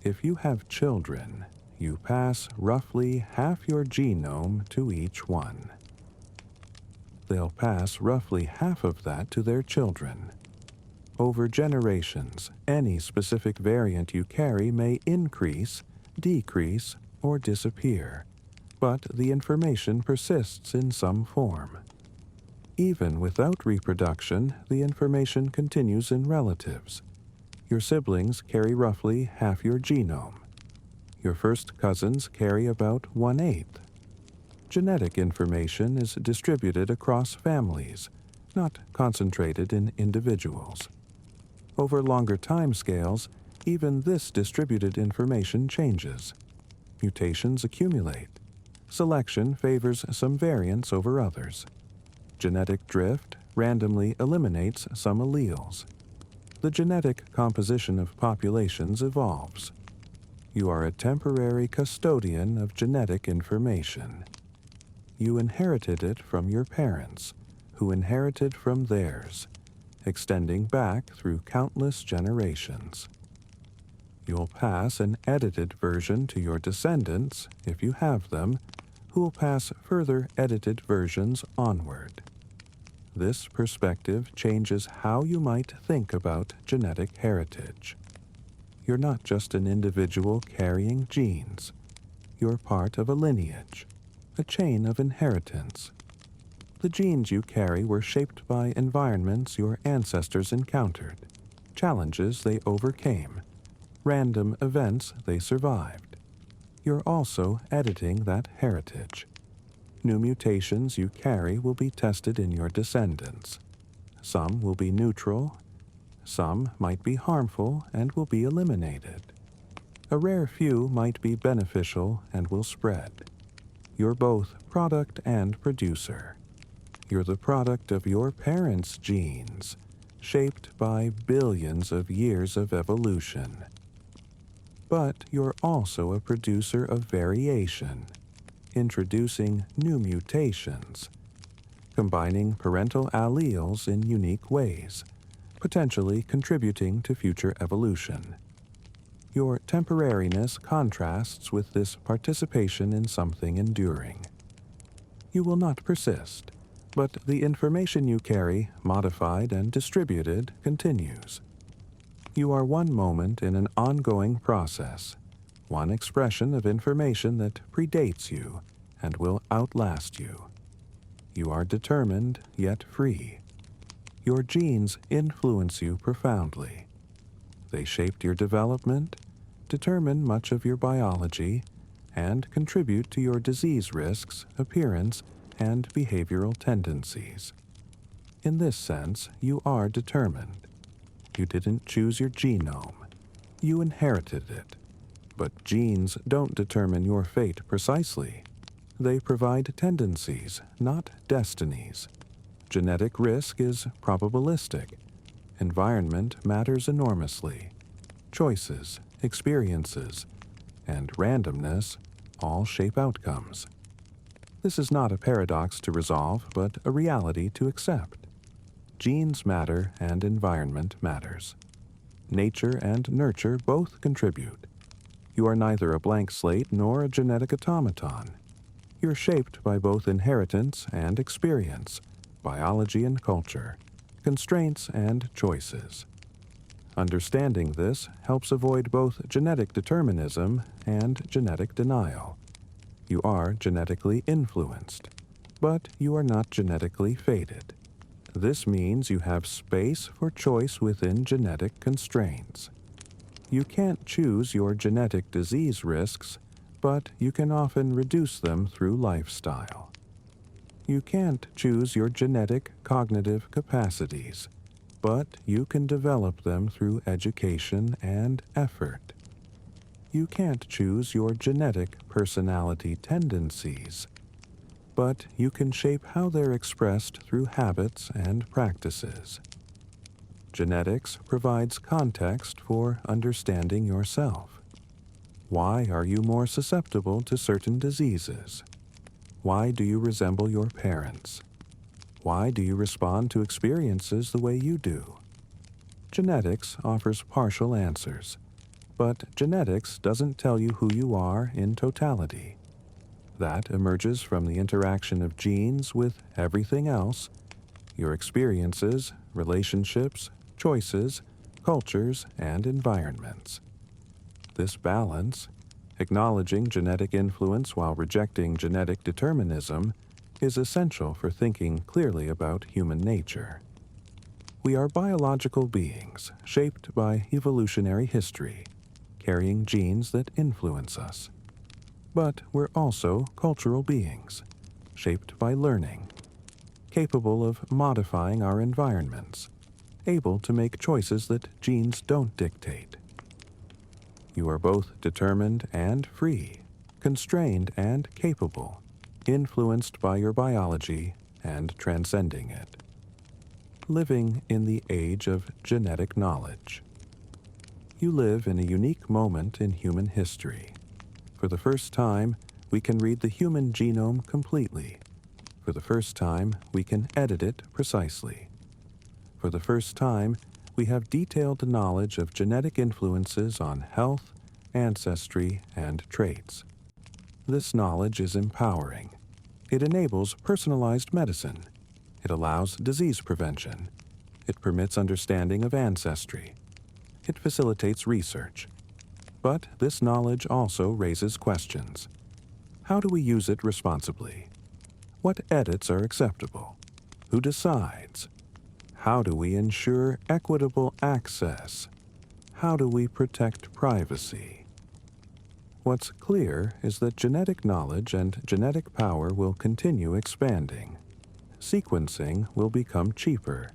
If you have children, you pass roughly half your genome to each one. They'll pass roughly half of that to their children. Over generations, any specific variant you carry may increase, decrease, or disappear, but the information persists in some form. Even without reproduction, the information continues in relatives. Your siblings carry roughly half your genome. Your first cousins carry about 1/8. Genetic information is distributed across families, not concentrated in individuals. Over longer timescales, even this distributed information changes. Mutations accumulate. Selection favors some variants over others. Genetic drift randomly eliminates some alleles. The genetic composition of populations evolves. You are a temporary custodian of genetic information. You inherited it from your parents, who inherited from theirs, extending back through countless generations. You'll pass an edited version to your descendants, if you have them, who will pass further edited versions onward. This perspective changes how you might think about genetic heritage. You're not just an individual carrying genes. You're part of a lineage, a chain of inheritance. The genes you carry were shaped by environments your ancestors encountered, challenges they overcame, random events they survived. You're also editing that heritage. New mutations you carry will be tested in your descendants. Some will be neutral, some might be harmful and will be eliminated. A rare few might be beneficial and will spread. You're both product and producer. You're the product of your parents' genes, shaped by billions of years of evolution. But you're also a producer of variation, introducing new mutations, combining parental alleles in unique ways, potentially contributing to future evolution. Your temporariness contrasts with this participation in something enduring. You will not persist, but the information you carry, modified and distributed, continues. You are one moment in an ongoing process, one expression of information that predates you and will outlast you. You are determined yet free. Your genes influence you profoundly. They shaped your development, determine much of your biology, and contribute to your disease risks, appearance, and behavioral tendencies. In this sense, you are determined. You didn't choose your genome. You inherited it. But genes don't determine your fate precisely. They provide tendencies, not destinies. Genetic risk is probabilistic. Environment matters enormously. Choices, experiences, and randomness all shape outcomes. This is not a paradox to resolve, but a reality to accept. Genes matter and environment matters. Nature and nurture both contribute. You are neither a blank slate nor a genetic automaton. You're shaped by both inheritance and experience, biology and culture, constraints and choices. Understanding this helps avoid both genetic determinism and genetic denial. You are genetically influenced, but you are not genetically fated. This means you have space for choice within genetic constraints. You can't choose your genetic disease risks, but you can often reduce them through lifestyle. You can't choose your genetic cognitive capacities, but you can develop them through education and effort. You can't choose your genetic personality tendencies, but you can shape how they're expressed through habits and practices. Genetics provides context for understanding yourself. Why are you more susceptible to certain diseases? Why do you resemble your parents? Why do you respond to experiences the way you do? Genetics offers partial answers, but genetics doesn't tell you who you are in totality. That emerges from the interaction of genes with everything else: your experiences, relationships, choices, cultures, and environments. This balance, acknowledging genetic influence while rejecting genetic determinism, is essential for thinking clearly about human nature. We are biological beings shaped by evolutionary history, carrying genes that influence us. But we're also cultural beings, shaped by learning, capable of modifying our environments, able to make choices that genes don't dictate. You are both determined and free, constrained and capable, influenced by your biology and transcending it. Living in the age of genetic knowledge. You live in a unique moment in human history. For the first time, we can read the human genome completely. For the first time, we can edit it precisely. For the first time, we have detailed knowledge of genetic influences on health, ancestry, and traits. This knowledge is empowering. It enables personalized medicine. It allows disease prevention. It permits understanding of ancestry. It facilitates research. But this knowledge also raises questions. How do we use it responsibly? What edits are acceptable? Who decides? How do we ensure equitable access? How do we protect privacy? What's clear is that genetic knowledge and genetic power will continue expanding. Sequencing will become cheaper.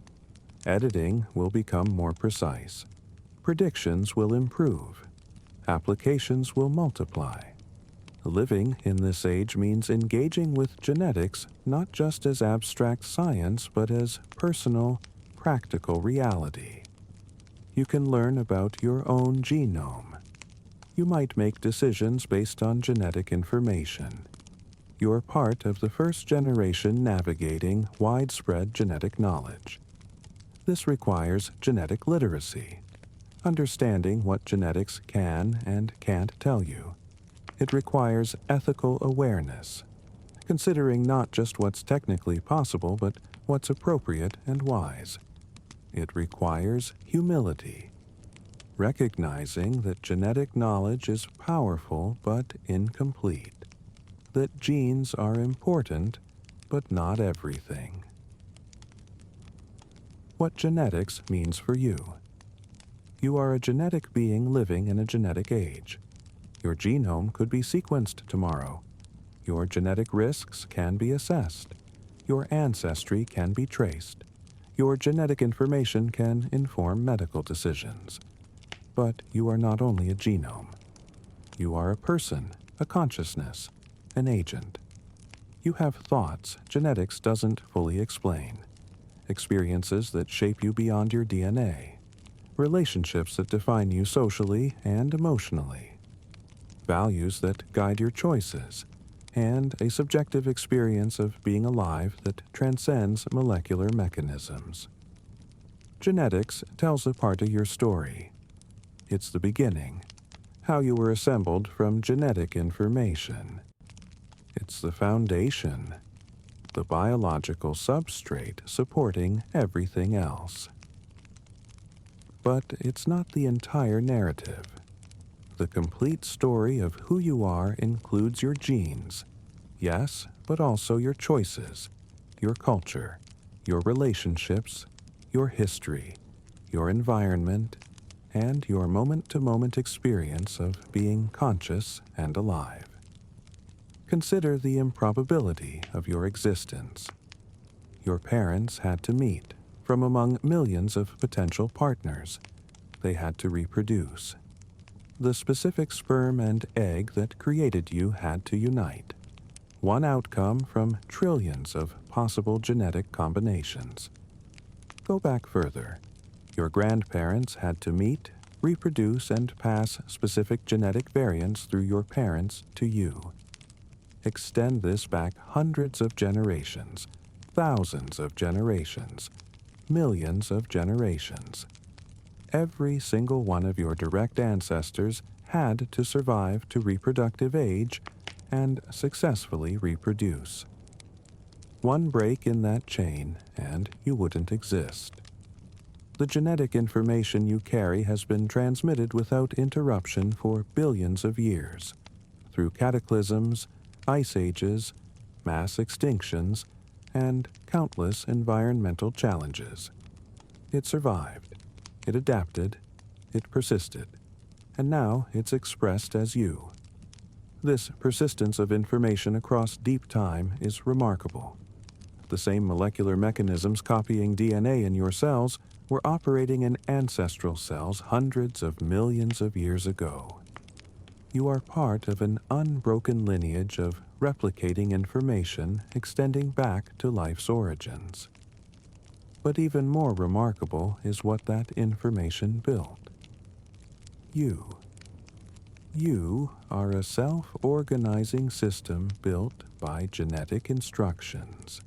Editing will become more precise. Predictions will improve. Applications will multiply. Living in this age means engaging with genetics not just as abstract science, but as personal, practical reality. You can learn about your own genome. You might make decisions based on genetic information. You're part of the first generation navigating widespread genetic knowledge. This requires genetic literacy, understanding what genetics can and can't tell you. It requires ethical awareness, considering not just what's technically possible, but what's appropriate and wise. It requires humility. recognizing that genetic knowledge is powerful but incomplete, that genes are important but not everything. What genetics means for you. You are a genetic being living in a genetic age. Your genome could be sequenced tomorrow. Your genetic risks can be assessed. Your ancestry can be traced. Your genetic information can inform medical decisions. But you are not only a genome. You are a person, a consciousness, an agent. You have thoughts genetics doesn't fully explain, experiences that shape you beyond your DNA, relationships that define you socially and emotionally, values that guide your choices, and a subjective experience of being alive that transcends molecular mechanisms. Genetics tells a part of your story. It's the beginning, how you were assembled from genetic information. It's the foundation, the biological substrate supporting everything else. But it's not the entire narrative. The complete story of who you are includes your genes, yes, but also your choices, your culture, your relationships, your history, your environment, and your moment-to-moment experience of being conscious and alive. Consider the improbability of your existence. Your parents had to meet from among millions of potential partners. They had to reproduce. The specific sperm and egg that created you had to unite. One outcome from trillions of possible genetic combinations. Go back further. Your grandparents had to meet, reproduce, and pass specific genetic variants through your parents to you. Extend this back hundreds of generations, thousands of generations, millions of generations. Every single one of your direct ancestors had to survive to reproductive age and successfully reproduce. One break in that chain, and you wouldn't exist. The genetic information you carry has been transmitted without interruption for billions of years, through cataclysms, ice ages, mass extinctions, and countless environmental challenges. It survived. It adapted, it persisted, and now it's expressed as you. This persistence of information across deep time is remarkable. The same molecular mechanisms copying DNA in your cells were operating in ancestral cells hundreds of millions of years ago. You are part of an unbroken lineage of replicating information extending back to life's origins. But even more remarkable is what that information built. You. You are a self-organizing system built by genetic instructions.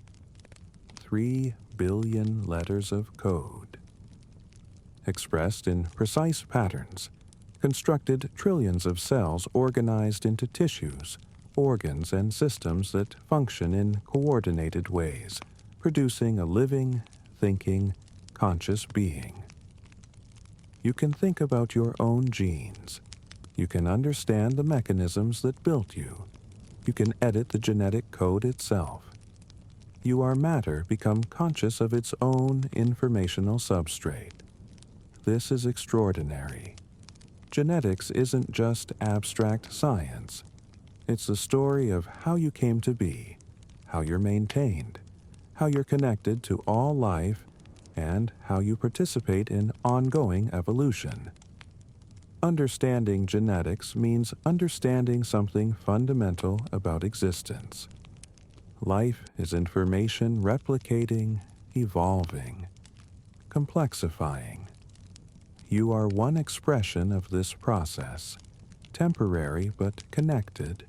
3 billion letters of code. Expressed in precise patterns, constructed trillions of cells organized into tissues, organs, and systems that function in coordinated ways, producing a living, thinking, conscious being. You can think about your own genes. You can understand the mechanisms that built you. You can edit the genetic code itself. You are matter become conscious of its own informational substrate. This is extraordinary. Genetics isn't just abstract science. It's the story of how you came to be, how you're maintained, how you're connected to all life, and how you participate in ongoing evolution. Understanding genetics means understanding something fundamental about existence. Life is information replicating, evolving, complexifying. You are one expression of this process, temporary but connected,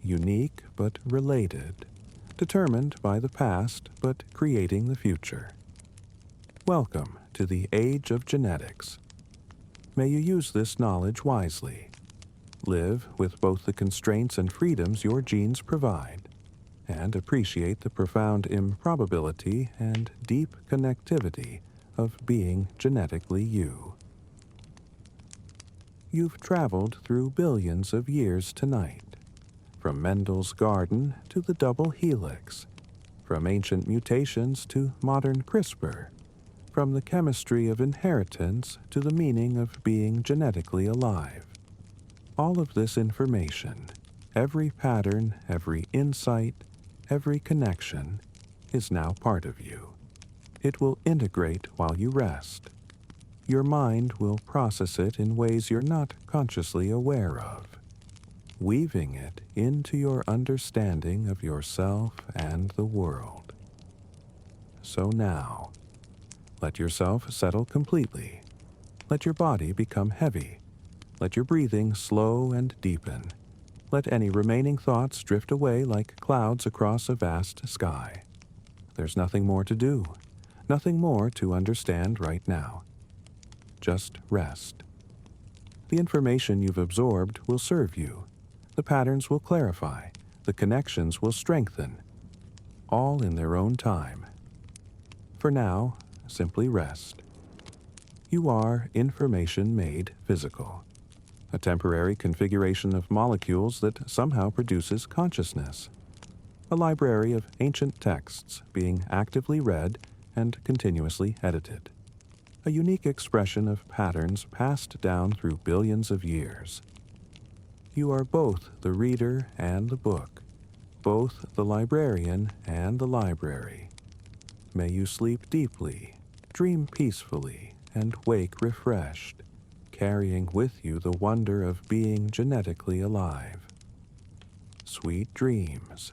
unique but related, determined by the past but creating the future. Welcome to the age of genetics. May you use this knowledge wisely. Live with both the constraints and freedoms your genes provide, and appreciate the profound improbability and deep connectivity of being genetically you. You've traveled through billions of years tonight, from Mendel's garden to the double helix, from ancient mutations to modern CRISPR, from the chemistry of inheritance to the meaning of being genetically alive. All of this information, every pattern, every insight, every connection, is now part of you. It will integrate while you rest. Your mind will process it in ways you're not consciously aware of, weaving it into your understanding of yourself and the world. So now, let yourself settle completely. Let your body become heavy. Let your breathing slow and deepen. Let any remaining thoughts drift away like clouds across a vast sky. There's nothing more to do, nothing more to understand right now. Just rest. The information you've absorbed will serve you. The patterns will clarify. The connections will strengthen. All in their own time. For now, simply rest. You are information made physical, a temporary configuration of molecules that somehow produces consciousness, a library of ancient texts being actively read and continuously edited, a unique expression of patterns passed down through billions of years. You are both the reader and the book, both the librarian and the library. May you sleep deeply, dream peacefully, and wake refreshed, carrying with you the wonder of being genetically alive. Sweet dreams.